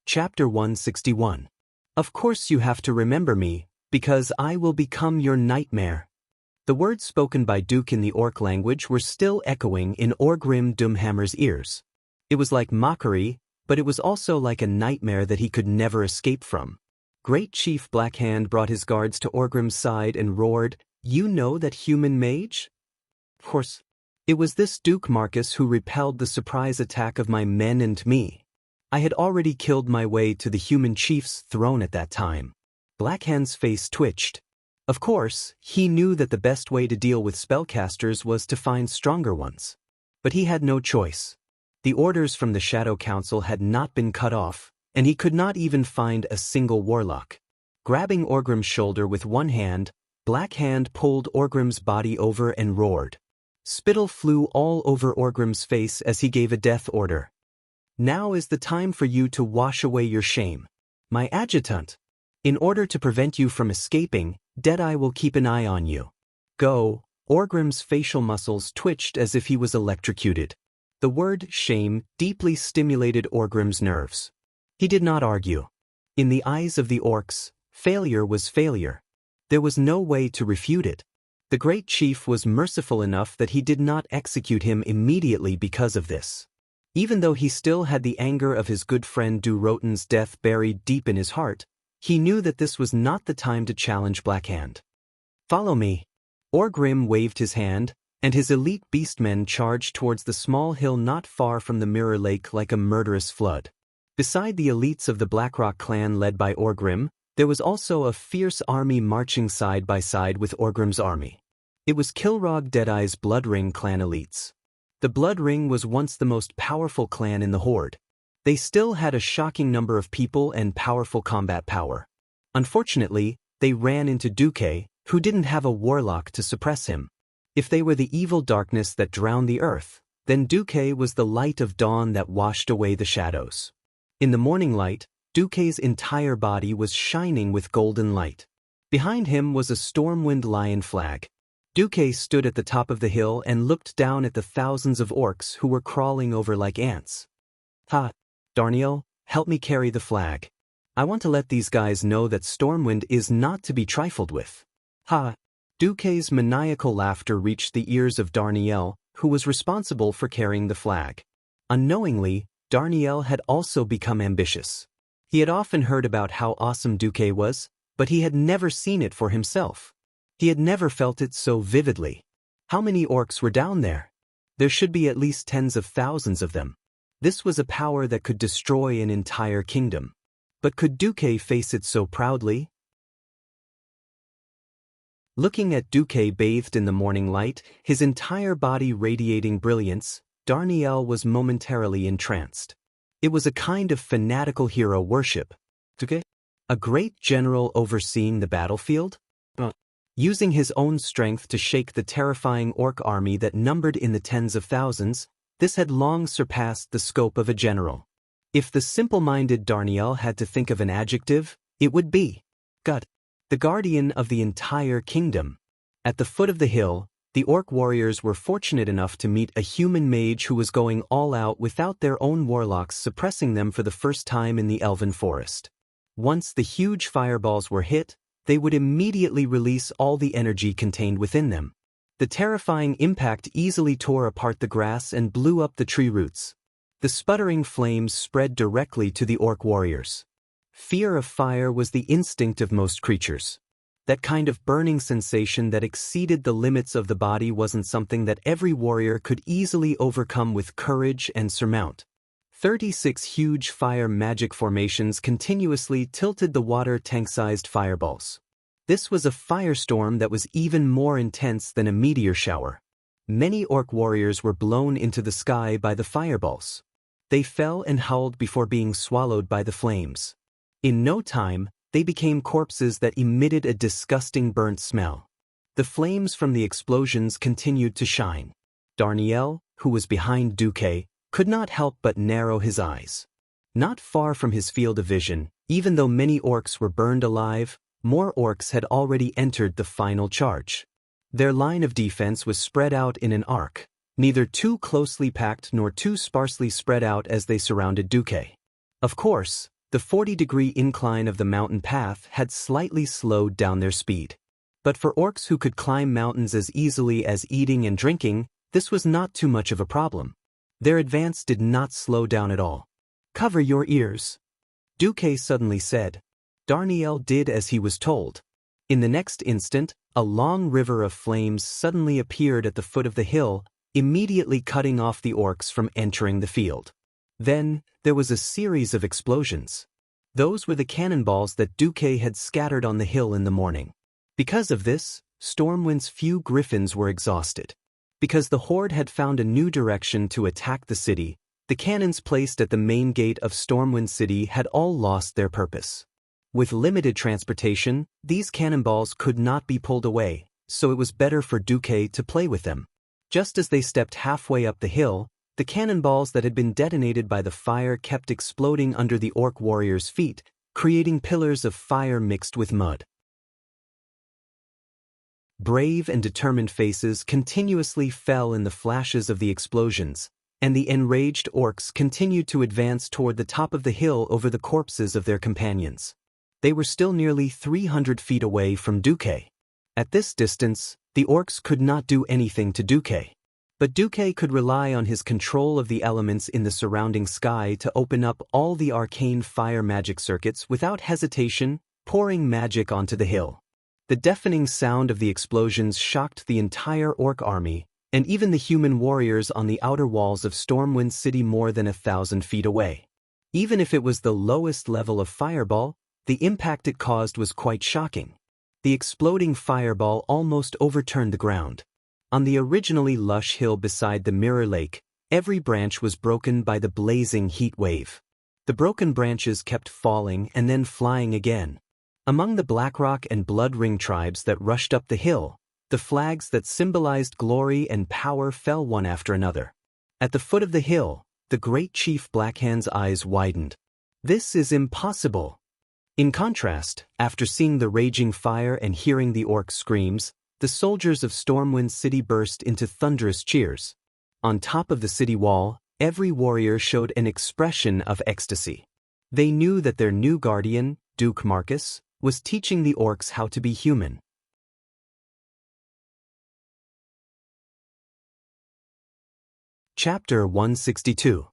Chapter 161. Of course you have to remember me, because I will become your nightmare. The words spoken by Duke in the orc language were still echoing in Orgrim Doomhammer's ears. It was like mockery, but it was also like a nightmare that he could never escape from. Great Chief Blackhand brought his guards to Orgrim's side and roared, "You know that human mage?" Of course, it was this Duke Marcus who repelled the surprise attack of my men and me. I had already killed my way to the human chief's throne at that time. Blackhand's face twitched. Of course, he knew that the best way to deal with spellcasters was to find stronger ones. But he had no choice. The orders from the Shadow Council had not been cut off, and he could not even find a single warlock. Grabbing Orgrim's shoulder with one hand, Blackhand pulled Orgrim's body over and roared. Spittle flew all over Orgrim's face as he gave a death order. "Now is the time for you to wash away your shame. My adjutant. In order to prevent you from escaping, Deadeye will keep an eye on you. Go." Orgrim's facial muscles twitched as if he was electrocuted. The word shame deeply stimulated Orgrim's nerves. He did not argue. In the eyes of the orcs, failure was failure. There was no way to refute it. The great chief was merciful enough that he did not execute him immediately because of this. Even though he still had the anger of his good friend Durotan's death buried deep in his heart, he knew that this was not the time to challenge Blackhand. "Follow me." Orgrim waved his hand, and his elite beastmen charged towards the small hill not far from the Mirror Lake like a murderous flood. Beside the elites of the Blackrock clan led by Orgrim, there was also a fierce army marching side by side with Orgrim's army. It was Kilrog Deadeye's Bloodring clan elites. The Bloodring was once the most powerful clan in the Horde. They still had a shocking number of people and powerful combat power. Unfortunately, they ran into Duque, who didn't have a warlock to suppress him. If they were the evil darkness that drowned the earth, then Duque was the light of dawn that washed away the shadows. In the morning light, Duque's entire body was shining with golden light. Behind him was a stormwind lion flag. Duque stood at the top of the hill and looked down at the thousands of orcs who were crawling over like ants. "Ha, Darniel, help me carry the flag. I want to let these guys know that Stormwind is not to be trifled with." "Ha!" Duque's maniacal laughter reached the ears of Darniel, who was responsible for carrying the flag. Unknowingly, Darniel had also become ambitious. He had often heard about how awesome Duque was, but he had never seen it for himself. He had never felt it so vividly. How many orcs were down there? There should be at least tens of thousands of them. This was a power that could destroy an entire kingdom. But could Duque face it so proudly? Looking at Duque bathed in the morning light, his entire body radiating brilliance, Darniel was momentarily entranced. It was a kind of fanatical hero worship. Duque? A great general overseeing the battlefield? Using his own strength to shake the terrifying orc army that numbered in the tens of thousands, this had long surpassed the scope of a general. If the simple-minded Darniel had to think of an adjective, it would be God, the guardian of the entire kingdom. At the foot of the hill, the orc warriors were fortunate enough to meet a human mage who was going all out without their own warlocks suppressing them for the first time in the elven forest. Once the huge fireballs were hit, they would immediately release all the energy contained within them. The terrifying impact easily tore apart the grass and blew up the tree roots. The sputtering flames spread directly to the orc warriors. Fear of fire was the instinct of most creatures. That kind of burning sensation that exceeded the limits of the body wasn't something that every warrior could easily overcome with courage and surmount. 36 huge fire magic formations continuously tilted the water tank-sized fireballs. This was a firestorm that was even more intense than a meteor shower. Many orc warriors were blown into the sky by the fireballs. They fell and howled before being swallowed by the flames. In no time, they became corpses that emitted a disgusting burnt smell. The flames from the explosions continued to shine. Darniel, who was behind Duque, could not help but narrow his eyes. Not far from his field of vision, even though many orcs were burned alive, more orcs had already entered the final charge. Their line of defense was spread out in an arc, neither too closely packed nor too sparsely spread out as they surrounded Duque. Of course, the 40-degree incline of the mountain path had slightly slowed down their speed. But for orcs who could climb mountains as easily as eating and drinking, this was not too much of a problem. Their advance did not slow down at all. "Cover your ears," Duque suddenly said. Darniel did as he was told. In the next instant, a long river of flames suddenly appeared at the foot of the hill, immediately cutting off the orcs from entering the field. Then, there was a series of explosions. Those were the cannonballs that Duque had scattered on the hill in the morning. Because of this, Stormwind's few griffins were exhausted. Because the horde had found a new direction to attack the city, the cannons placed at the main gate of Stormwind City had all lost their purpose. With limited transportation, these cannonballs could not be pulled away, so it was better for Duque to play with them. Just as they stepped halfway up the hill, the cannonballs that had been detonated by the fire kept exploding under the orc warriors' feet, creating pillars of fire mixed with mud. Brave and determined faces continuously fell in the flashes of the explosions, and the enraged orcs continued to advance toward the top of the hill over the corpses of their companions. They were still nearly 300 feet away from Duque. At this distance, the orcs could not do anything to Duque. But Duque could rely on his control of the elements in the surrounding sky to open up all the arcane fire magic circuits without hesitation, pouring magic onto the hill. The deafening sound of the explosions shocked the entire orc army, and even the human warriors on the outer walls of Stormwind City more than 1,000 feet away. Even if it was the lowest level of fireball, the impact it caused was quite shocking. The exploding fireball almost overturned the ground. On the originally lush hill beside the Mirror Lake, every branch was broken by the blazing heat wave. The broken branches kept falling and then flying again. Among the Blackrock and Blood Ring tribes that rushed up the hill, the flags that symbolized glory and power fell one after another. At the foot of the hill, the great chief Blackhand's eyes widened. This is impossible. In contrast, after seeing the raging fire and hearing the orc screams, the soldiers of Stormwind City burst into thunderous cheers. On top of the city wall, every warrior showed an expression of ecstasy. They knew that their new guardian, Duke Marcus, was teaching the orcs how to be human. Chapter 162.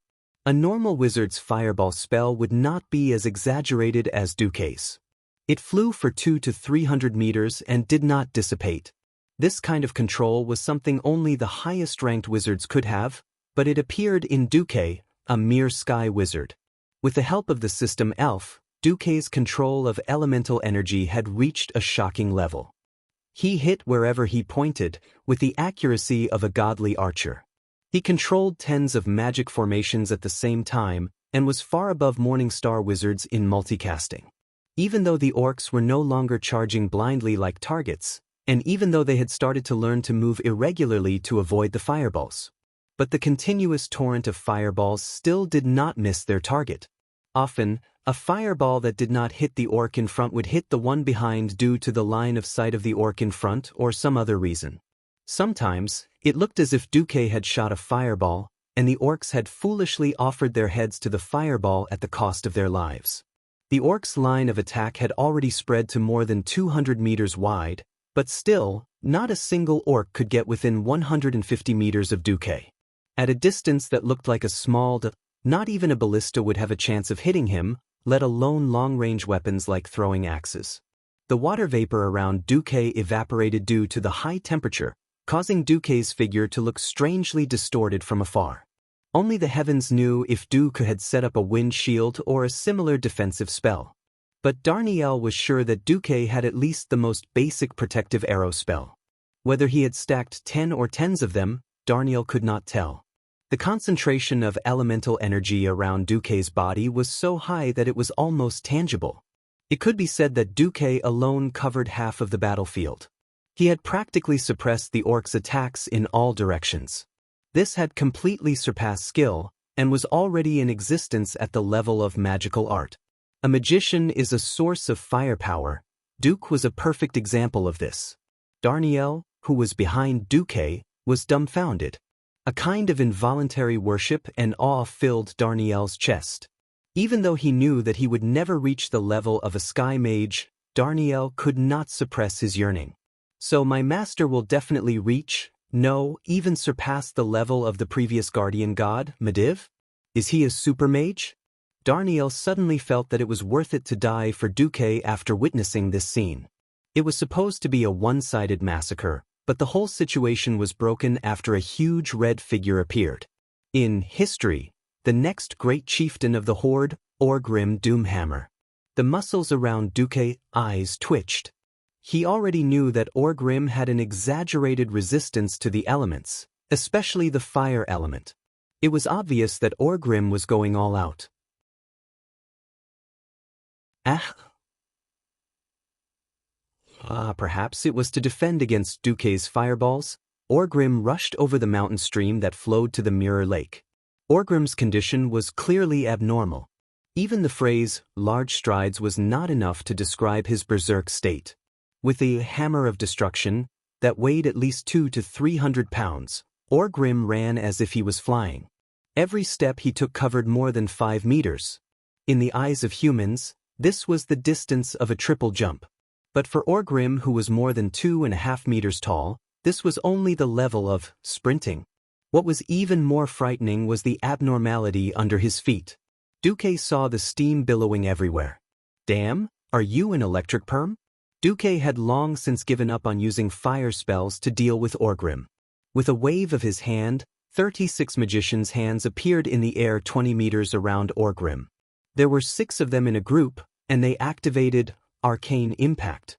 A normal wizard's fireball spell would not be as exaggerated as Duke's. It flew for 200 to 300 meters and did not dissipate. This kind of control was something only the highest-ranked wizards could have, but it appeared in Duke, a mere sky wizard. With the help of the system Elf, Duke's control of elemental energy had reached a shocking level. He hit wherever he pointed, with the accuracy of a godly archer. He controlled tens of magic formations at the same time and was far above Morningstar wizards in multicasting. Even though the orcs were no longer charging blindly like targets, and even though they had started to learn to move irregularly to avoid the fireballs. But the continuous torrent of fireballs still did not miss their target. Often, a fireball that did not hit the orc in front would hit the one behind due to the line of sight of the orc in front or some other reason. Sometimes, it looked as if Duke had shot a fireball, and the orcs had foolishly offered their heads to the fireball at the cost of their lives. The orcs' line of attack had already spread to more than 200 meters wide, but still, not a single orc could get within 150 meters of Duke. At a distance that looked like a small not even a ballista would have a chance of hitting him, let alone long-range weapons like throwing axes. The water vapor around Duke evaporated due to the high temperature, causing Duke's figure to look strangely distorted from afar. Only the heavens knew if Duke had set up a wind shield or a similar defensive spell. But Darnielle was sure that Duke had at least the most basic protective arrow spell. Whether he had stacked 10 or tens of them, Darnielle could not tell. The concentration of elemental energy around Duke's body was so high that it was almost tangible. It could be said that Duke alone covered half of the battlefield. He had practically suppressed the orcs' attacks in all directions. This had completely surpassed skill, and was already in existence at the level of magical art. A magician is a source of firepower. Duke was a perfect example of this. Darnielle, who was behind Duke, was dumbfounded. A kind of involuntary worship and awe filled Darnielle's chest. Even though he knew that he would never reach the level of a sky mage, Darnielle could not suppress his yearning. So my master will definitely reach, no, even surpass the level of the previous guardian god, Mediv? Is he a super mage? Darnielle suddenly felt that it was worth it to die for Duke after witnessing this scene. It was supposed to be a one-sided massacre, but the whole situation was broken after a huge red figure appeared. In history, the next great chieftain of the horde, Orgrim Doomhammer. The muscles around Duke's eyes twitched. He already knew that Orgrim had an exaggerated resistance to the elements, especially the fire element. It was obvious that Orgrim was going all out. Perhaps it was to defend against Duke's fireballs. Orgrim rushed over the mountain stream that flowed to the Mirror Lake. Orgrim's condition was clearly abnormal. Even the phrase, large strides, was not enough to describe his berserk state. With a hammer of destruction that weighed at least 200 to 300 pounds, Orgrim ran as if he was flying. Every step he took covered more than 5 meters. In the eyes of humans, this was the distance of a triple jump. But for Orgrim, who was more than 2.5 meters tall, this was only the level of sprinting. What was even more frightening was the abnormality under his feet. Duke saw the steam billowing everywhere. Damn, are you an electric perm? Duke had long since given up on using fire spells to deal with Orgrim. With a wave of his hand, 36 magicians' hands appeared in the air 20 meters around Orgrim. There were 6 of them in a group, and they activated Arcane Impact.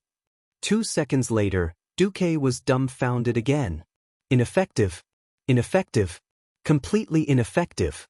2 seconds later, Duke was dumbfounded again. Ineffective. Ineffective. Completely ineffective.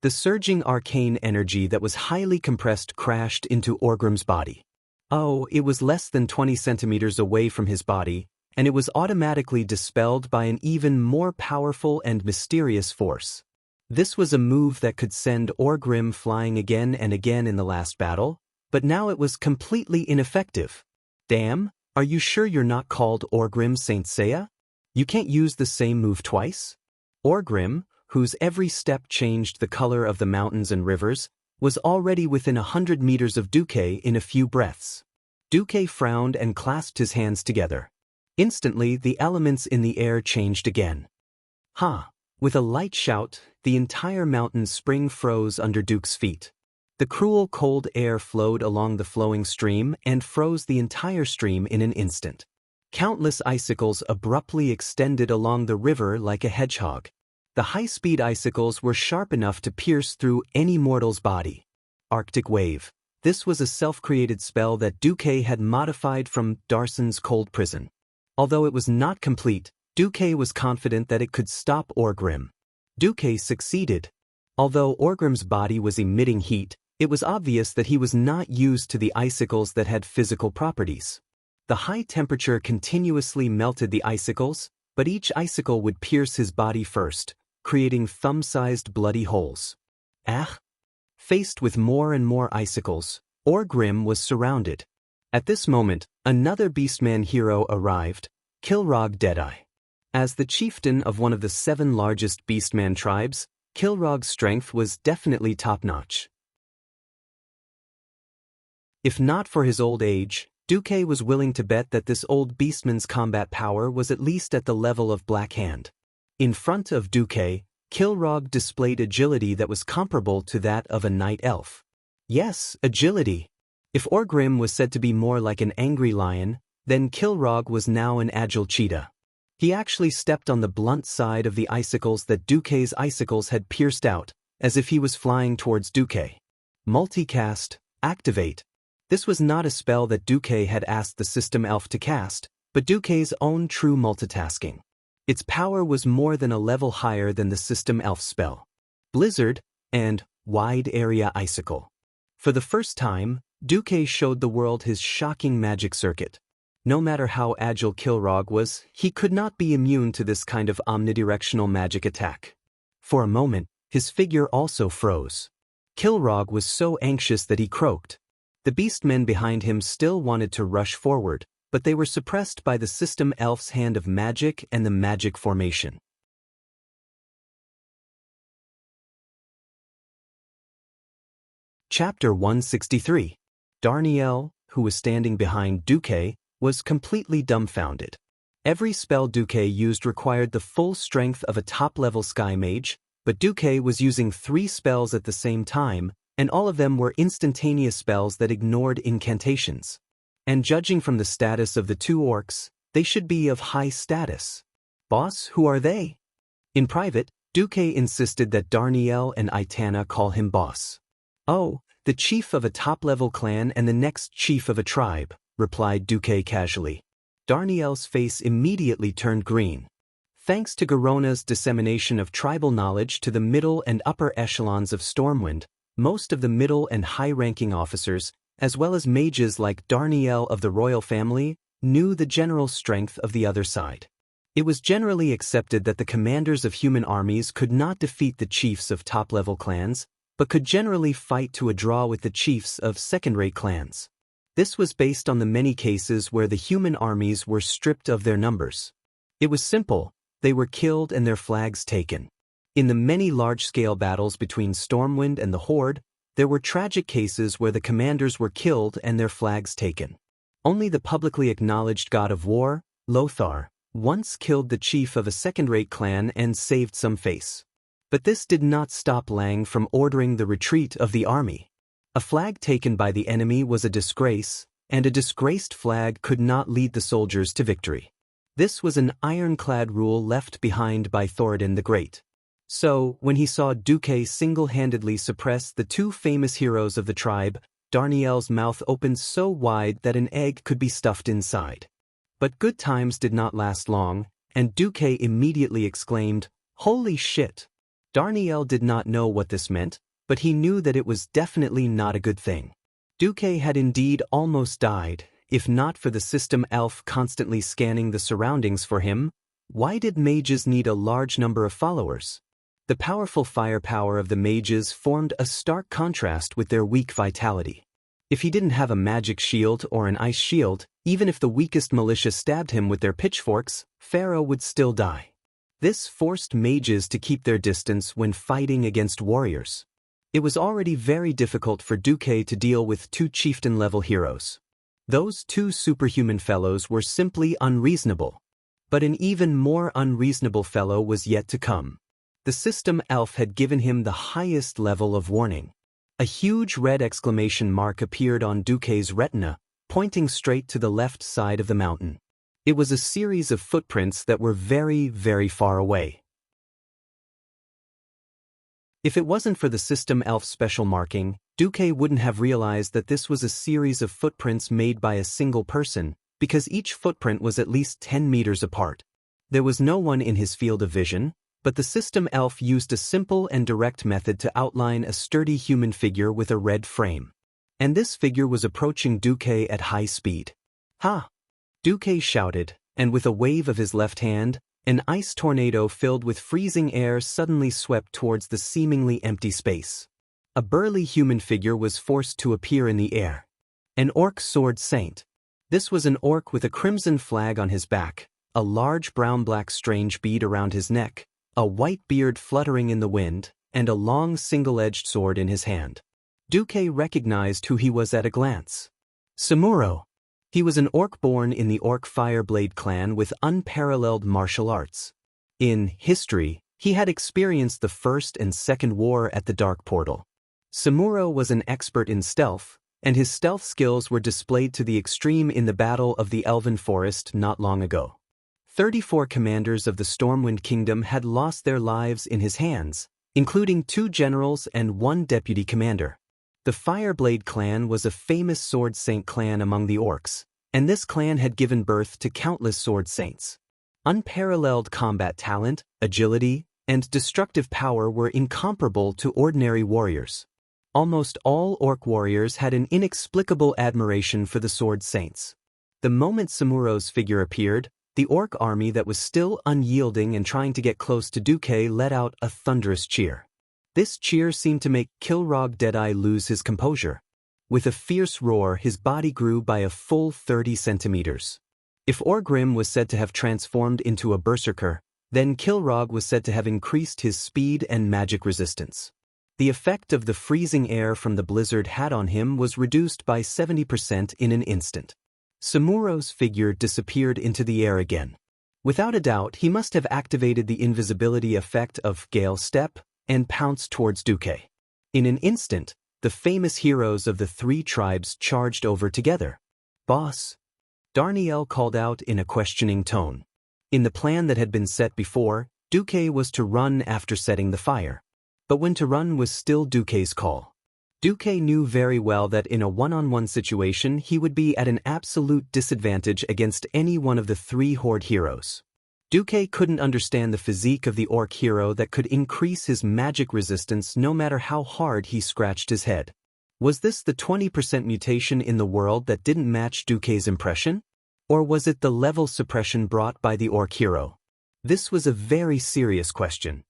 The surging arcane energy that was highly compressed crashed into Orgrim's body. Oh, it was less than 20 centimeters away from his body, and it was automatically dispelled by an even more powerful and mysterious force. This was a move that could send Orgrim flying again and again in the last battle, but now it was completely ineffective. Damn, are you sure you're not called Orgrim Xianxia? You can't use the same move twice? Orgrim, whose every step changed the color of the mountains and rivers, was already within 100 meters of Duque in a few breaths. Duque frowned and clasped his hands together. Instantly, the elements in the air changed again. Ha! With a light shout, the entire mountain spring froze under Duke's feet. The cruel cold air flowed along the flowing stream and froze the entire stream in an instant. Countless icicles abruptly extended along the river like a hedgehog. The high-speed icicles were sharp enough to pierce through any mortal's body. Arctic Wave. This was a self-created spell that Duque had modified from Darson's cold prison. Although it was not complete, Duque was confident that it could stop Orgrim. Duque succeeded. Although Orgrim's body was emitting heat, it was obvious that he was not used to the icicles that had physical properties. The high temperature continuously melted the icicles, but each icicle would pierce his body first, creating thumb-sized bloody holes. Ah! Faced with more and more icicles, Orgrim was surrounded. At this moment, another Beastman hero arrived, Kilrog Deadeye. As the chieftain of one of the 7 largest Beastman tribes, Kilrog's strength was definitely top-notch. If not for his old age, Duque was willing to bet that this old Beastman's combat power was at least at the level of Black Hand. In front of Duque, Kilrog displayed agility that was comparable to that of a night elf. Yes, agility. If Orgrim was said to be more like an angry lion, then Kilrog was now an agile cheetah. He actually stepped on the blunt side of the icicles that Duque's icicles had pierced out, as if he was flying towards Duque. Multicast, activate. This was not a spell that Duque had asked the system elf to cast, but Duque's own true multitasking. Its power was more than a level higher than the system elf spell. Blizzard and Wide Area Icicle. For the first time, Duque showed the world his shocking magic circuit. No matter how agile Kilrog was, he could not be immune to this kind of omnidirectional magic attack. For a moment, his figure also froze. Kilrog was so anxious that he croaked. The beastmen behind him still wanted to rush forward, but they were suppressed by the system elf's hand of magic and the magic formation. Chapter 163. Darnielle, who was standing behind Duque, was completely dumbfounded. Every spell Duque used required the full strength of a top-level sky mage, but Duque was using 3 spells at the same time, and all of them were instantaneous spells that ignored incantations. And judging from the status of the 2 orcs, they should be of high status. Boss, who are they? In private, Duque insisted that Darnielle and Itana call him boss. Oh, the chief of a top-level clan and the next chief of a tribe, replied Duque casually. Darnielle's face immediately turned green. Thanks to Garona's dissemination of tribal knowledge to the middle and upper echelons of Stormwind, most of the middle and high-ranking officers, as well as mages like Darnielle of the royal family, knew the general strength of the other side. It was generally accepted that the commanders of human armies could not defeat the chiefs of top-level clans, but could generally fight to a draw with the chiefs of second-rate clans. This was based on the many cases where the human armies were stripped of their numbers. It was simple, they were killed and their flags taken. In the many large-scale battles between Stormwind and the Horde, there were tragic cases where the commanders were killed and their flags taken. Only the publicly acknowledged god of war, Lothar, once killed the chief of a second-rate clan and saved some face. But this did not stop Lang from ordering the retreat of the army. A flag taken by the enemy was a disgrace, and a disgraced flag could not lead the soldiers to victory. This was an ironclad rule left behind by Thoradin the Great. So, when he saw Duque single-handedly suppress the 2 famous heroes of the tribe, Darnielle's mouth opened so wide that an egg could be stuffed inside. But good times did not last long, and Duque immediately exclaimed, "Holy shit! Darnielle did not know what this meant, but he knew that it was definitely not a good thing. Duque had indeed almost died, if not for the system elf constantly scanning the surroundings for him. Why did mages need a large number of followers? The powerful firepower of the mages formed a stark contrast with their weak vitality. If he didn't have a magic shield or an ice shield, even if the weakest militia stabbed him with their pitchforks, Pharaoh would still die. This forced mages to keep their distance when fighting against warriors. It was already very difficult for Duque to deal with two chieftain-level heroes. Those two superhuman fellows were simply unreasonable. But an even more unreasonable fellow was yet to come. The system elf had given him the highest level of warning. A huge red exclamation mark appeared on Duque's retina, pointing straight to the left side of the mountain. It was a series of footprints that were very, very far away. If it wasn't for the system elf's special marking, Duque wouldn't have realized that this was a series of footprints made by a single person, because each footprint was at least 10 meters apart. There was no one in his field of vision, but the system elf used a simple and direct method to outline a sturdy human figure with a red frame. And this figure was approaching Duque at high speed. "Ha!" Duque shouted, and with a wave of his left hand, an ice tornado filled with freezing air suddenly swept towards the seemingly empty space. A burly human figure was forced to appear in the air. An orc sword saint. This was an orc with a crimson flag on his back, a large brown-black strange bead around his neck, a white beard fluttering in the wind, and a long single-edged sword in his hand. Duque recognized who he was at a glance. Samuro. He was an orc born in the Orc Fireblade clan with unparalleled martial arts. In history, he had experienced the First and Second War at the Dark Portal. Samuro was an expert in stealth, and his stealth skills were displayed to the extreme in the Battle of the Elven Forest not long ago. 34 commanders of the Stormwind Kingdom had lost their lives in his hands, including 2 generals and 1 deputy commander. The Fireblade clan was a famous sword saint clan among the orcs, and this clan had given birth to countless sword saints. Unparalleled combat talent, agility, and destructive power were incomparable to ordinary warriors. Almost all orc warriors had an inexplicable admiration for the sword saints. The moment Samuro's figure appeared, the orc army that was still unyielding and trying to get close to Duque let out a thunderous cheer. This cheer seemed to make Kilrog Deadeye lose his composure. With a fierce roar, his body grew by a full 30 centimeters. If Orgrim was said to have transformed into a berserker, then Kilrog was said to have increased his speed and magic resistance. The effect of the freezing air from the blizzard had on him was reduced by 70% in an instant. Samuro's figure disappeared into the air again. Without a doubt, he must have activated the invisibility effect of Gale Step and pounced towards Duque. In an instant, the famous heroes of the 3 tribes charged over together. "Boss," Darnielle called out in a questioning tone. In the plan that had been set before, Duque was to run after setting the fire. But when to run was still Duque's call. Duque knew very well that in a one-on-one situation he would be at an absolute disadvantage against any one of the 3 horde heroes. Duque couldn't understand the physique of the orc hero that could increase his magic resistance no matter how hard he scratched his head. Was this the 20% mutation in the world that didn't match Duque's impression? Or was it the level suppression brought by the orc hero? This was a very serious question.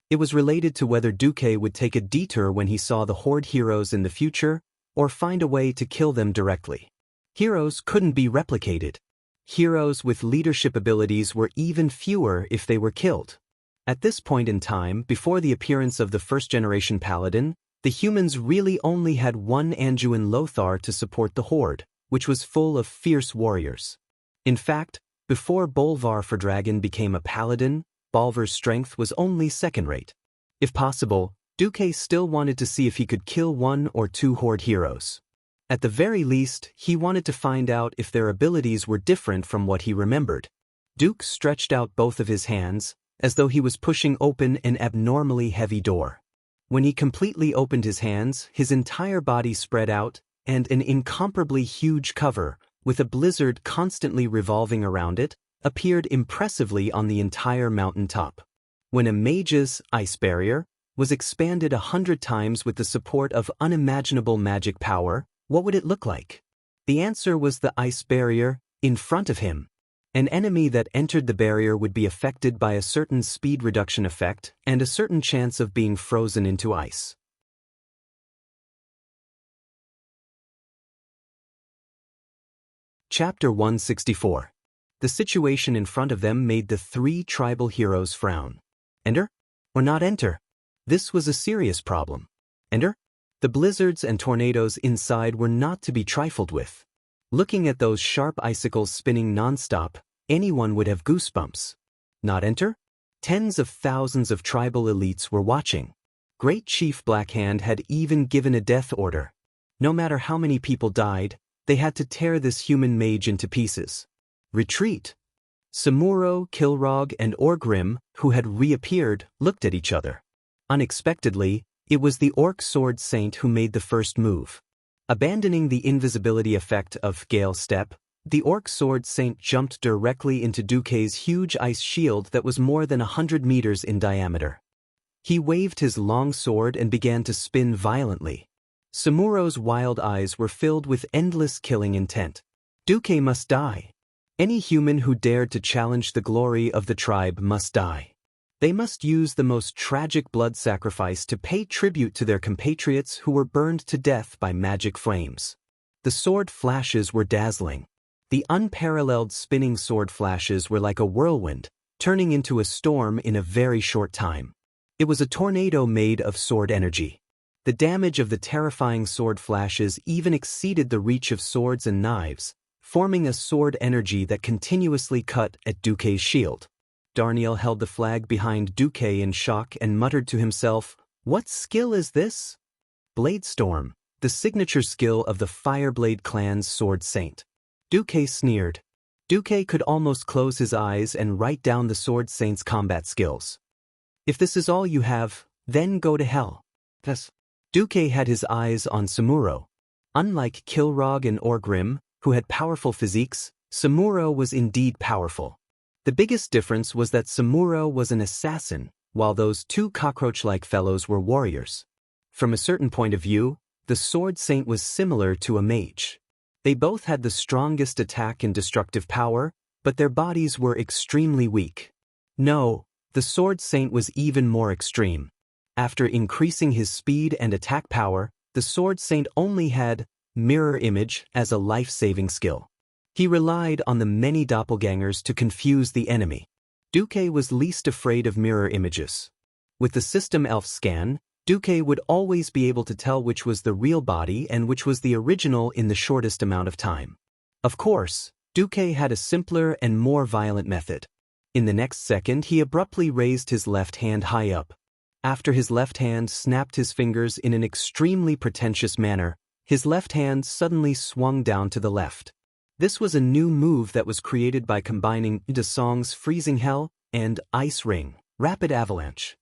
It was related to whether Duque would take a detour when he saw the horde heroes in the future, or find a way to kill them directly. Heroes couldn't be replicated. Heroes with leadership abilities were even fewer if they were killed. At this point in time, before the appearance of the first-generation paladin, the humans really only had one Anduin Lothar to support the horde, which was full of fierce warriors. In fact, before Bolvar Fordragon became a paladin, Bolvar's strength was only second-rate. If possible, Duque still wanted to see if he could kill 1 or 2 horde heroes. At the very least, he wanted to find out if their abilities were different from what he remembered. Duque stretched out both of his hands, as though he was pushing open an abnormally heavy door. When he completely opened his hands, his entire body spread out, and an incomparably huge cover, with a blizzard constantly revolving around it, appeared impressively on the entire mountain top. When a mage's ice barrier was expanded 100 times with the support of unimaginable magic power, what would it look like? The answer was the ice barrier in front of him. An enemy that entered the barrier would be affected by a certain speed reduction effect and a certain chance of being frozen into ice. Chapter 164. The situation in front of them made the three tribal heroes frown. Enter? Or not enter? This was a serious problem. Enter? The blizzards and tornadoes inside were not to be trifled with. Looking at those sharp icicles spinning non-stop, anyone would have goosebumps. Not enter? Tens of thousands of tribal elites were watching. Great Chief Blackhand had even given a death order. No matter how many people died, they had to tear this human mage into pieces. Retreat. Samuro, Kilrog, and Orgrim, who had reappeared, looked at each other. Unexpectedly, it was the Orc Sword Saint who made the first move. Abandoning the invisibility effect of Gale Step, the Orc Sword Saint jumped directly into Duke's huge ice shield that was more than 100 meters in diameter. He waved his long sword and began to spin violently. Samuro's wild eyes were filled with endless killing intent. Duke must die. Any human who dared to challenge the glory of the tribe must die. They must use the most tragic blood sacrifice to pay tribute to their compatriots who were burned to death by magic flames. The sword flashes were dazzling. The unparalleled spinning sword flashes were like a whirlwind, turning into a storm in a very short time. It was a tornado made of sword energy. The damage of the terrifying sword flashes even exceeded the reach of swords and knives, forming a sword energy that continuously cut at Duke's shield. Darniel held the flag behind Duke in shock and muttered to himself, "What skill is this?" Bladestorm, the signature skill of the Fireblade clan's sword saint. Duke sneered. Duke could almost close his eyes and write down the sword saint's combat skills. "If this is all you have, then go to hell." Thus, Duke had his eyes on Samuro. Unlike Kilrog and Orgrim, who had powerful physiques, Samuro was indeed powerful. The biggest difference was that Samuro was an assassin, while those two cockroach-like fellows were warriors. From a certain point of view, the Sword Saint was similar to a mage. They both had the strongest attack and destructive power, but their bodies were extremely weak. No, the Sword Saint was even more extreme. After increasing his speed and attack power, the Sword Saint only had mirror image as a life-saving skill. He relied on the many doppelgangers to confuse the enemy. Duke was least afraid of mirror images. With the system elf scan, Duke would always be able to tell which was the real body and which was the original in the shortest amount of time. Of course, Duke had a simpler and more violent method. In the next second, he abruptly raised his left hand high up. After his left hand snapped his fingers in an extremely pretentious manner, his left hand suddenly swung down to the left. This was a new move that was created by combining De Song's Freezing Hell and Ice Ring, Rapid Avalanche.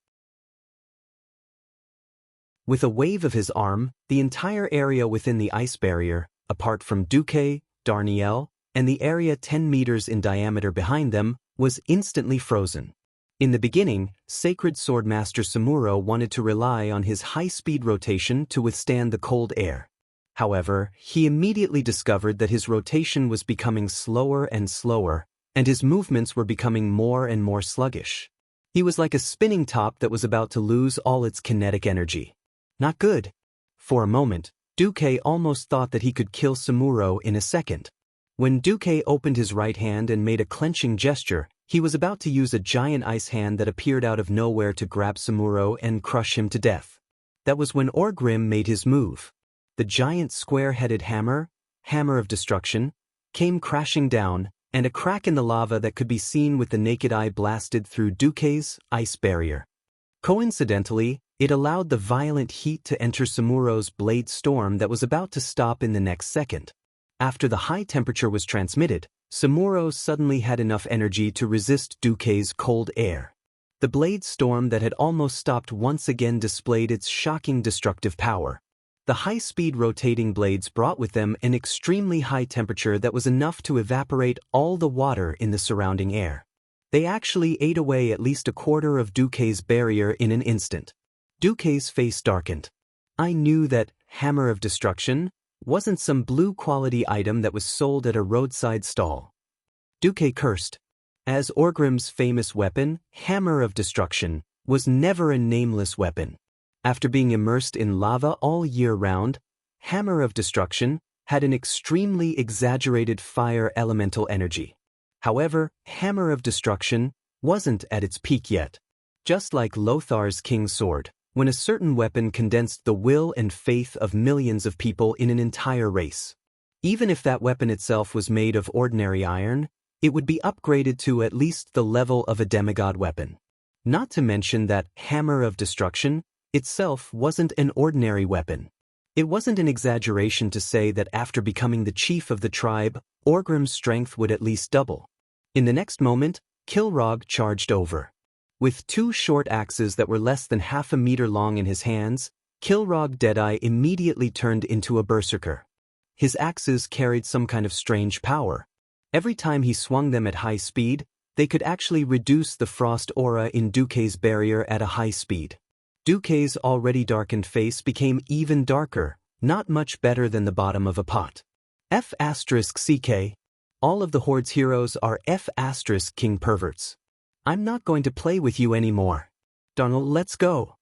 With a wave of his arm, the entire area within the ice barrier, apart from Duke, Darniel, and the area 10 meters in diameter behind them, was instantly frozen. In the beginning, Sacred Swordmaster Samuro wanted to rely on his high-speed rotation to withstand the cold air. However, he immediately discovered that his rotation was becoming slower and slower, and his movements were becoming more and more sluggish. He was like a spinning top that was about to lose all its kinetic energy. Not good. For a moment, Duke almost thought that he could kill Samuro in a second. When Duke opened his right hand and made a clenching gesture, he was about to use a giant ice hand that appeared out of nowhere to grab Samuro and crush him to death. That was when Orgrim made his move. The giant square-headed hammer, Hammer of Destruction, came crashing down, and a crack in the lava that could be seen with the naked eye blasted through Duke's ice barrier. Coincidentally, it allowed the violent heat to enter Samuro's blade storm that was about to stop in the next second. After the high temperature was transmitted, Samuro suddenly had enough energy to resist Duke's cold air. The blade storm that had almost stopped once again displayed its shocking destructive power. The high-speed rotating blades brought with them an extremely high temperature that was enough to evaporate all the water in the surrounding air. They actually ate away at least a quarter of Duque's barrier in an instant. Duque's face darkened. I knew that Hammer of Destruction wasn't some blue-quality item that was sold at a roadside stall. Duque cursed. As Orgrim's famous weapon, Hammer of Destruction was never a nameless weapon. After being immersed in lava all year round, Hammer of Destruction had an extremely exaggerated fire elemental energy. However, Hammer of Destruction wasn't at its peak yet. Just like Lothar's King's Sword, when a certain weapon condensed the will and faith of millions of people in an entire race. Even if that weapon itself was made of ordinary iron, it would be upgraded to at least the level of a demigod weapon. Not to mention that Hammer of Destruction itself wasn't an ordinary weapon. It wasn't an exaggeration to say that after becoming the chief of the tribe, Orgrim's strength would at least double. In the next moment, Kilrogg charged over. With 2 short axes that were less than half a meter long in his hands, Kilrogg Deadeye immediately turned into a berserker. His axes carried some kind of strange power. Every time he swung them at high speed, they could actually reduce the frost aura in Duque's barrier at a high speed. Duque's already darkened face became even darker, not much better than the bottom of a pot. F*CK. All of the Horde's heroes are F*King perverts. I'm not going to play with you anymore. Donald, let's go.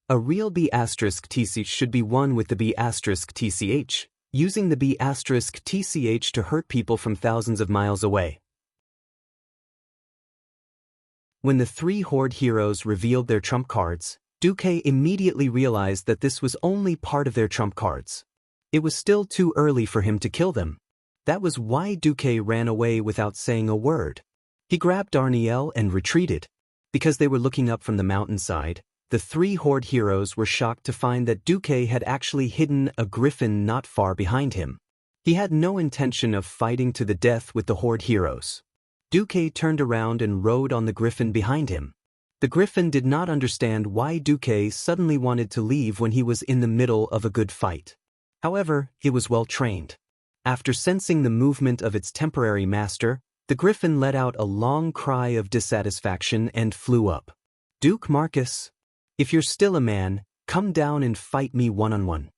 A real B*TCH should be won with the B*TCH, using the B*TCH to hurt people from thousands of miles away. When the 3 Horde heroes revealed their trump cards, Duque immediately realized that this was only part of their trump cards. It was still too early for him to kill them. That was why Duque ran away without saying a word. He grabbed Darnielle and retreated. Because they were looking up from the mountainside, the 3 Horde heroes were shocked to find that Duque had actually hidden a griffin not far behind him. He had no intention of fighting to the death with the Horde heroes. Duque turned around and rode on the griffin behind him. The griffin did not understand why Duque suddenly wanted to leave when he was in the middle of a good fight. However, it was well trained. After sensing the movement of its temporary master, the griffin let out a long cry of dissatisfaction and flew up. Duke Marcus, if you're still a man, come down and fight me one-on-one.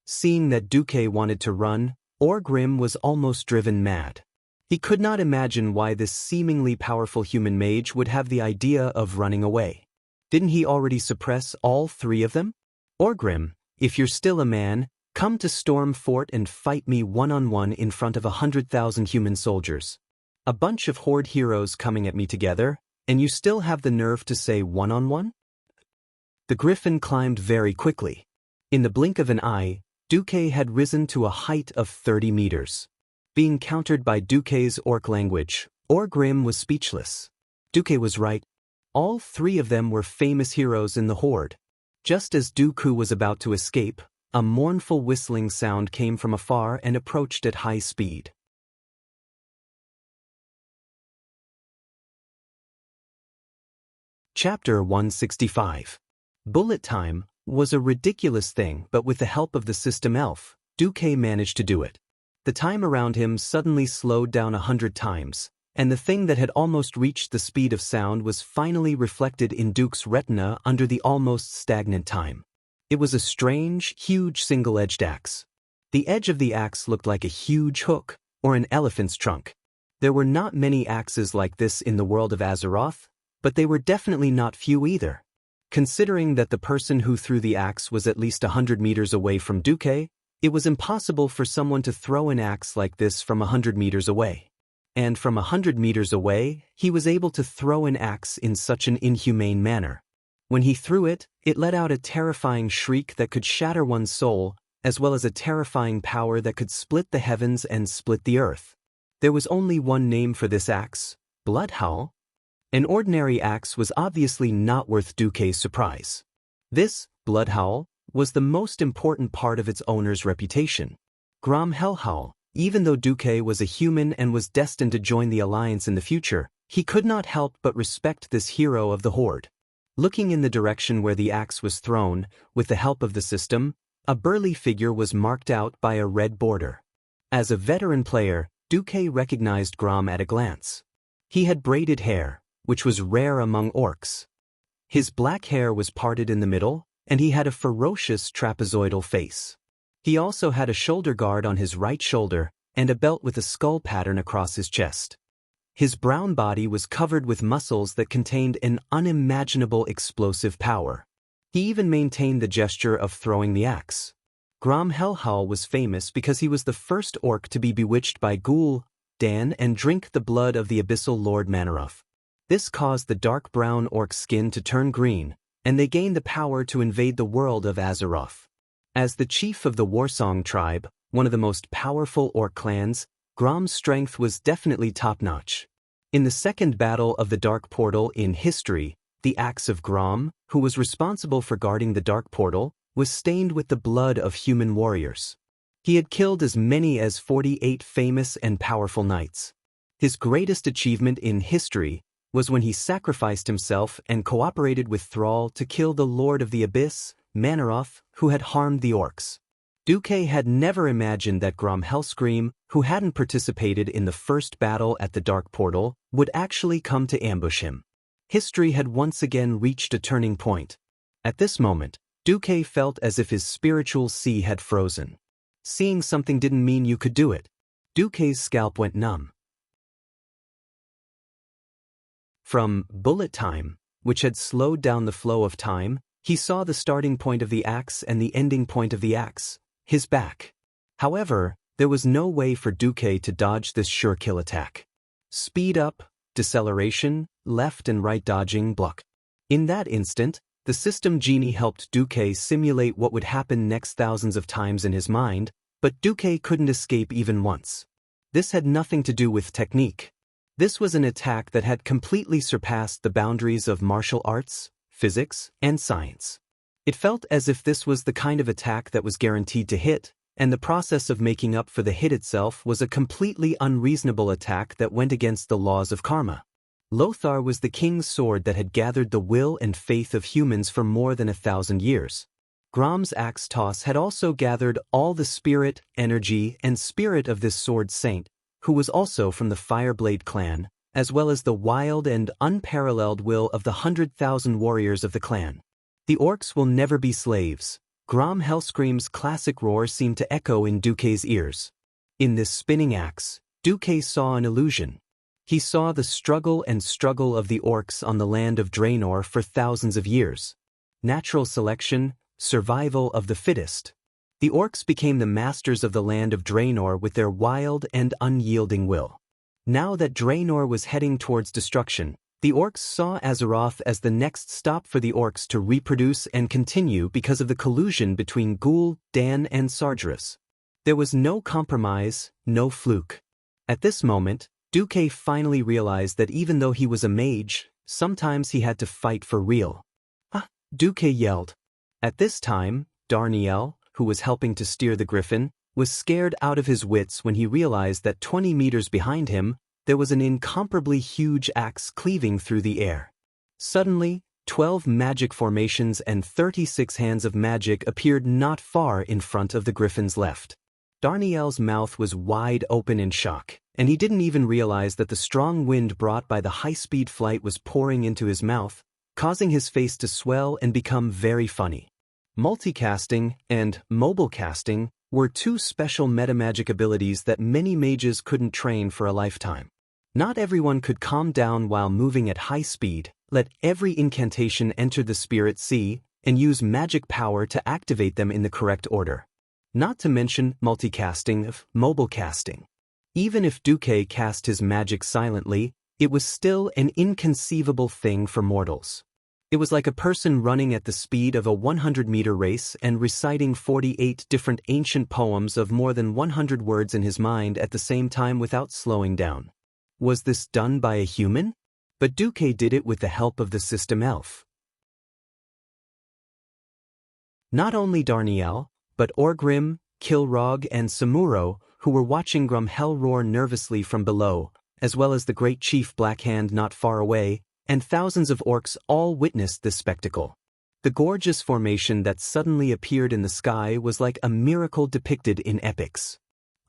Seeing that Duque wanted to run, Orgrim was almost driven mad. He could not imagine why this seemingly powerful human mage would have the idea of running away. Didn't he already suppress all 3 of them? Orgrim, if you're still a man, come to Storm Fort and fight me one-on-one in front of 100,000 human soldiers. A bunch of Horde heroes coming at me together, and you still have the nerve to say one-on-one? The griffin climbed very quickly. In the blink of an eye, Duque had risen to a height of 30 meters. Being countered by Duque's orc language, Orgrim was speechless. Duque was right. All 3 of them were famous heroes in the Horde. Just as Dooku was about to escape, a mournful whistling sound came from afar and approached at high speed. Chapter 165. Bullet time was a ridiculous thing, but with the help of the system elf, Duque managed to do it. The time around him suddenly slowed down 100 times, and the thing that had almost reached the speed of sound was finally reflected in Duke's retina under the almost stagnant time. It was a strange, huge single-edged axe. The edge of the axe looked like a huge hook, or an elephant's trunk. There were not many axes like this in the world of Azeroth, but they were definitely not few either. Considering that the person who threw the axe was at least 100 meters away from Duque, it was impossible for someone to throw an axe like this from 100 meters away. And from 100 meters away, he was able to throw an axe in such an inhumane manner. When he threw it, it let out a terrifying shriek that could shatter one's soul, as well as a terrifying power that could split the heavens and split the earth. There was only one name for this axe: Bloodhowl. An ordinary axe was obviously not worth Duque's surprise. This, Bloodhowl, was the most important part of its owner's reputation. Grom Hellhowl, even though Duque was a human and was destined to join the Alliance in the future, he could not help but respect this hero of the Horde. Looking in the direction where the axe was thrown, with the help of the system, A burly figure was marked out by a red border. As a veteran player, Duque recognized Grom at a glance. He had braided hair, which was rare among orcs. His black hair was parted in the middle, and he had a ferocious trapezoidal face. He also had a shoulder guard on his right shoulder and a belt with a skull pattern across his chest. His brown body was covered with muscles that contained an unimaginable explosive power. He even maintained the gesture of throwing the axe. Grom Helhal was famous because he was the first orc to be bewitched by Ghoul, Dan, and drink the blood of the abyssal lord Manoroth. This caused the dark brown orc's skin to turn green, and they gained the power to invade the world of Azeroth. As the chief of the Warsong tribe, one of the most powerful orc clans, Grom's strength was definitely top-notch. In the second battle of the Dark Portal in history, the axe of Grom, who was responsible for guarding the Dark Portal, was stained with the blood of human warriors. He had killed as many as 48 famous and powerful knights. His greatest achievement in history was when he sacrificed himself and cooperated with Thrall to kill the Lord of the Abyss, Manoroth, who had harmed the orcs. Duque had never imagined that Grom Hellscream, who hadn't participated in the first battle at the Dark Portal, would actually come to ambush him. History had once again reached a turning point. At this moment, Duque felt as if his spiritual sea had frozen. Seeing something didn't mean you could do it. Duque's scalp went numb. From bullet time, which had slowed down the flow of time, he saw the starting point of the axe and the ending point of the axe, his back. However, there was no way for Duque to dodge this sure kill attack. Speed up, deceleration, left and right dodging, block. In that instant, the system genie helped Duque simulate what would happen next thousands of times in his mind, but Duque couldn't escape even once. This had nothing to do with technique. This was an attack that had completely surpassed the boundaries of martial arts, physics, and science. It felt as if this was the kind of attack that was guaranteed to hit, and the process of making up for the hit itself was a completely unreasonable attack that went against the laws of karma. Lothar was the king's sword that had gathered the will and faith of humans for more than 1,000 years. Grom's axe toss had also gathered all the spirit, energy, and spirit of this sword saint, who was also from the Fireblade clan, as well as the wild and unparalleled will of the 100,000 warriors of the clan. The orcs will never be slaves. Grom Hellscream's classic roar seemed to echo in Duque's ears. In this spinning axe, Duque saw an illusion. He saw the struggle of the orcs on the land of Draenor for thousands of years. Natural selection, survival of the fittest. The orcs became the masters of the land of Draenor with their wild and unyielding will. Now that Draenor was heading towards destruction, the orcs saw Azeroth as the next stop for the orcs to reproduce and continue because of the collusion between Ghoul, Dan, and Sargeras. There was no compromise, no fluke. At this moment, Duque finally realized that even though he was a mage, sometimes he had to fight for real. Ah! Duque yelled. At this time, Darnielle, who was helping to steer the griffin, was scared out of his wits when he realized that 20 meters behind him, there was an incomparably huge axe cleaving through the air. Suddenly, 12 magic formations and 36 hands of magic appeared not far in front of the griffin's left. Darnielle's mouth was wide open in shock, and he didn't even realize that the strong wind brought by the high-speed flight was pouring into his mouth, causing his face to swell and become very funny. Multicasting and mobile casting were two special metamagic abilities that many mages couldn't train for a lifetime. Not everyone could calm down while moving at high speed, let every incantation enter the spirit sea, and use magic power to activate them in the correct order. Not to mention multicasting of mobile casting. Even if Duque cast his magic silently, it was still an inconceivable thing for mortals. It was like a person running at the speed of a 100-meter race and reciting 48 different ancient poems of more than 100 words in his mind at the same time without slowing down. Was this done by a human? But Duque did it with the help of the system elf. Not only Darnielle, but Orgrim, Kilrog, and Samuro, who were watching Grumhel roar nervously from below, as well as the great chief Blackhand not far away, and thousands of orcs all witnessed this spectacle. The gorgeous formation that suddenly appeared in the sky was like a miracle depicted in epics.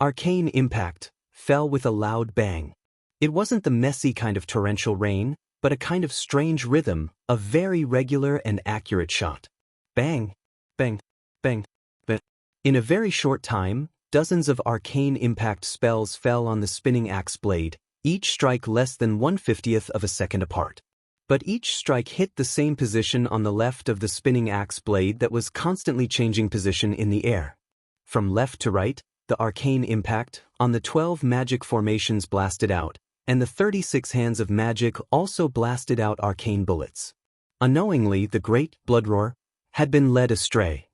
Arcane impact fell with a loud bang. It wasn't the messy kind of torrential rain, but a kind of strange rhythm, a very regular and accurate shot. Bang, bang, bang, bang. In a very short time, dozens of arcane impact spells fell on the spinning axe blade, each strike less than 1/50th of a second apart. But each strike hit the same position on the left of the spinning axe blade that was constantly changing position in the air. From left to right, the arcane impact on the 12 magic formations blasted out, and the 36 hands of magic also blasted out arcane bullets. Unknowingly, the great blood roar had been led astray.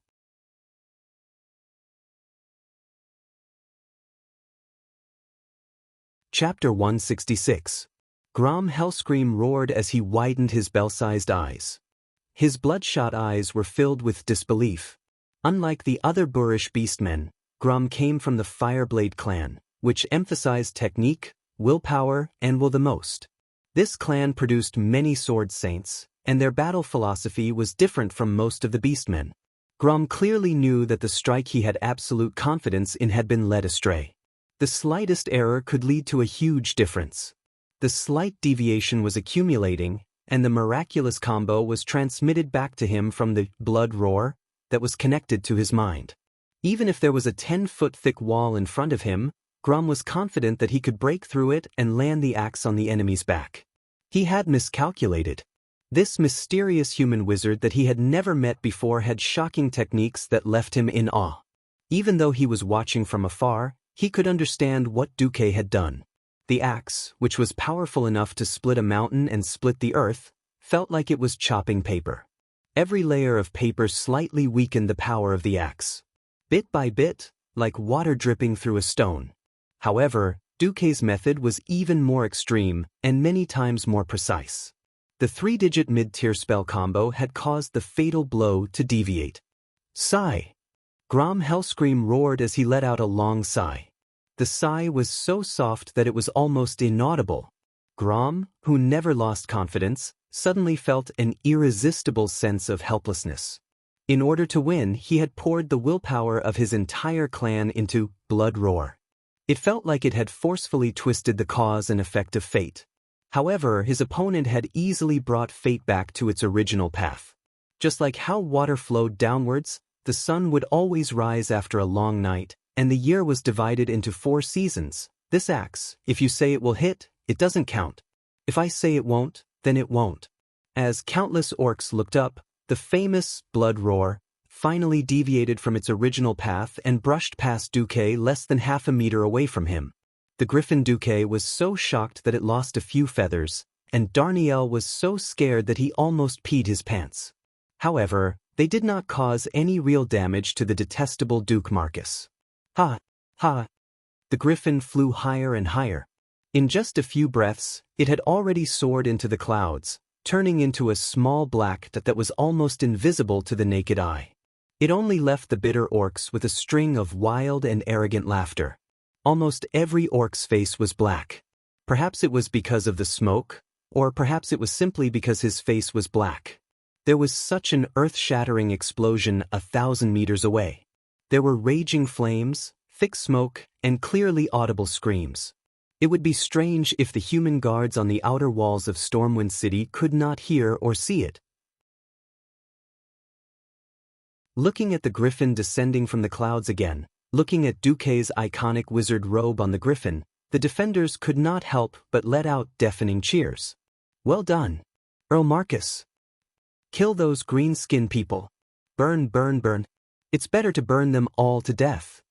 Chapter 166. Grom Hellscream roared as he widened his bell-sized eyes. His bloodshot eyes were filled with disbelief. Unlike the other boorish beastmen, Grom came from the Fireblade clan, which emphasized technique, willpower, and will the most. This clan produced many sword saints, and their battle philosophy was different from most of the beastmen. Grom clearly knew that the strike he had absolute confidence in had been led astray. The slightest error could lead to a huge difference. The slight deviation was accumulating, and the miraculous combo was transmitted back to him from the blood roar that was connected to his mind. Even if there was a 10-foot thick wall in front of him, Grom was confident that he could break through it and land the axe on the enemy's back. He had miscalculated. This mysterious human wizard that he had never met before had shocking techniques that left him in awe. Even though he was watching from afar, he could understand what Duque had done. The axe, which was powerful enough to split a mountain and split the earth, felt like it was chopping paper. Every layer of paper slightly weakened the power of the axe. Bit by bit, like water dripping through a stone. However, Duque's method was even more extreme and many times more precise. The 3-digit mid-tier spell combo had caused the fatal blow to deviate. Sigh! Grom Hellscream roared as he let out a long sigh. The sigh was so soft that it was almost inaudible. Grom, who never lost confidence, suddenly felt an irresistible sense of helplessness. In order to win, he had poured the willpower of his entire clan into blood roar. It felt like it had forcefully twisted the cause and effect of fate. However, his opponent had easily brought fate back to its original path. Just like how water flowed downwards, the sun would always rise after a long night, and the year was divided into 4 seasons. This axe, if you say it will hit, it doesn't count. If I say it won't, then it won't. As countless orcs looked up, the famous blood roar finally deviated from its original path and brushed past Duque less than half a meter away from him. The griffin Duque was so shocked that it lost a few feathers, and Darnielle was so scared that he almost peed his pants. However, they did not cause any real damage to the detestable Duke Marcus. Ha! Ha! The griffin flew higher and higher. In just a few breaths, it had already soared into the clouds, turning into a small black dot that was almost invisible to the naked eye. It only left the bitter orcs with a string of wild and arrogant laughter. Almost every orc's face was black. Perhaps it was because of the smoke, or perhaps it was simply because his face was black. There was such an earth-shattering explosion 1,000 meters away. There were raging flames, thick smoke, and clearly audible screams. It would be strange if the human guards on the outer walls of Stormwind City could not hear or see it. Looking at the griffin descending from the clouds again, looking at Duque's iconic wizard robe on the griffin, the defenders could not help but let out deafening cheers. Well done, Earl Marcus. Kill those green-skinned people. Burn, burn, burn. It's better to burn them all to death.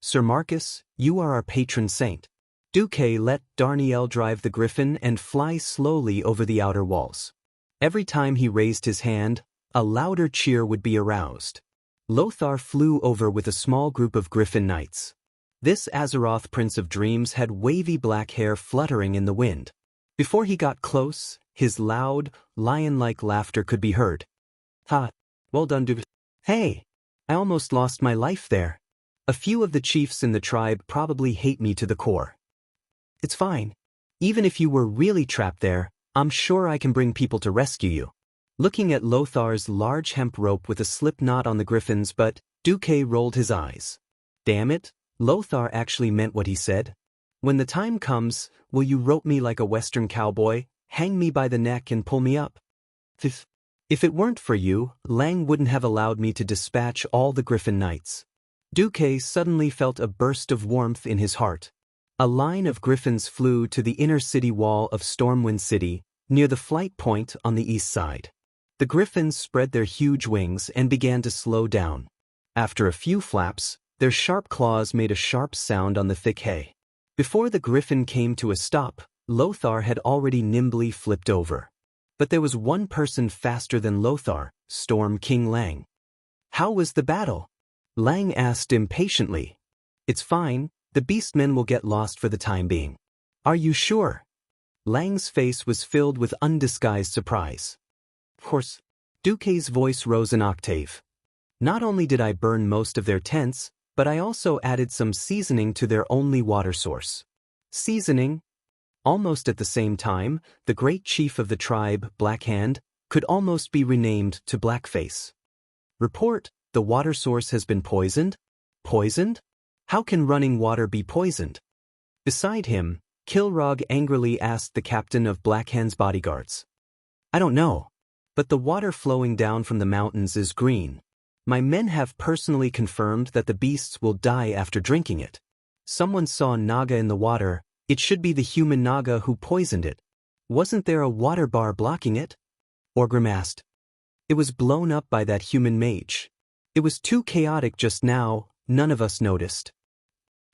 Sir Marcus, you are our patron saint. Duque let Darnielle drive the griffin and fly slowly over the outer walls. Every time he raised his hand, a louder cheer would be aroused. Lothar flew over with a small group of griffin knights. This Azeroth Prince of Dreams had wavy black hair fluttering in the wind. Before he got close, his loud, lion-like laughter could be heard. Ha! Well done, dude. Hey! I almost lost my life there. A few of the chiefs in the tribe probably hate me to the core. It's fine. Even if you were really trapped there, I'm sure I can bring people to rescue you. looking at Lothar's large hemp rope with a slip knot on the griffins, but Duque rolled his eyes. Damn it, Lothar actually meant what he said. When the time comes, will you rope me like a western cowboy, hang me by the neck and pull me up? If it weren't for you, Lang wouldn't have allowed me to dispatch all the Griffin Knights. Duque suddenly felt a burst of warmth in his heart. A line of griffins flew to the inner city wall of Stormwind City, near the flight point on the east side. The griffins spread their huge wings and began to slow down. After a few flaps, their sharp claws made a sharp sound on the thick hay. Before the griffin came to a stop, Lothar had already nimbly flipped over. But there was one person faster than Lothar, Storm King Lang. How was the battle? Lang asked impatiently. It's fine, the beastmen will get lost for the time being. Are you sure? Lang's face was filled with undisguised surprise. Of course. Duque's voice rose an octave. Not only did I burn most of their tents, but I also added some seasoning to their only water source. Seasoning? Almost at the same time, the great chief of the tribe, Blackhand, could almost be renamed to Blackface. Report, the water source has been poisoned? Poisoned? How can running water be poisoned? Beside him, Kilrog angrily asked the captain of Blackhand's bodyguards. I don't know. But the water flowing down from the mountains is green. My men have personally confirmed that the beasts will die after drinking it. Someone saw Naga in the water. It should be the human Naga who poisoned it. Wasn't there a water bar blocking it? Orgrim asked. It was blown up by that human mage. It was too chaotic just now, none of us noticed.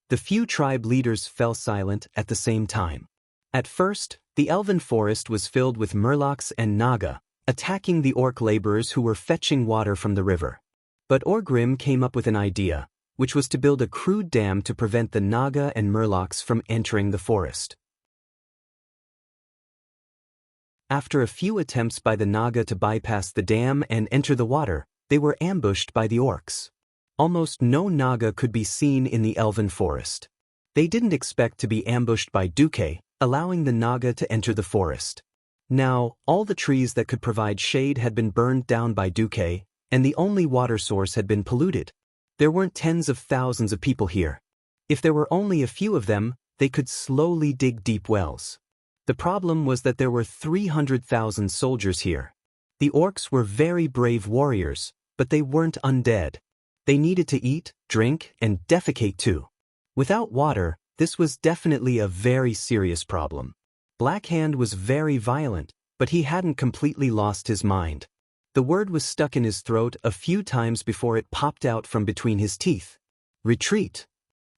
The few tribe leaders fell silent at the same time. At first, the elven forest was filled with murlocs and Naga, attacking the orc laborers who were fetching water from the river. But Orgrim came up with an idea, which was to build a crude dam to prevent the Naga and murlocs from entering the forest. After a few attempts by the Naga to bypass the dam and enter the water, they were ambushed by the orcs. Almost no Naga could be seen in the elven forest. They didn't expect to be ambushed by Duque, allowing the Naga to enter the forest. Now, all the trees that could provide shade had been burned down by Duque, and the only water source had been polluted. There weren't tens of thousands of people here. If there were only a few of them, they could slowly dig deep wells. The problem was that there were 300,000 soldiers here. The orcs were very brave warriors, but they weren't undead. They needed to eat, drink, and defecate too. Without water, this was definitely a very serious problem. Blackhand was very violent, but he hadn't completely lost his mind. The word was stuck in his throat a few times before it popped out from between his teeth. Retreat.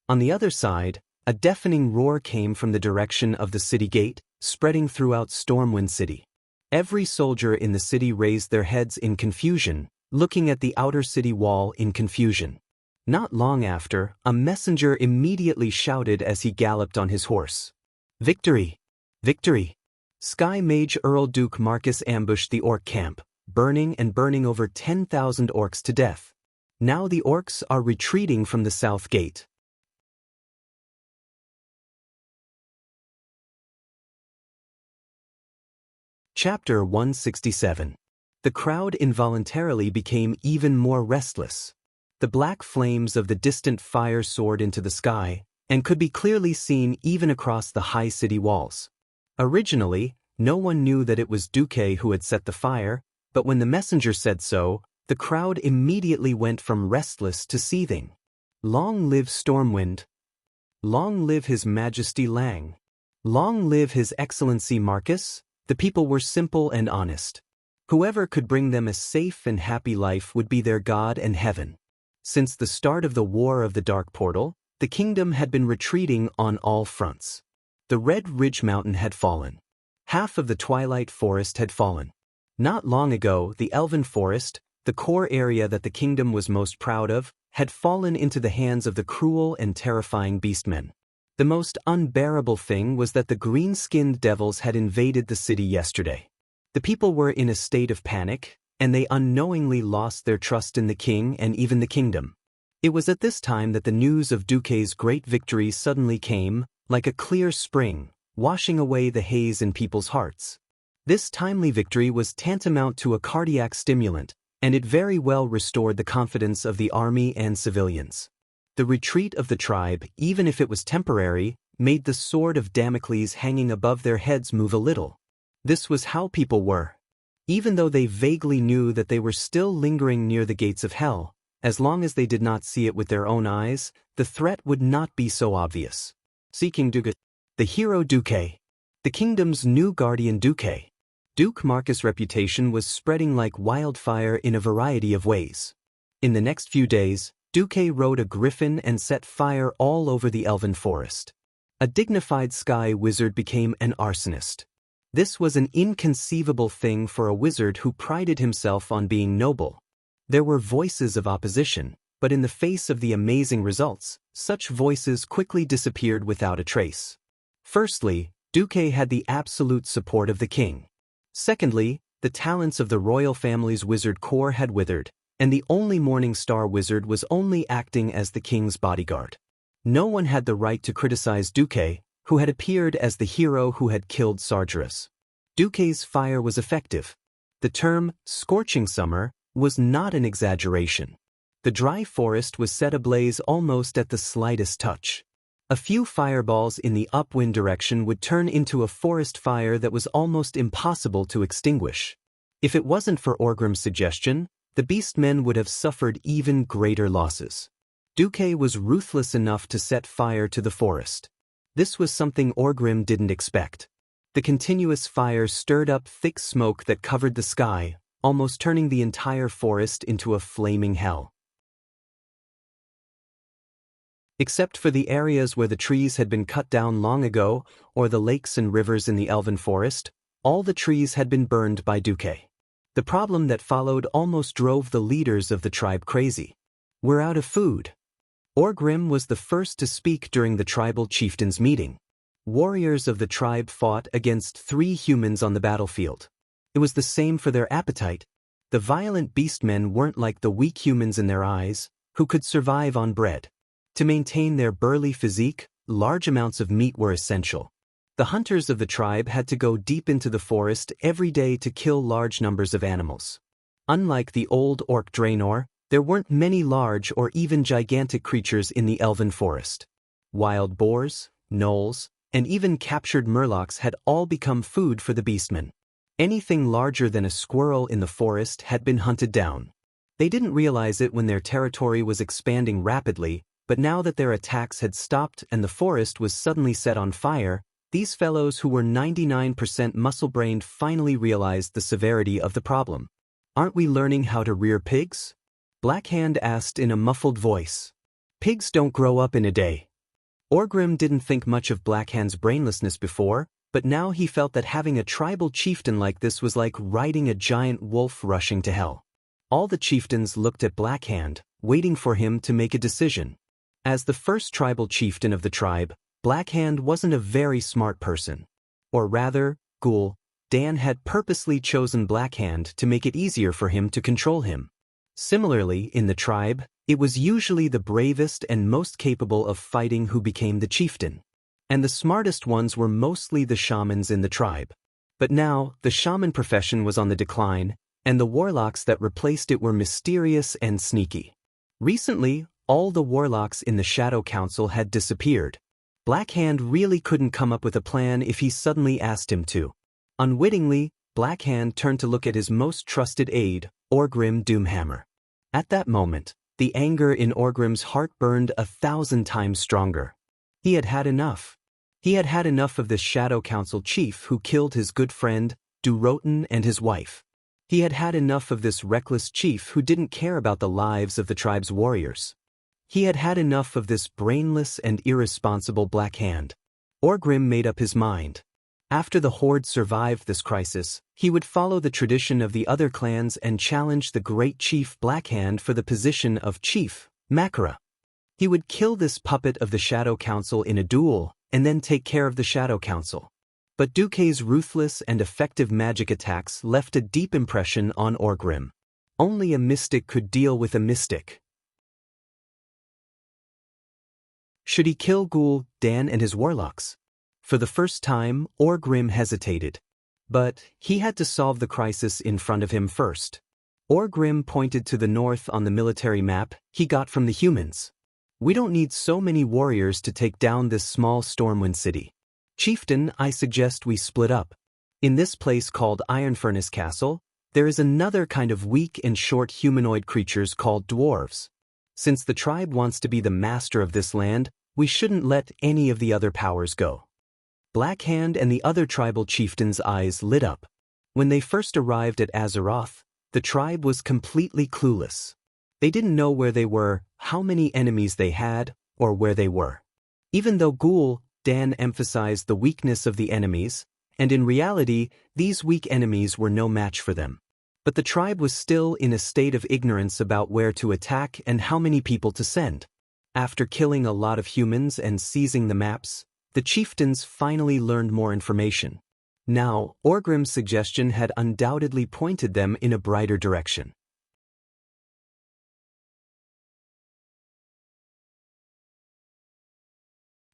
On the other side, a deafening roar came from the direction of the city gate, spreading throughout Stormwind City. Every soldier in the city raised their heads in confusion, looking at the outer city wall in confusion. Not long after, a messenger immediately shouted as he galloped on his horse. Victory! Victory! Sky Mage Earl Duke Marcus ambushed the orc camp, burning over 10,000 orcs to death. Now the orcs are retreating from the south gate. Chapter 167. The crowd involuntarily became even more restless. The black flames of the distant fire soared into the sky, and could be clearly seen even across the high city walls. Originally, no one knew that it was Duque who had set the fire, but when the messenger said so, the crowd immediately went from restless to seething. Long live Stormwind! Long live His Majesty Lang! Long live His Excellency Marcus! The people were simple and honest. Whoever could bring them a safe and happy life would be their god and heaven. Since the start of the War of the Dark Portal, the kingdom had been retreating on all fronts. The Red Ridge Mountain had fallen. Half of the Twilight Forest had fallen. Not long ago, the Elven Forest, the core area that the kingdom was most proud of, had fallen into the hands of the cruel and terrifying beastmen. The most unbearable thing was that the green-skinned devils had invaded the city yesterday. The people were in a state of panic, and they unknowingly lost their trust in the king and even the kingdom. It was at this time that the news of Duque's great victory suddenly came, like a clear spring, washing away the haze in people's hearts. This timely victory was tantamount to a cardiac stimulant, and it very well restored the confidence of the army and civilians. The retreat of the tribe, even if it was temporary, made the sword of Damocles hanging above their heads move a little. This was how people were. Even though they vaguely knew that they were still lingering near the gates of hell, as long as they did not see it with their own eyes, the threat would not be so obvious. Seeking Duke. The hero Duque. The kingdom's new guardian Duque. Duke Marcus' reputation was spreading like wildfire in a variety of ways. In the next few days, Duque rode a griffin and set fire all over the elven forest. A dignified sky wizard became an arsonist. This was an inconceivable thing for a wizard who prided himself on being noble. There were voices of opposition, but in the face of the amazing results, such voices quickly disappeared without a trace. Firstly, Duque had the absolute support of the king. Secondly, the talents of the royal family's wizard corps had withered, and the only Morning Star wizard was only acting as the king's bodyguard. No one had the right to criticize Duque, who had appeared as the hero who had killed Sargeras. Duque's fire was effective. The term, scorching summer, was not an exaggeration. The dry forest was set ablaze almost at the slightest touch. A few fireballs in the upwind direction would turn into a forest fire that was almost impossible to extinguish. If it wasn't for Orgrim's suggestion, the beastmen would have suffered even greater losses. Duque was ruthless enough to set fire to the forest. This was something Orgrim didn't expect. The continuous fire stirred up thick smoke that covered the sky, almost turning the entire forest into a flaming hell. Except for the areas where the trees had been cut down long ago, or the lakes and rivers in the elven forest, all the trees had been burned by Duque. The problem that followed almost drove the leaders of the tribe crazy. "We're out of food." Orgrim was the first to speak during the tribal chieftains' meeting. Warriors of the tribe fought against 3 humans on the battlefield. It was the same for their appetite. The violent beastmen weren't like the weak humans in their eyes, who could survive on bread. To maintain their burly physique, large amounts of meat were essential. The hunters of the tribe had to go deep into the forest every day to kill large numbers of animals. Unlike the old orc Draenor, there weren't many large or even gigantic creatures in the elven forest. Wild boars, gnolls, and even captured murlocs had all become food for the beastmen. Anything larger than a squirrel in the forest had been hunted down. They didn't realize it when their territory was expanding rapidly, but now that their attacks had stopped and the forest was suddenly set on fire, these fellows who were 99% muscle-brained finally realized the severity of the problem. "Aren't we learning how to rear pigs?" Blackhand asked in a muffled voice. "Pigs don't grow up in a day." Orgrim didn't think much of Blackhand's brainlessness before, but now he felt that having a tribal chieftain like this was like riding a giant wolf rushing to hell. All the chieftains looked at Blackhand, waiting for him to make a decision. As the first tribal chieftain of the tribe, Blackhand wasn't a very smart person. Or rather, Ghoul, Dan had purposely chosen Blackhand to make it easier for him to control him. Similarly, in the tribe, it was usually the bravest and most capable of fighting who became the chieftain. And the smartest ones were mostly the shamans in the tribe. But now, the shaman profession was on the decline, and the warlocks that replaced it were mysterious and sneaky. Recently, all the warlocks in the Shadow Council had disappeared. Blackhand really couldn't come up with a plan if he suddenly asked him to. Unwittingly, Blackhand turned to look at his most trusted aide, Orgrim Doomhammer. At that moment, the anger in Orgrim's heart burned 1,000 times stronger. He had had enough. He had had enough of this Shadow Council chief who killed his good friend, Durotan, and his wife. He had had enough of this reckless chief who didn't care about the lives of the tribe's warriors. He had had enough of this brainless and irresponsible Blackhand. Orgrim made up his mind. After the Horde survived this crisis, he would follow the tradition of the other clans and challenge the great chief Blackhand for the position of chief, Makara. He would kill this puppet of the Shadow Council in a duel, and then take care of the Shadow Council. But Duque's ruthless and effective magic attacks left a deep impression on Orgrim. Only a mystic could deal with a mystic. Should he kill Ghoul, Dan, and his warlocks? For the first time, Orgrim hesitated. But he had to solve the crisis in front of him first. Orgrim pointed to the north on the military map he got from the humans. We don't need so many warriors to take down this small Stormwind city. Chieftain, I suggest we split up. In this place called Iron Furnace Castle, there is another kind of weak and short humanoid creatures called dwarves. Since the tribe wants to be the master of this land, we shouldn't let any of the other powers go. Blackhand and the other tribal chieftains' eyes lit up. When they first arrived at Azeroth, the tribe was completely clueless. They didn't know where they were, how many enemies they had, or where they were. Even though Ghoul Dan emphasized the weakness of the enemies, and in reality, these weak enemies were no match for them. But the tribe was still in a state of ignorance about where to attack and how many people to send. After killing a lot of humans and seizing the maps, the chieftains finally learned more information. Now, Orgrim's suggestion had undoubtedly pointed them in a brighter direction.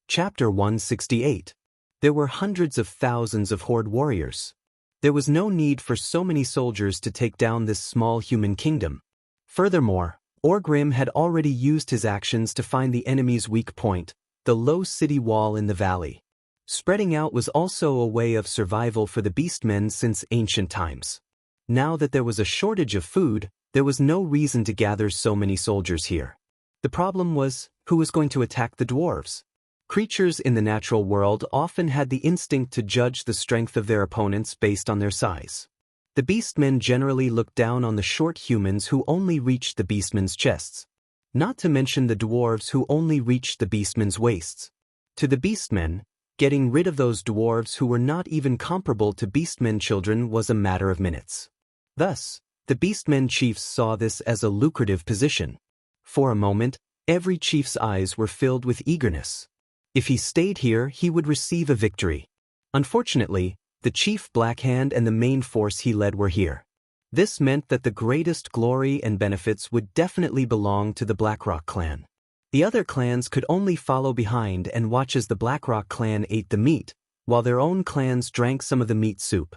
Chapter 168. There were hundreds of thousands of Horde warriors. There was no need for so many soldiers to take down this small human kingdom. Furthermore, Orgrim had already used his actions to find the enemy's weak point, the low city wall in the valley. Spreading out was also a way of survival for the beastmen since ancient times. Now that there was a shortage of food, there was no reason to gather so many soldiers here. The problem was, who was going to attack the dwarves? Creatures in the natural world often had the instinct to judge the strength of their opponents based on their size. The beastmen generally looked down on the short humans who only reached the beastmen's chests. Not to mention the dwarves who only reached the beastmen's waists. To the beastmen, getting rid of those dwarves who were not even comparable to beastmen children was a matter of minutes. Thus, the beastmen chiefs saw this as a lucrative position. For a moment, every chief's eyes were filled with eagerness. If he stayed here, he would receive a victory. Unfortunately, the chief Blackhand and the main force he led were here. This meant that the greatest glory and benefits would definitely belong to the Blackrock clan. The other clans could only follow behind and watch as the Blackrock clan ate the meat, while their own clans drank some of the meat soup.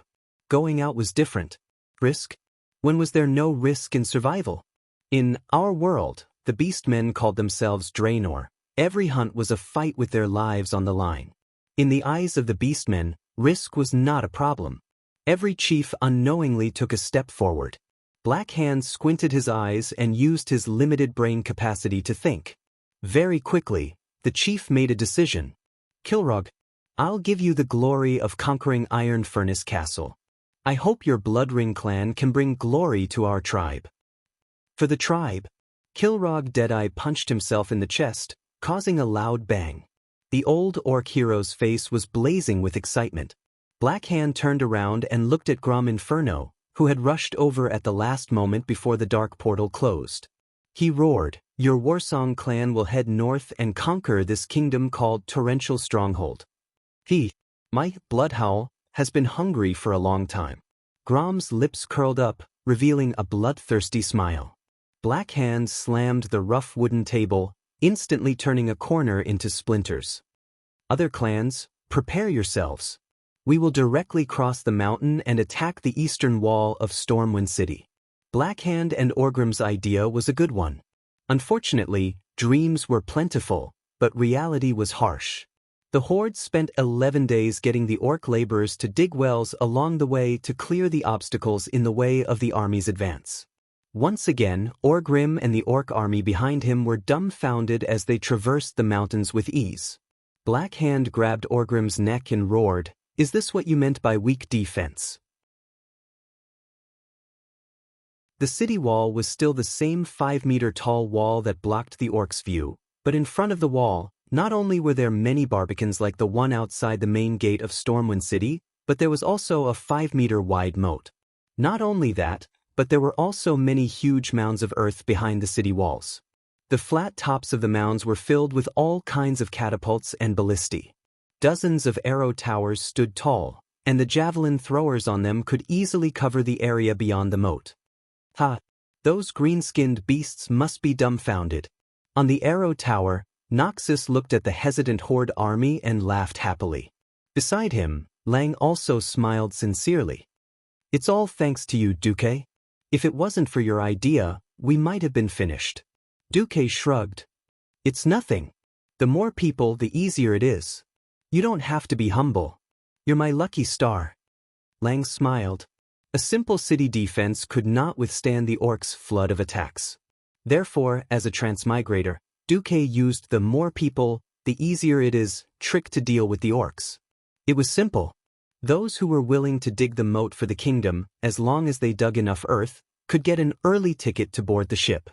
Going out was different. Risk? When was there no risk in survival? In our world, the beastmen called themselves Draenor. Every hunt was a fight with their lives on the line. In the eyes of the beastmen, risk was not a problem. Every chief unknowingly took a step forward. Blackhand squinted his eyes and used his limited brain capacity to think. Very quickly, the chief made a decision. Kilrog, I'll give you the glory of conquering Iron Furnace Castle. I hope your Bloodring clan can bring glory to our tribe. For the tribe, Kilrog Deadeye punched himself in the chest, causing a loud bang. The old orc hero's face was blazing with excitement. Blackhand turned around and looked at Grom Inferno, who had rushed over at the last moment before the dark portal closed. He roared, "Your Warsong clan will head north and conquer this kingdom called Torrential Stronghold. My bloodhowl, has been hungry for a long time." Grom's lips curled up, revealing a bloodthirsty smile. Blackhand slammed the rough wooden table, instantly turning a corner into splinters. Other clans, prepare yourselves. We will directly cross the mountain and attack the eastern wall of Stormwind City. Blackhand and Orgrim's idea was a good one. Unfortunately, dreams were plentiful, but reality was harsh. The Horde spent 11 days getting the orc laborers to dig wells along the way to clear the obstacles in the way of the army's advance. Once again, Orgrim and the orc army behind him were dumbfounded as they traversed the mountains with ease. Blackhand grabbed Orgrim's neck and roared, "Is this what you meant by weak defense?" The city wall was still the same 5-meter-tall wall that blocked the orcs' view, but in front of the wall, not only were there many barbicans like the one outside the main gate of Stormwind City, but there was also a 5-meter-wide moat. Not only that, but there were also many huge mounds of earth behind the city walls. The flat tops of the mounds were filled with all kinds of catapults and ballistae. Dozens of arrow towers stood tall, and the javelin throwers on them could easily cover the area beyond the moat. Those green-skinned beasts must be dumbfounded. On the arrow tower, Noxus looked at the hesitant Horde army and laughed happily. Beside him, Lang also smiled sincerely. It's all thanks to you, Duque. If it wasn't for your idea, we might have been finished. Duque shrugged. It's nothing. The more people, the easier it is. You don't have to be humble. You're my lucky star. Lang smiled. A simple city defense could not withstand the orcs' flood of attacks. Therefore, as a transmigrator, Duque used the more people, the easier it is trick to deal with the orcs. It was simple. Those who were willing to dig the moat for the kingdom, as long as they dug enough earth, could get an early ticket to board the ship.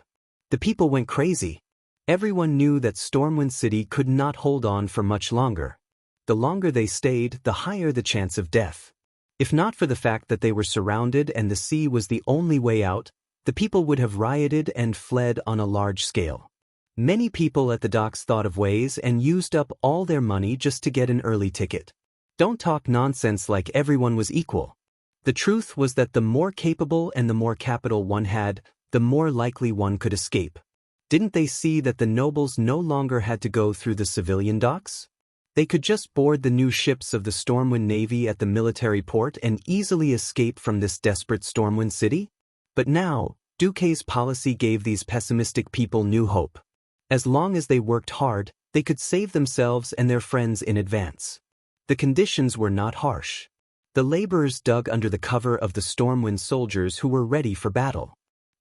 The people went crazy. Everyone knew that Stormwind City could not hold on for much longer. The longer they stayed, the higher the chance of death. If not for the fact that they were surrounded and the sea was the only way out, the people would have rioted and fled on a large scale. Many people at the docks thought of ways and used up all their money just to get an early ticket. Don't talk nonsense like everyone was equal. The truth was that the more capable and the more capital one had, the more likely one could escape. Didn't they see that the nobles no longer had to go through the civilian docks? They could just board the new ships of the Stormwind Navy at the military port and easily escape from this desperate Stormwind City? But now, Duque's policy gave these pessimistic people new hope. As long as they worked hard, they could save themselves and their friends in advance. The conditions were not harsh. The laborers dug under the cover of the Stormwind soldiers who were ready for battle.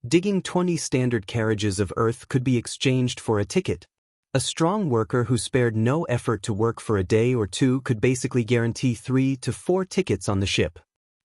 Digging 20 standard carriages of earth could be exchanged for a ticket. A strong worker who spared no effort to work for a day or two could basically guarantee 3 to 4 tickets on the ship.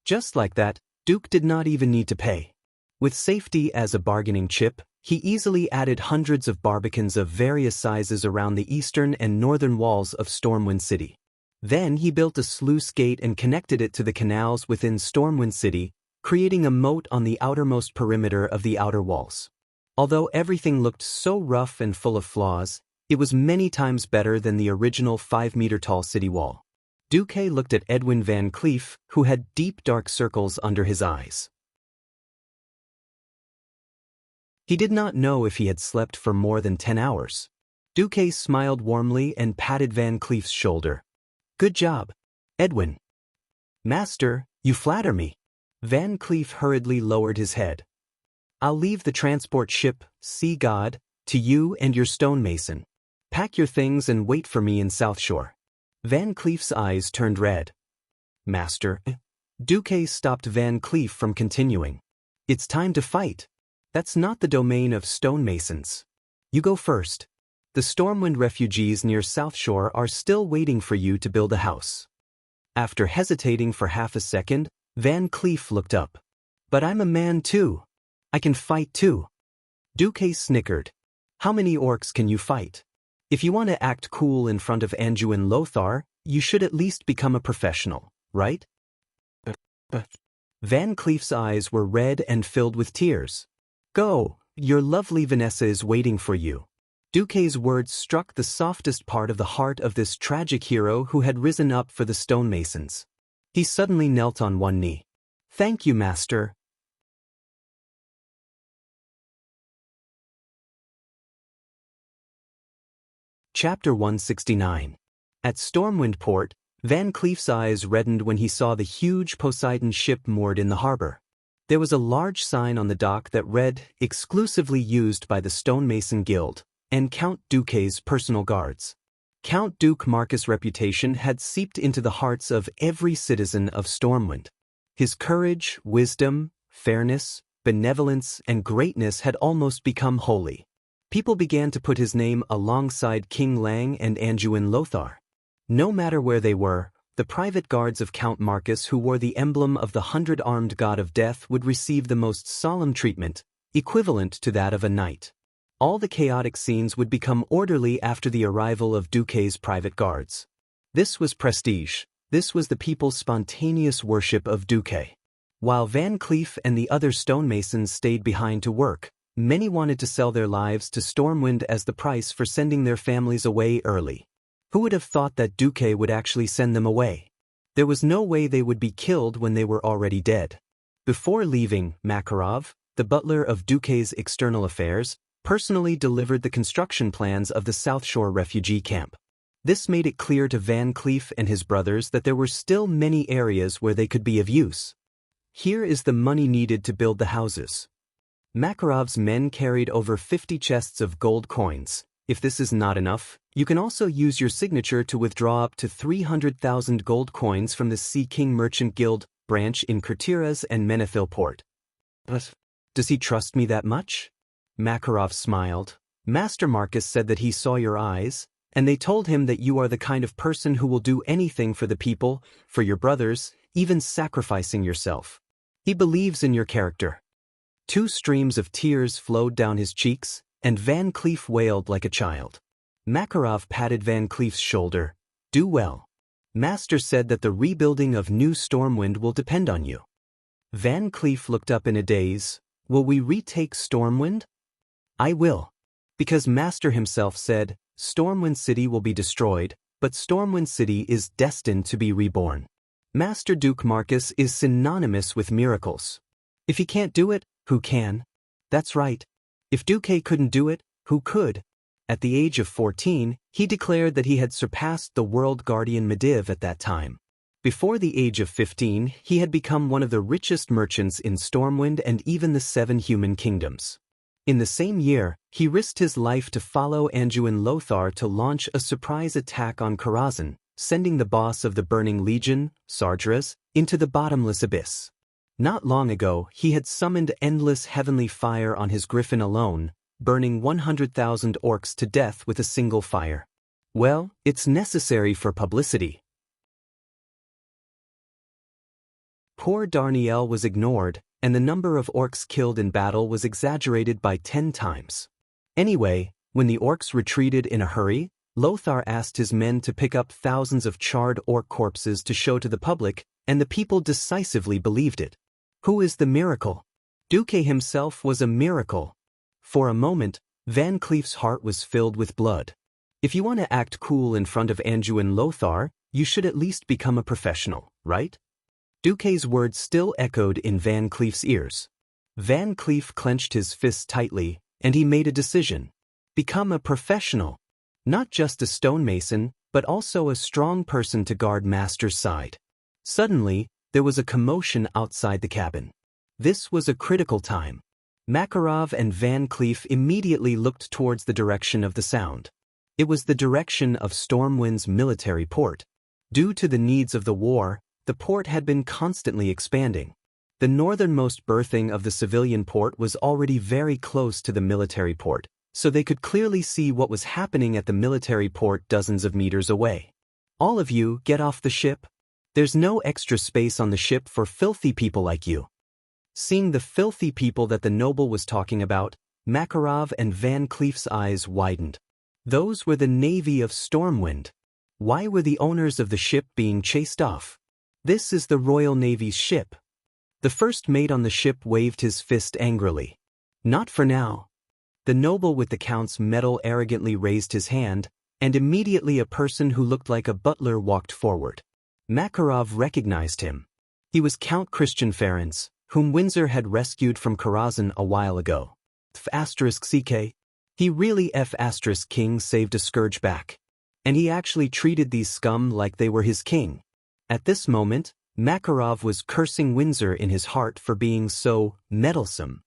Just like that, Duke did not even need to pay. With safety as a bargaining chip, he easily added hundreds of barbicans of various sizes around the eastern and northern walls of Stormwind City. Then he built a sluice gate and connected it to the canals within Stormwind City, creating a moat on the outermost perimeter of the outer walls. Although everything looked so rough and full of flaws, it was many times better than the original 5-meter-tall city wall. Duque looked at Edwin Van Cleef, who had deep dark circles under his eyes. He did not know if he had slept for more than 10 hours. Duque smiled warmly and patted Van Cleef's shoulder. Good job, Edwin. Master, you flatter me. Van Cleef hurriedly lowered his head. I'll leave the transport ship, Sea God, to you and your stonemason. Pack your things and wait for me in South Shore. Van Cleef's eyes turned red. Master. Duque stopped Van Cleef from continuing. It's time to fight. That's not the domain of stonemasons. You go first. The Stormwind refugees near South Shore are still waiting for you to build a house. After hesitating for half a second, Van Cleef looked up. But I'm a man too. I can fight too. Duque snickered. How many orcs can you fight? If you want to act cool in front of Anduin Lothar, you should at least become a professional, right? Van Cleef's eyes were red and filled with tears. Go, your lovely Vanessa is waiting for you. Duque's words struck the softest part of the heart of this tragic hero who had risen up for the stonemasons. He suddenly knelt on one knee. Thank you, Master. Chapter 169. At Stormwind Port, Van Cleef's eyes reddened when he saw the huge Poseidon ship moored in the harbor. There was a large sign on the dock that read, exclusively used by the Stonemason Guild, and Count Duque's personal guards. Count Duke Marcus' reputation had seeped into the hearts of every citizen of Stormwind. His courage, wisdom, fairness, benevolence, and greatness had almost become holy. People began to put his name alongside King Lang and Anduin Lothar. No matter where they were, the private guards of Count Marcus who wore the emblem of the 100-armed god of death would receive the most solemn treatment, equivalent to that of a knight. All the chaotic scenes would become orderly after the arrival of Duque's private guards. This was prestige. This was the people's spontaneous worship of Duque. While Van Cleef and the other stonemasons stayed behind to work, many wanted to sell their lives to Stormwind as the price for sending their families away early. Who would have thought that Duque would actually send them away? There was no way they would be killed when they were already dead. Before leaving, Makarov, the butler of Duque's external affairs, personally delivered the construction plans of the South Shore refugee camp. This made it clear to Van Cleef and his brothers that there were still many areas where they could be of use. Here is the money needed to build the houses. Makarov's men carried over 50 chests of gold coins. If this is not enough, you can also use your signature to withdraw up to 300,000 gold coins from the Sea King Merchant Guild branch in Kurtiras and Menethil Port. But does he trust me that much? Makarov smiled. Master Marcus said that he saw your eyes, and they told him that you are the kind of person who will do anything for the people, for your brothers, even sacrificing yourself. He believes in your character. 2 streams of tears flowed down his cheeks, and Van Cleef wailed like a child. Makarov patted Van Cleef's shoulder. Do well. Master said that the rebuilding of New Stormwind will depend on you. Van Cleef looked up in a daze. Will we retake Stormwind? I will. Because Master himself said, Stormwind City will be destroyed, but Stormwind City is destined to be reborn. Master Duke Marcus is synonymous with miracles. If he can't do it, who can? That's right. If Duque couldn't do it, who could? At the age of 14, he declared that he had surpassed the world guardian Mediv at that time. Before the age of 15, he had become one of the richest merchants in Stormwind and even the 7 human kingdoms. In the same year, he risked his life to follow Anduin Lothar to launch a surprise attack on Karazhan, sending the boss of the Burning Legion, Sardras, into the bottomless abyss. Not long ago, he had summoned endless heavenly fire on his griffin alone, burning 100,000 orcs to death with a single fire. Well, it's necessary for publicity. Poor Darnielle was ignored, and the number of orcs killed in battle was exaggerated by 10 times. Anyway, when the orcs retreated in a hurry, Lothar asked his men to pick up thousands of charred orc corpses to show to the public, and the people decisively believed it. Who is the miracle? Duque himself was a miracle. For a moment, Van Cleef's heart was filled with blood. If you want to act cool in front of Anduin Lothar, you should at least become a professional, right? Duque's words still echoed in Van Cleef's ears. Van Cleef clenched his fists tightly, and he made a decision. Become a professional. Not just a stonemason, but also a strong person to guard Master's side. Suddenly, there was a commotion outside the cabin. This was a critical time. Makarov and Van Cleef immediately looked towards the direction of the sound. It was the direction of Stormwind's military port. Due to the needs of the war, the port had been constantly expanding. The northernmost berthing of the civilian port was already very close to the military port, so they could clearly see what was happening at the military port dozens of meters away. All of you, get off the ship. There's no extra space on the ship for filthy people like you. Seeing the filthy people that the noble was talking about, Makarov and Van Cleef's eyes widened. Those were the navy of Stormwind. Why were the owners of the ship being chased off? This is the Royal Navy's ship. The first mate on the ship waved his fist angrily. Not for now. The noble with the count's medal arrogantly raised his hand, and immediately a person who looked like a butler walked forward. Makarov recognized him. He was Count Christian Ferenc, whom Windsor had rescued from Karazhan a while ago. F***ck. He really F***king saved a scourge back. And he actually treated these scum like they were his king. At this moment, Makarov was cursing Windsor in his heart for being so meddlesome.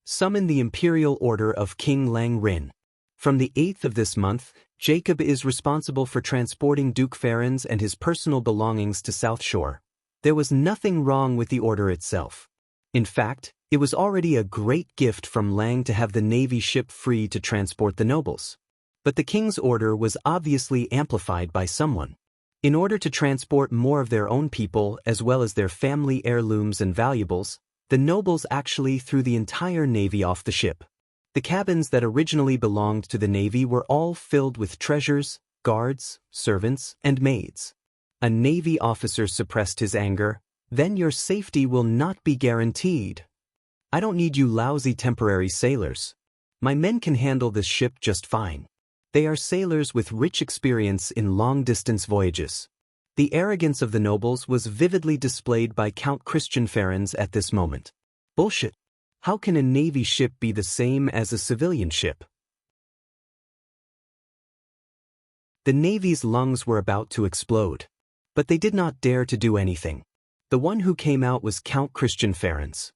Summon the Imperial Order of King Lang Rin. From the 8th of this month, Jacob is responsible for transporting Duke Ferenc and his personal belongings to South Shore. There was nothing wrong with the order itself. In fact, it was already a great gift from Lang to have the Navy ship free to transport the nobles. But the king's order was obviously amplified by someone. In order to transport more of their own people as well as their family heirlooms and valuables, the nobles actually threw the entire navy off the ship. The cabins that originally belonged to the navy were all filled with treasures, guards, servants, and maids. A navy officer suppressed his anger. Then your safety will not be guaranteed. I don't need you lousy temporary sailors. My men can handle this ship just fine. They are sailors with rich experience in long-distance voyages. The arrogance of the nobles was vividly displayed by Count Christian Ferenc at this moment. Bullshit. How can a navy ship be the same as a civilian ship? The Navy's lungs were about to explode. But they did not dare to do anything. The one who came out was Count Christian Ferenc.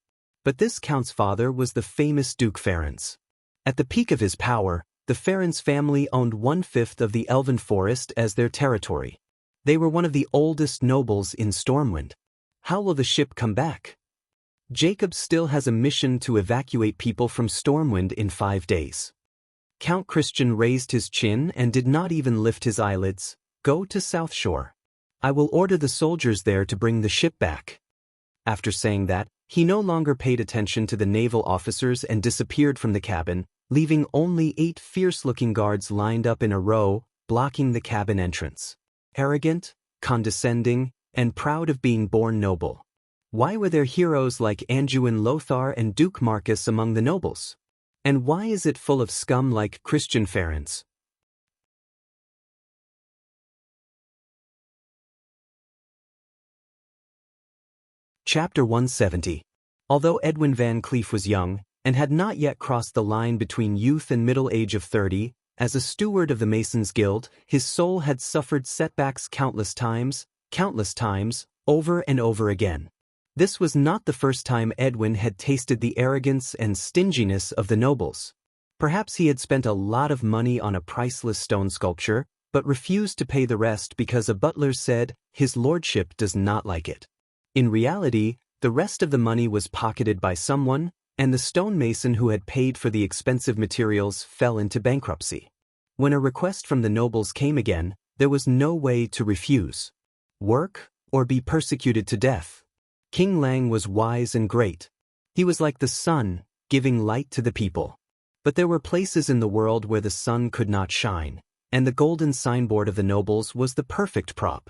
But this count's father was the famous Duke Ferenc. At the peak of his power, the Ferenc family owned 1/5 of the Elven Forest as their territory. They were one of the oldest nobles in Stormwind. How will the ship come back? Jacob still has a mission to evacuate people from Stormwind in 5 days. Count Christian raised his chin and did not even lift his eyelids. Go to South Shore. I will order the soldiers there to bring the ship back. After saying that, he no longer paid attention to the naval officers and disappeared from the cabin, leaving only 8 fierce-looking guards lined up in a row, blocking the cabin entrance. Arrogant, condescending, and proud of being born noble. Why were there heroes like Anduin Lothar and Duke Marcus among the nobles? And why is it full of scum like Christian Ferenc? Chapter 170. Although Edwin Van Cleef was young, and had not yet crossed the line between youth and middle age of 30, as a steward of the Masons' Guild, his soul had suffered setbacks countless times, over and over again. This was not the first time Edwin had tasted the arrogance and stinginess of the nobles. Perhaps he had spent a lot of money on a priceless stone sculpture, but refused to pay the rest because a butler said, "His lordship does not like it." In reality, the rest of the money was pocketed by someone, and the stonemason who had paid for the expensive materials fell into bankruptcy. When a request from the nobles came again, there was no way to refuse. Work, or be persecuted to death. King Lang was wise and great. He was like the sun, giving light to the people. But there were places in the world where the sun could not shine, and the golden signboard of the nobles was the perfect prop.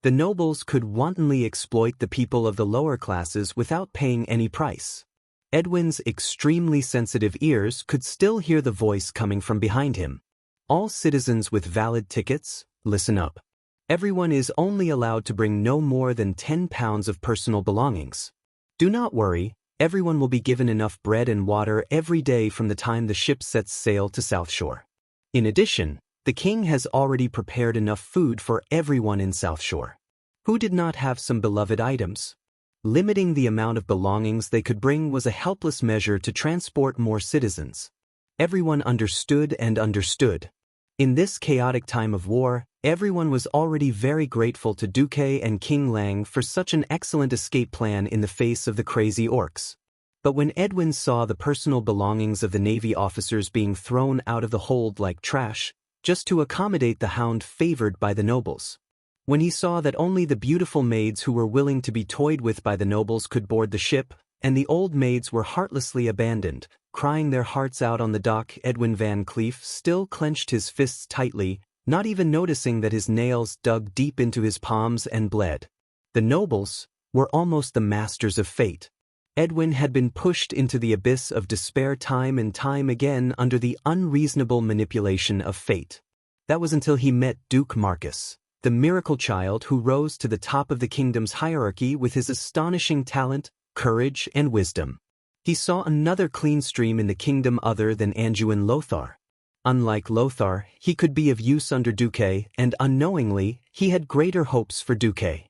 The nobles could wantonly exploit the people of the lower classes without paying any price. Edwin's extremely sensitive ears could still hear the voice coming from behind him. All citizens with valid tickets, listen up. Everyone is only allowed to bring no more than 10 pounds of personal belongings. Do not worry, everyone will be given enough bread and water every day from the time the ship sets sail to South Shore. In addition, the king has already prepared enough food for everyone in South Shore. Who did not have some beloved items? Limiting the amount of belongings they could bring was a helpless measure to transport more citizens. Everyone understood and understood. In this chaotic time of war, everyone was already very grateful to Duque and King Lang for such an excellent escape plan in the face of the crazy orcs. But when Edwin saw the personal belongings of the Navy officers being thrown out of the hold like trash, just to accommodate the hound favored by the nobles. When he saw that only the beautiful maids who were willing to be toyed with by the nobles could board the ship, and the old maids were heartlessly abandoned, crying their hearts out on the dock, Edwin Van Cleef still clenched his fists tightly, not even noticing that his nails dug deep into his palms and bled. The nobles were almost the masters of fate. Edwin had been pushed into the abyss of despair time and time again under the unreasonable manipulation of fate. That was until he met Duke Marcus, the miracle child who rose to the top of the kingdom's hierarchy with his astonishing talent, courage, and wisdom. He saw another clean stream in the kingdom other than Anduin Lothar. Unlike Lothar, he could be of use under Duque, and unknowingly, he had greater hopes for Duque.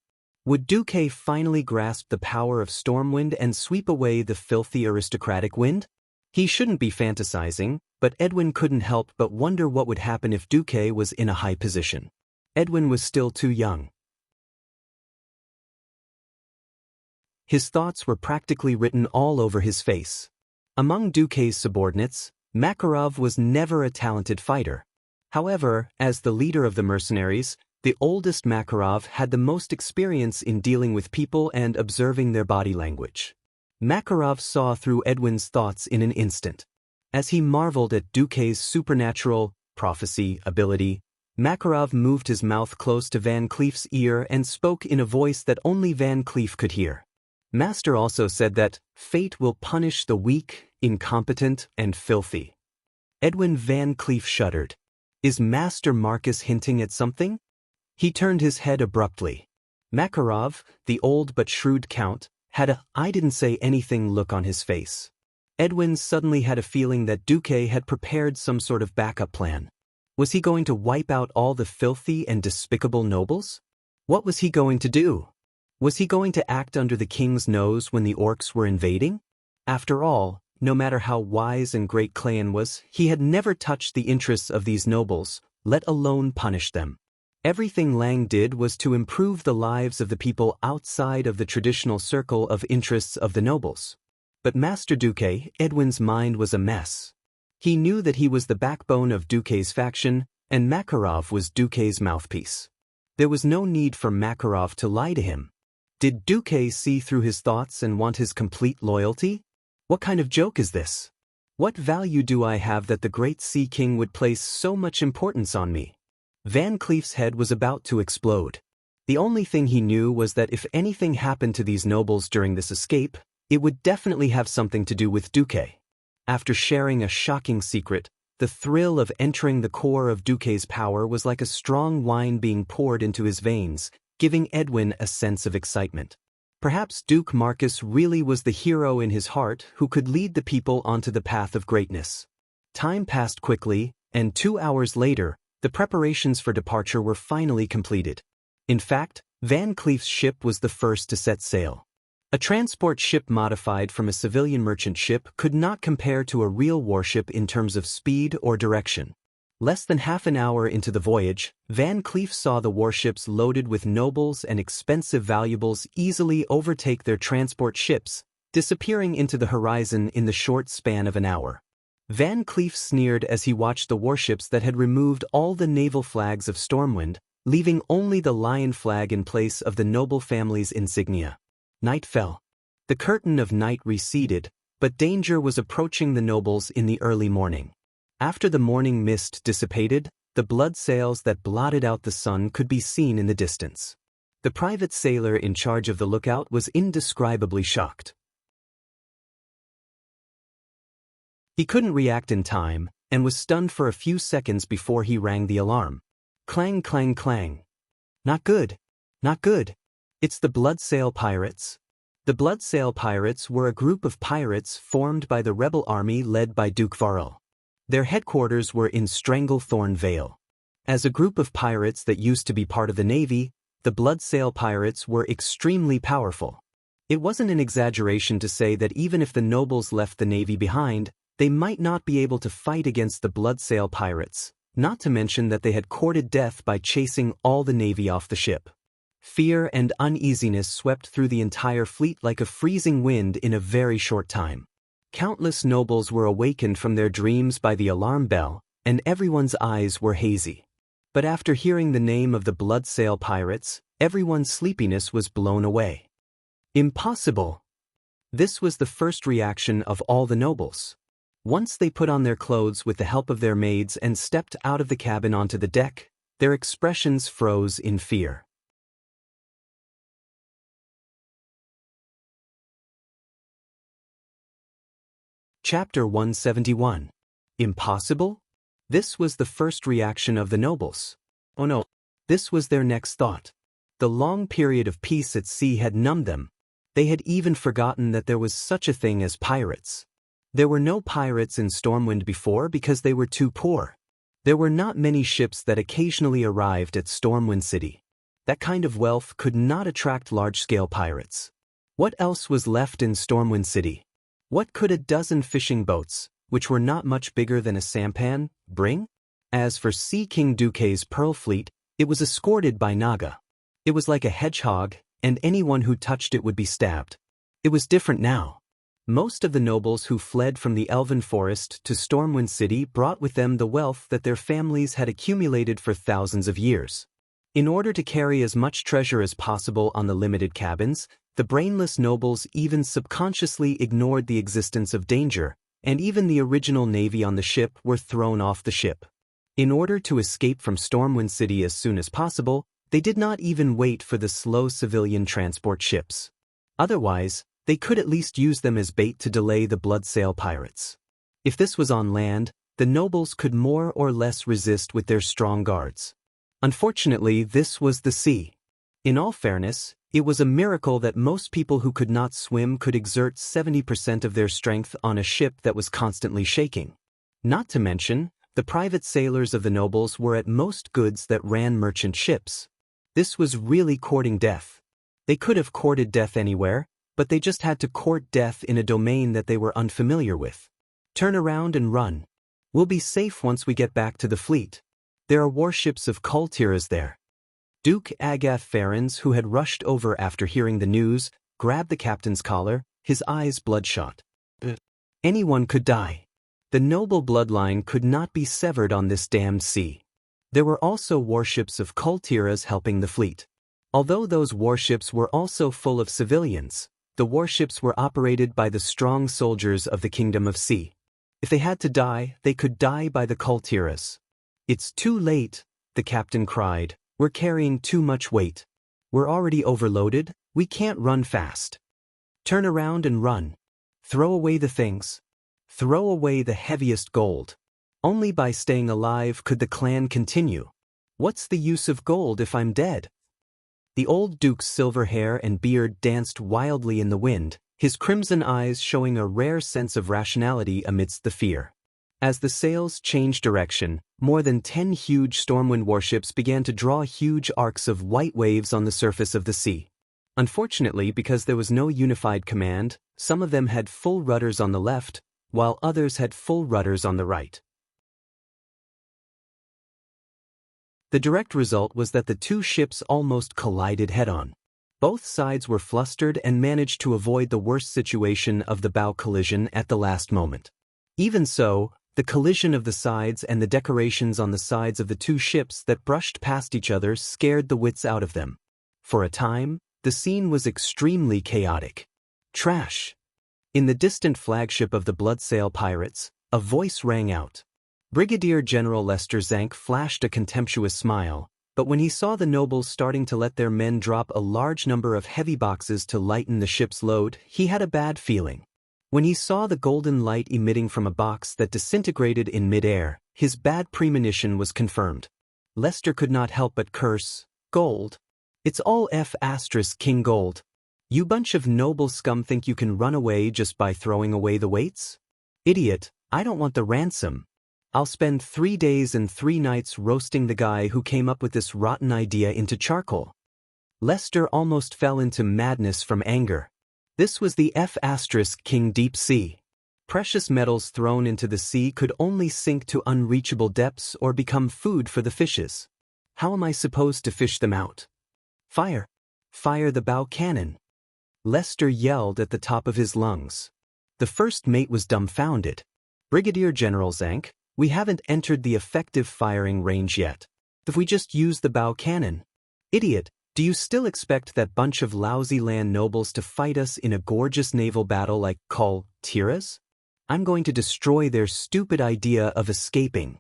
Would Duque finally grasp the power of Stormwind and sweep away the filthy aristocratic wind? He shouldn't be fantasizing, but Edwin couldn't help but wonder what would happen if Duque was in a high position. Edwin was still too young. His thoughts were practically written all over his face. Among Duque's subordinates, Makarov was never a talented fighter. However, as the leader of the mercenaries, the oldest Makarov had the most experience in dealing with people and observing their body language. Makarov saw through Edwin's thoughts in an instant. As he marveled at Duque's supernatural prophecy ability, Makarov moved his mouth close to Van Cleef's ear and spoke in a voice that only Van Cleef could hear. Master also said that fate will punish the weak, incompetent, and filthy. Edwin Van Cleef shuddered. Is Master Marcus hinting at something? He turned his head abruptly. Makarov, the old but shrewd count, had a "I didn't say anything" look on his face. Edwin suddenly had a feeling that Duque had prepared some sort of backup plan. Was he going to wipe out all the filthy and despicable nobles? What was he going to do? Was he going to act under the king's nose when the orcs were invading? After all, no matter how wise and great Clan was, he had never touched the interests of these nobles, let alone punish them. Everything Lang did was to improve the lives of the people outside of the traditional circle of interests of the nobles. But Master Duque, Edwin's mind was a mess. He knew that he was the backbone of Duque's faction, and Makarov was Duque's mouthpiece. There was no need for Makarov to lie to him. Did Duque see through his thoughts and want his complete loyalty? What kind of joke is this? What value do I have that the great Sea King would place so much importance on me? Van Cleef's head was about to explode. The only thing he knew was that if anything happened to these nobles during this escape, it would definitely have something to do with Duque. After sharing a shocking secret, the thrill of entering the core of Duque's power was like a strong wine being poured into his veins, giving Edwin a sense of excitement. Perhaps Duke Marcus really was the hero in his heart who could lead the people onto the path of greatness. Time passed quickly, and 2 hours later, the preparations for departure were finally completed. In fact, Van Cleef's ship was the first to set sail. A transport ship modified from a civilian merchant ship could not compare to a real warship in terms of speed or direction. Less than half an hour into the voyage, Van Cleef saw the warships loaded with nobles and expensive valuables easily overtake their transport ships, disappearing into the horizon in the short span of an hour. Van Cleef sneered as he watched the warships that had removed all the naval flags of Stormwind, leaving only the lion flag in place of the noble family's insignia. Night fell. The curtain of night receded, but danger was approaching the nobles in the early morning. After the morning mist dissipated, the blood sails that blotted out the sun could be seen in the distance. The private sailor in charge of the lookout was indescribably shocked. He couldn't react in time, and was stunned for a few seconds before he rang the alarm. Clang, clang, clang. Not good. Not good. It's the Bloodsail Pirates. The Bloodsail Pirates were a group of pirates formed by the rebel army led by Duke Varl. Their headquarters were in Stranglethorn Vale. As a group of pirates that used to be part of the Navy, the Bloodsail Pirates were extremely powerful. It wasn't an exaggeration to say that even if the nobles left the Navy behind, they might not be able to fight against the Bloodsail Pirates, not to mention that they had courted death by chasing all the Navy off the ship. Fear and uneasiness swept through the entire fleet like a freezing wind in a very short time. Countless nobles were awakened from their dreams by the alarm bell, and everyone's eyes were hazy. But after hearing the name of the Bloodsail Pirates, everyone's sleepiness was blown away. Impossible! This was the first reaction of all the nobles. Once they put on their clothes with the help of their maids and stepped out of the cabin onto the deck, their expressions froze in fear. Chapter 171. Impossible? This was the first reaction of the nobles. Oh no, this was their next thought. The long period of peace at sea had numbed them. They had even forgotten that there was such a thing as pirates. There were no pirates in Stormwind before because they were too poor. There were not many ships that occasionally arrived at Stormwind City. That kind of wealth could not attract large-scale pirates. What else was left in Stormwind City? What could a dozen fishing boats, which were not much bigger than a sampan, bring? As for Sea King Duque's Pearl Fleet, it was escorted by Naga. It was like a hedgehog, and anyone who touched it would be stabbed. It was different now. Most of the nobles who fled from the Elven Forest to Stormwind City brought with them the wealth that their families had accumulated for thousands of years. In order to carry as much treasure as possible on the limited cabins, the brainless nobles even subconsciously ignored the existence of danger, and even the original navy on the ship were thrown off the ship. In order to escape from Stormwind City as soon as possible, they did not even wait for the slow civilian transport ships. Otherwise, they could at least use them as bait to delay the Bloodsail Pirates. If this was on land, the nobles could more or less resist with their strong guards. Unfortunately, this was the sea. In all fairness, it was a miracle that most people who could not swim could exert 70% of their strength on a ship that was constantly shaking. Not to mention, The private sailors of the nobles were at most goods that ran merchant ships. This was really courting death. They could have courted death anywhere, but they just had to court death in a domain that they were unfamiliar with. Turn around and run. We'll be safe once we get back to the fleet. There are warships of cultiras there. Duke Agath Ferens, who had rushed over after hearing the news, grabbed the captain's collar, his eyes bloodshot. Anyone could die. The noble bloodline could not be severed on this damned sea. There were also warships of cultiras helping the fleet. Although those warships were also full of civilians, the warships were operated by the strong soldiers of the Kingdom of Sea. If they had to die, they could die by the cultiras. It's too late, the captain cried. We're carrying too much weight. We're already overloaded, we can't run fast. Turn around and run. Throw away the things. Throw away the heaviest gold. Only by staying alive could the clan continue. What's the use of gold if I'm dead? The old duke's silver hair and beard danced wildly in the wind, his crimson eyes showing a rare sense of rationality amidst the fear. As the sails changed direction, more than 10 huge Stormwind warships began to draw huge arcs of white waves on the surface of the sea. Unfortunately, because there was no unified command, some of them had full rudders on the left, while others had full rudders on the right. The direct result was that the two ships almost collided head-on. Both sides were flustered and managed to avoid the worst situation of the bow collision at the last moment. Even so, the collision of the sides and the decorations on the sides of the two ships that brushed past each other scared the wits out of them. For a time, the scene was extremely chaotic. Trash! In the distant flagship of the Bloodsail pirates, a voice rang out. Brigadier General Lester Zank flashed a contemptuous smile, but when he saw the nobles starting to let their men drop a large number of heavy boxes to lighten the ship's load, he had a bad feeling. When he saw the golden light emitting from a box that disintegrated in mid-air, his bad premonition was confirmed. Lester could not help but curse, "Gold? It's all King gold. You bunch of noble scum think you can run away just by throwing away the weights? Idiot, I don't want the ransom. I'll spend 3 days and 3 nights roasting the guy who came up with this rotten idea into charcoal." Lester almost fell into madness from anger. This was the King Deep Sea. Precious metals thrown into the sea could only sink to unreachable depths or become food for the fishes. How am I supposed to fish them out? Fire! Fire the bow cannon! Lester yelled at the top of his lungs. The first mate was dumbfounded. Brigadier General Zank, we haven't entered the effective firing range yet. If we just use the bow cannon? Idiot, do you still expect that bunch of lousy land nobles to fight us in a gorgeous naval battle like cultiras? I'm going to destroy their stupid idea of escaping.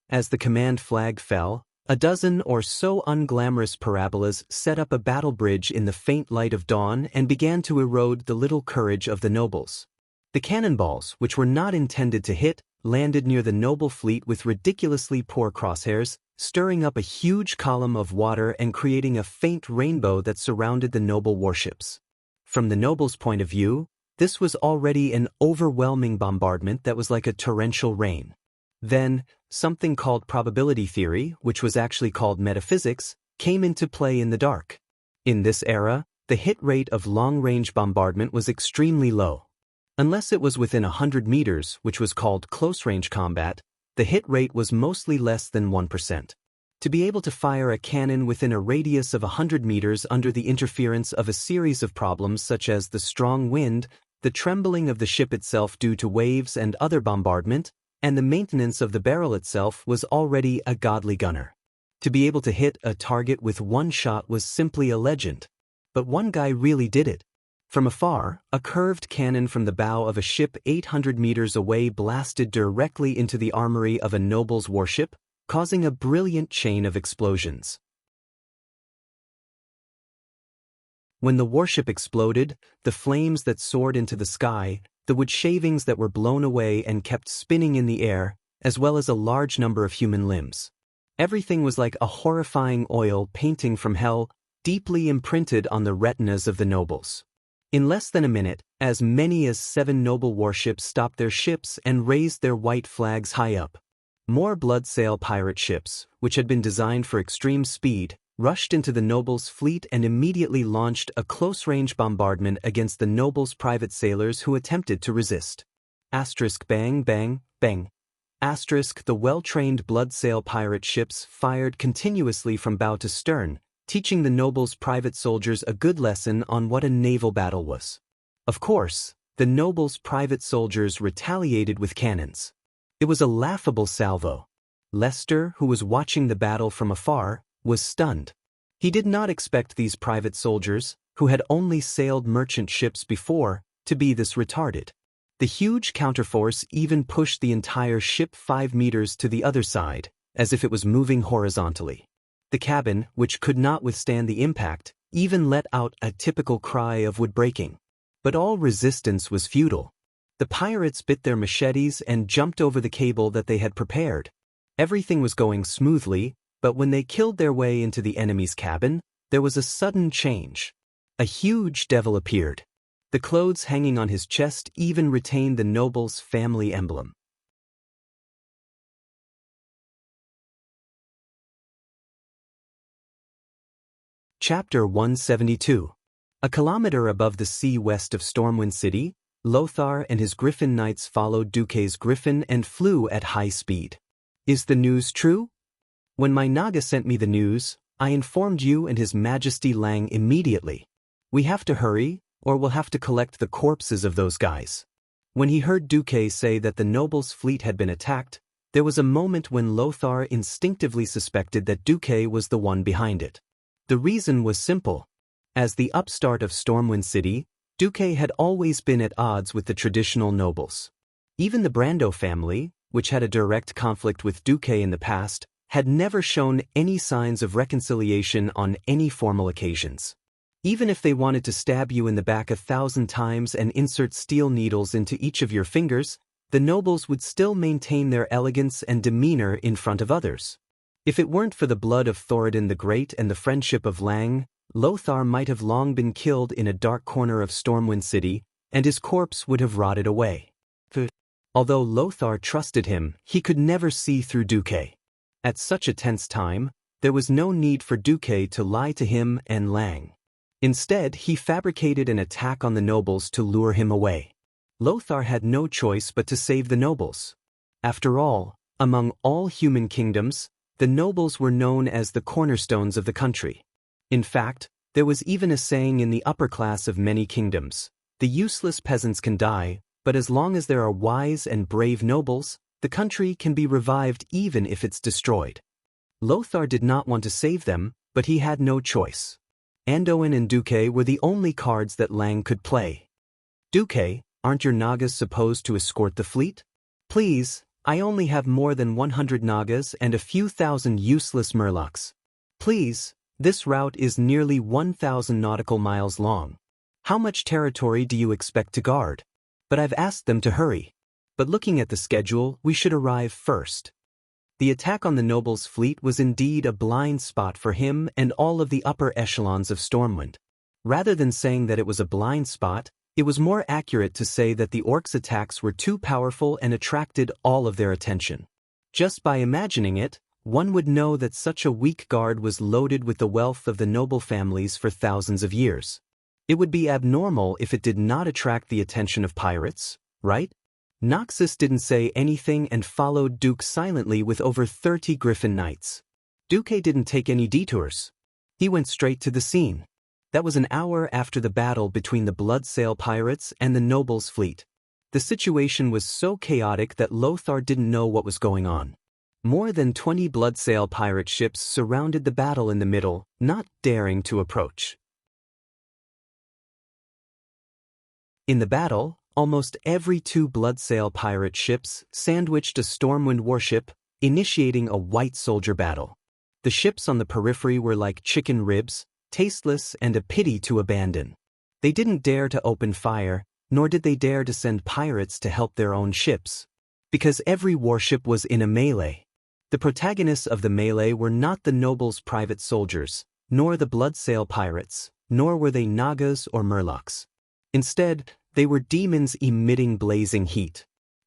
As the command flag fell, a dozen or so unglamorous parabolas set up a battle bridge in the faint light of dawn and began to erode the little courage of the nobles. The cannonballs, which were not intended to hit, landed near the noble fleet with ridiculously poor crosshairs, stirring up a huge column of water and creating a faint rainbow that surrounded the noble warships. From the nobles' point of view, this was already an overwhelming bombardment that was like a torrential rain. Then, something called probability theory, which was actually called metaphysics, came into play in the dark. In this era, the hit rate of long-range bombardment was extremely low. Unless it was within 100 meters, which was called close-range combat, the hit rate was mostly less than 1%. To be able to fire a cannon within a radius of 100 meters under the interference of a series of problems such as the strong wind, the trembling of the ship itself due to waves and other bombardment, and the maintenance of the barrel itself was already a godly gunner. To be able to hit a target with one shot was simply a legend. But one guy really did it. From afar, a curved cannon from the bow of a ship 800 meters away blasted directly into the armory of a noble's warship, causing a brilliant chain of explosions. When the warship exploded, the flames that soared into the sky, the wood shavings that were blown away and kept spinning in the air, as well as a large number of human limbs. Everything was like a horrifying oil painting from hell, deeply imprinted on the retinas of the nobles. In less than a minute, as many as 7 noble warships stopped their ships and raised their white flags high up. More blood-sail pirate ships, which had been designed for extreme speed, rushed into the nobles' fleet and immediately launched a close-range bombardment against the nobles' private sailors who attempted to resist. Asterisk bang bang bang. Asterisk the well-trained blood-sail pirate ships fired continuously from bow to stern, teaching the nobles' private soldiers a good lesson on what a naval battle was. Of course, the nobles' private soldiers retaliated with cannons. It was a laughable salvo. Lester, who was watching the battle from afar, was stunned. He did not expect these private soldiers, who had only sailed merchant ships before, to be this retarded. The huge counterforce even pushed the entire ship 5 meters to the other side, as if it was moving horizontally. The cabin, which could not withstand the impact, even let out a typical cry of wood breaking. But all resistance was futile. The pirates bit their machetes and jumped over the cable that they had prepared. Everything was going smoothly, but when they killed their way into the enemy's cabin, there was a sudden change. A huge devil appeared. The clothes hanging on his chest even retained the noble's family emblem. Chapter 172. A kilometer above the sea west of Stormwind City, Lothar and his Griffin Knights followed Duque's Griffin and flew at high speed. Is the news true? When my Naga sent me the news, I informed you and His Majesty Lang immediately. We have to hurry, or we'll have to collect the corpses of those guys. When he heard Duque say that the nobles' fleet had been attacked, there was a moment when Lothar instinctively suspected that Duque was the one behind it. The reason was simple. As the upstart of Stormwind City, Duque had always been at odds with the traditional nobles. Even the Brando family, which had a direct conflict with Duque in the past, had never shown any signs of reconciliation on any formal occasions. Even if they wanted to stab you in the back 1,000 times and insert steel needles into each of your fingers, the nobles would still maintain their elegance and demeanor in front of others. If it weren't for the blood of Thoradin the Great and the friendship of Lang, Lothar might have long been killed in a dark corner of Stormwind City, and his corpse would have rotted away. Although Lothar trusted him, he could never see through Duque. At such a tense time, there was no need for Duque to lie to him and Lang. Instead, he fabricated an attack on the nobles to lure him away. Lothar had no choice but to save the nobles. After all, among all human kingdoms, the nobles were known as the cornerstones of the country. In fact, there was even a saying in the upper class of many kingdoms: the useless peasants can die, but as long as there are wise and brave nobles, the country can be revived even if it's destroyed. Lothar did not want to save them, but he had no choice. Anduin and Duque were the only cards that Lang could play. Duque, aren't your Nagas supposed to escort the fleet? Please, I only have more than 100 Nagas and a few thousand useless Murlocs. Please, this route is nearly 1,000 nautical miles long. How much territory do you expect to guard? But I've asked them to hurry. But looking at the schedule, we should arrive first. The attack on the nobles' fleet was indeed a blind spot for him and all of the upper echelons of Stormwind. Rather than saying that it was a blind spot, it was more accurate to say that the orcs' attacks were too powerful and attracted all of their attention. Just by imagining it, one would know that such a weak guard was loaded with the wealth of the noble families for thousands of years. It would be abnormal if it did not attract the attention of pirates, right? Noxus didn't say anything and followed Duke silently with over 30 Griffin Knights. Duque didn't take any detours. He went straight to the scene. That was an hour after the battle between the Bloodsail pirates and the nobles' fleet. The situation was so chaotic that Lothar didn't know what was going on. More than 20 Bloodsail pirate ships surrounded the battle in the middle, not daring to approach. In the battle, almost every 2 Bloodsail pirate ships sandwiched a Stormwind warship, initiating a white soldier battle. The ships on the periphery were like chicken ribs, tasteless and a pity to abandon. They didn't dare to open fire, nor did they dare to send pirates to help their own ships. Because every warship was in a melee. The protagonists of the melee were not the nobles' private soldiers, nor the Bloodsail pirates, nor were they Nagas or Murlocs. Instead, they were demons emitting blazing heat.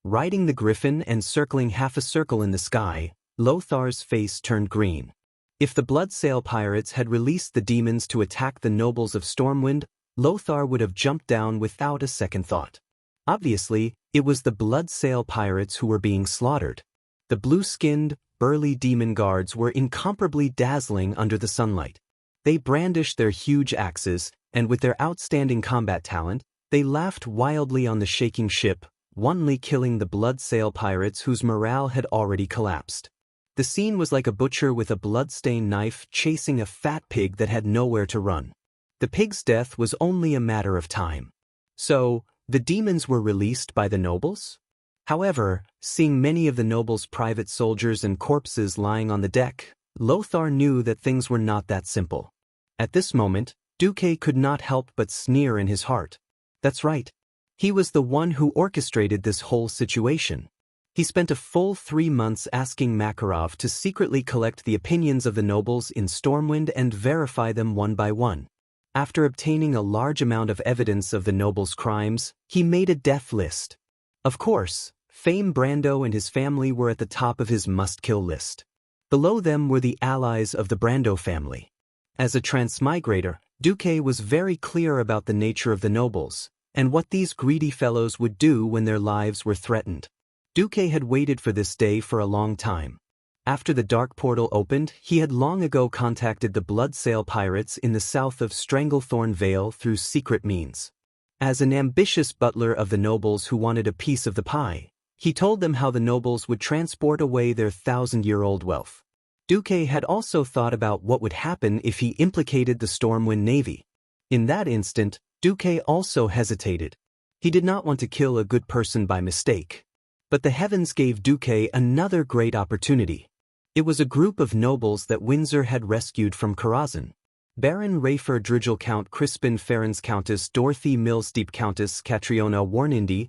Riding the griffin and circling half a circle in the sky, Lothar's face turned green. If the Bloodsail pirates had released the demons to attack the nobles of Stormwind, Lothar would have jumped down without a second thought. Obviously, it was the Bloodsail pirates who were being slaughtered. The blue-skinned, burly demon guards were incomparably dazzling under the sunlight. They brandished their huge axes, and with their outstanding combat talent, they laughed wildly on the shaking ship, wantonly killing the Bloodsail pirates whose morale had already collapsed. The scene was like a butcher with a blood-stained knife chasing a fat pig that had nowhere to run. The pig's death was only a matter of time. So, the demons were released by the nobles? However, seeing many of the nobles' private soldiers and corpses lying on the deck, Lothar knew that things were not that simple. At this moment, Duque could not help but sneer in his heart. That's right. He was the one who orchestrated this whole situation. He spent a full 3 months asking Makarov to secretly collect the opinions of the nobles in Stormwind and verify them one by one. After obtaining a large amount of evidence of the nobles' crimes, he made a death list. Of course, Fame Brando and his family were at the top of his must-kill list. Below them were the allies of the Brando family. As a transmigrator, Duque was very clear about the nature of the nobles, and what these greedy fellows would do when their lives were threatened. Duque had waited for this day for a long time. After the dark portal opened, he had long ago contacted the Bloodsail pirates in the south of Stranglethorn Vale through secret means. As an ambitious butler of the nobles who wanted a piece of the pie, he told them how the nobles would transport away their 1,000-year-old wealth. Duque had also thought about what would happen if he implicated the Stormwind Navy. In that instant, Duque also hesitated. He did not want to kill a good person by mistake. But the heavens gave Duque another great opportunity. It was a group of nobles that Windsor had rescued from Karazhan. Baron Rafer Drigel, Count Crispin Ferens, Countess Dorothy Millsteep, Countess Catriona Warnindi.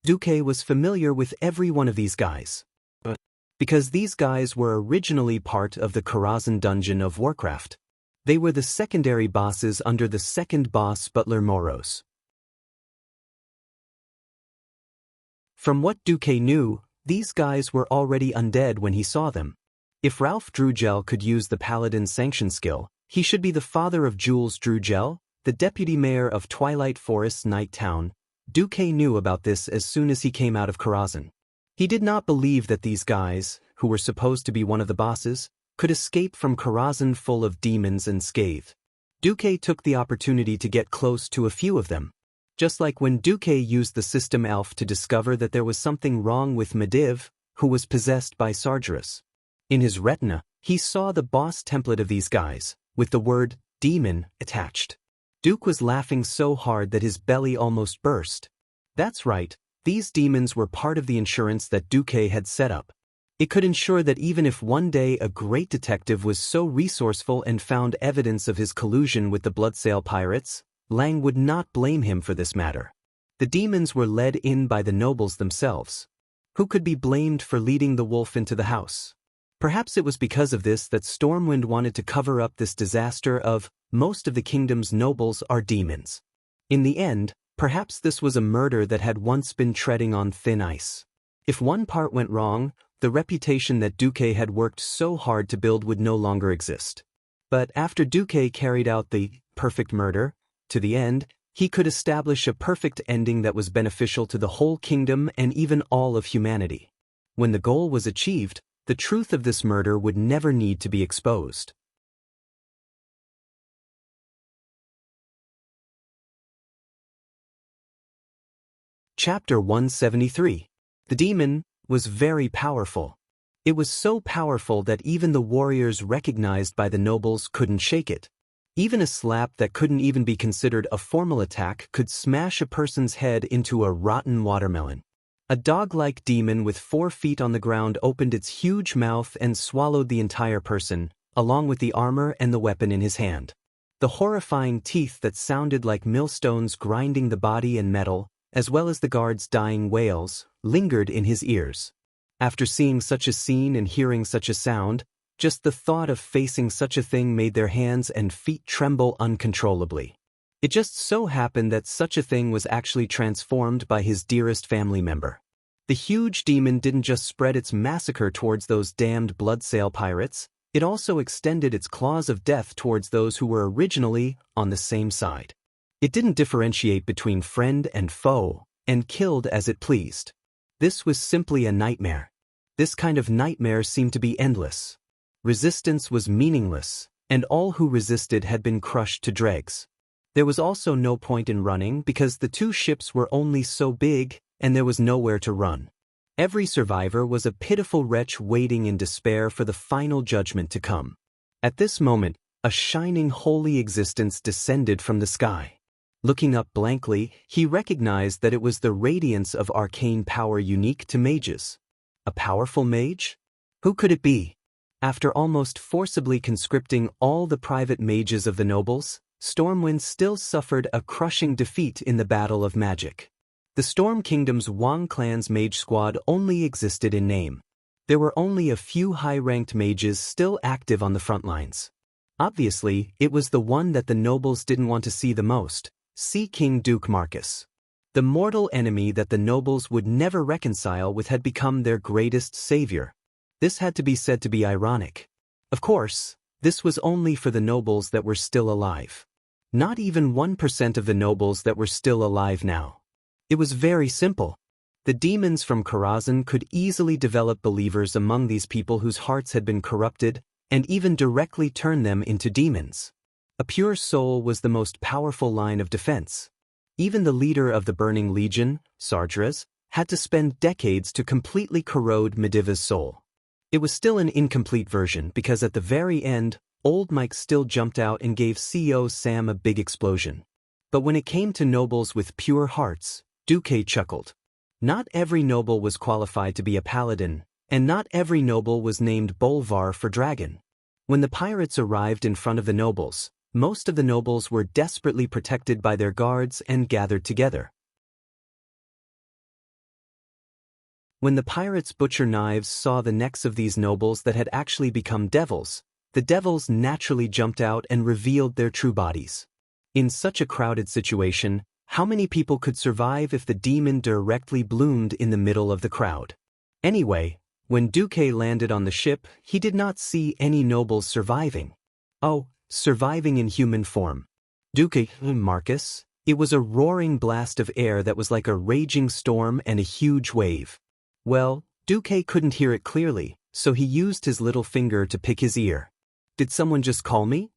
Duque was familiar with every one of these guys. But because these guys were originally part of the Karazhan dungeon of Warcraft. They were the secondary bosses under the second boss Butler Moros. From what Duque knew, these guys were already undead when he saw them. If Ralph Drugel could use the Paladin Sanction skill, he should be the father of Jules Drugel, the deputy mayor of Twilight Forest's Night Town. Duque knew about this as soon as he came out of Karazhan. He did not believe that these guys, who were supposed to be one of the bosses, could escape from Karazhan full of demons and scathe. Duque took the opportunity to get close to a few of them. Just like when Duque used the system elf to discover that there was something wrong with Mediv, who was possessed by Sargeras. In his retina, he saw the boss template of these guys, with the word demon attached. Duke was laughing so hard that his belly almost burst. That's right, these demons were part of the insurance that Duque had set up. It could ensure that even if one day a great detective was so resourceful and found evidence of his collusion with the Bloodsail pirates, Lang would not blame him for this matter. The demons were led in by the nobles themselves. Who could be blamed for leading the wolf into the house? Perhaps it was because of this that Stormwind wanted to cover up this disaster of, most of the kingdom's nobles are demons. In the end, perhaps this was a murder that had once been treading on thin ice. If one part went wrong, the reputation that Duque had worked so hard to build would no longer exist. But after Duque carried out the perfect murder, to the end, he could establish a perfect ending that was beneficial to the whole kingdom and even all of humanity. When the goal was achieved, the truth of this murder would never need to be exposed. Chapter 173. The demon was very powerful. It was so powerful that even the warriors recognized by the nobles couldn't shake it. Even a slap that couldn't even be considered a formal attack could smash a person's head into a rotten watermelon. A dog-like demon with 4 feet on the ground opened its huge mouth and swallowed the entire person, along with the armor and the weapon in his hand. The horrifying teeth that sounded like millstones grinding the body and metal, as well as the guards' dying wails, lingered in his ears. After seeing such a scene and hearing such a sound, just the thought of facing such a thing made their hands and feet tremble uncontrollably. It just so happened that such a thing was actually transformed by his dearest family member. The huge demon didn't just spread its massacre towards those damned bloodsail pirates, it also extended its claws of death towards those who were originally on the same side. It didn't differentiate between friend and foe, and killed as it pleased. This was simply a nightmare. This kind of nightmare seemed to be endless. Resistance was meaningless, and all who resisted had been crushed to dregs. There was also no point in running because the two ships were only so big, and there was nowhere to run. Every survivor was a pitiful wretch waiting in despair for the final judgment to come. At this moment, a shining holy existence descended from the sky. Looking up blankly, he recognized that it was the radiance of arcane power unique to mages. A powerful mage? Who could it be? After almost forcibly conscripting all the private mages of the nobles, Stormwind still suffered a crushing defeat in the Battle of Magic. The Storm Kingdom's Wang clan's mage squad only existed in name. There were only a few high-ranked mages still active on the front lines. Obviously, it was the one that the nobles didn't want to see the most, Sea King Duke Marcus. The mortal enemy that the nobles would never reconcile with had become their greatest savior. This had to be said to be ironic. Of course, this was only for the nobles that were still alive. Not even 1% of the nobles that were still alive now. It was very simple. The demons from Karazhan could easily develop believers among these people whose hearts had been corrupted, and even directly turn them into demons. A pure soul was the most powerful line of defense. Even the leader of the Burning Legion, Sardras, had to spend decades to completely corrode Mediva's soul. It was still an incomplete version because at the very end, Old Mike still jumped out and gave CEO Sam a big explosion. But when it came to nobles with pure hearts, Duque chuckled. Not every noble was qualified to be a paladin, and not every noble was named Bolvar for dragon. When the pirates arrived in front of the nobles, most of the nobles were desperately protected by their guards and gathered together. When the pirates' butcher knives saw the necks of these nobles that had actually become devils, the devils naturally jumped out and revealed their true bodies. In such a crowded situation, how many people could survive if the demon directly bloomed in the middle of the crowd? Anyway, when Duque landed on the ship, he did not see any nobles surviving. Oh, surviving in human form. Duque, Marcus, it was a roaring blast of air that was like a raging storm and a huge wave. Well, Duque couldn't hear it clearly, so he used his little finger to pick his ear. Did someone just call me?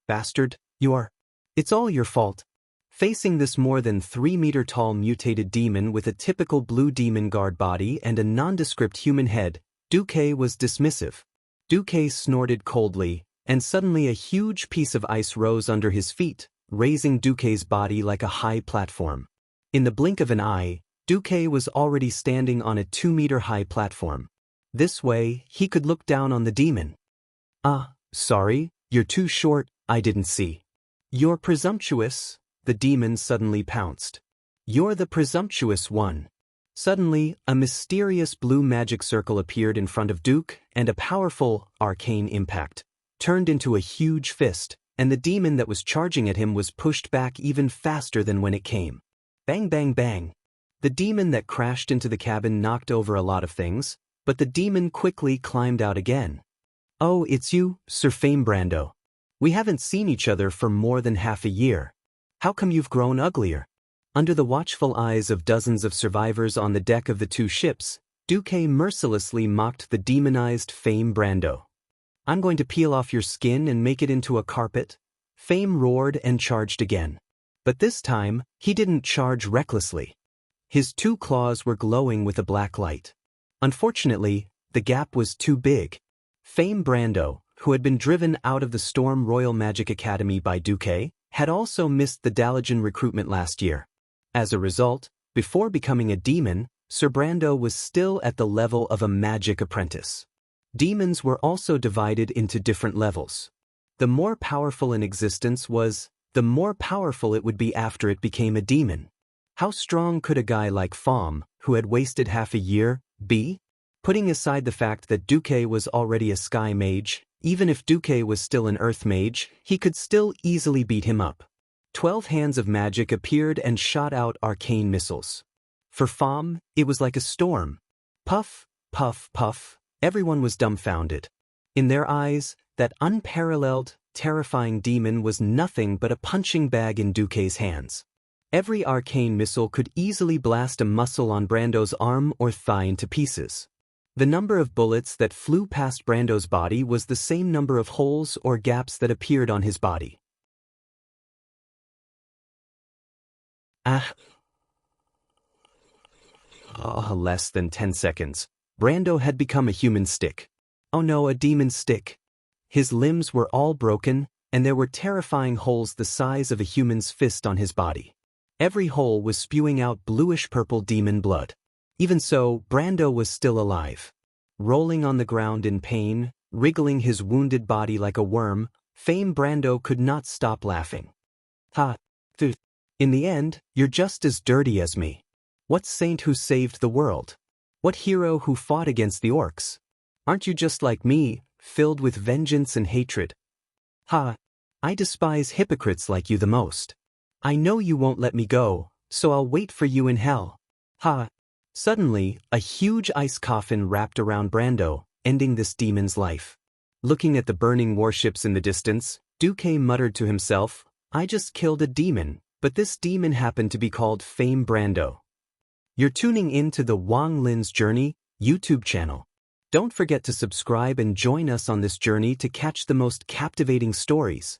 Bastard, you are. It's all your fault. Facing this more than 3-meter-tall mutated demon with a typical blue demon guard body and a nondescript human head, Duque was dismissive. Duque snorted coldly, and suddenly a huge piece of ice rose under his feet, raising Duque's body like a high platform. In the blink of an eye, Duque was already standing on a 2-meter-high platform. This way, he could look down on the demon. Sorry, you're too short, I didn't see. You're presumptuous, the demon suddenly pounced. You're the presumptuous one. Suddenly, a mysterious blue magic circle appeared in front of Duke, and a powerful, arcane impact turned into a huge fist, and the demon that was charging at him was pushed back even faster than when it came. Bang bang bang. The demon that crashed into the cabin knocked over a lot of things, but the demon quickly climbed out again. Oh, it's you, Sir Fame Brando. We haven't seen each other for more than half a year. How come you've grown uglier? Under the watchful eyes of dozens of survivors on the deck of the two ships, Duque mercilessly mocked the demonized Fame Brando. I'm going to peel off your skin and make it into a carpet. Fame roared and charged again. But this time, he didn't charge recklessly. His two claws were glowing with a black light. Unfortunately, the gap was too big. Fame Brando, who had been driven out of the Storm Royal Magic Academy by Duque, had also missed the Dalajan recruitment last year. As a result, before becoming a demon, Sir Brando was still at the level of a magic apprentice. Demons were also divided into different levels. The more powerful an existence was, the more powerful it would be after it became a demon. How strong could a guy like Fom, who had wasted half a year, be? Putting aside the fact that Duque was already a sky mage, even if Duque was still an earth mage, he could still easily beat him up. 12 hands of magic appeared and shot out arcane missiles. For Pham, it was like a storm. Puff, puff, puff, everyone was dumbfounded. In their eyes, that unparalleled, terrifying demon was nothing but a punching bag in Duque's hands. Every arcane missile could easily blast a muscle on Brando's arm or thigh into pieces. The number of bullets that flew past Brando's body was the same number of holes or gaps that appeared on his body. Less than 10 seconds. Brando had become a human stick. Oh no, a demon stick. His limbs were all broken, and there were terrifying holes the size of a human's fist on his body. Every hole was spewing out bluish-purple demon blood. Even so, Brando was still alive. Rolling on the ground in pain, wriggling his wounded body like a worm, Fame Brando could not stop laughing. In the end, you're just as dirty as me. What saint who saved the world? What hero who fought against the orcs? Aren't you just like me, filled with vengeance and hatred? I despise hypocrites like you the most. I know you won't let me go, so I'll wait for you in hell. Suddenly, a huge ice coffin wrapped around Brando, ending this demon's life. Looking at the burning warships in the distance, Duque muttered to himself, I just killed a demon, but this demon happened to be called Fame Brando. You're tuning in to the Wang Lin's Journey YouTube channel. Don't forget to subscribe and join us on this journey to catch the most captivating stories.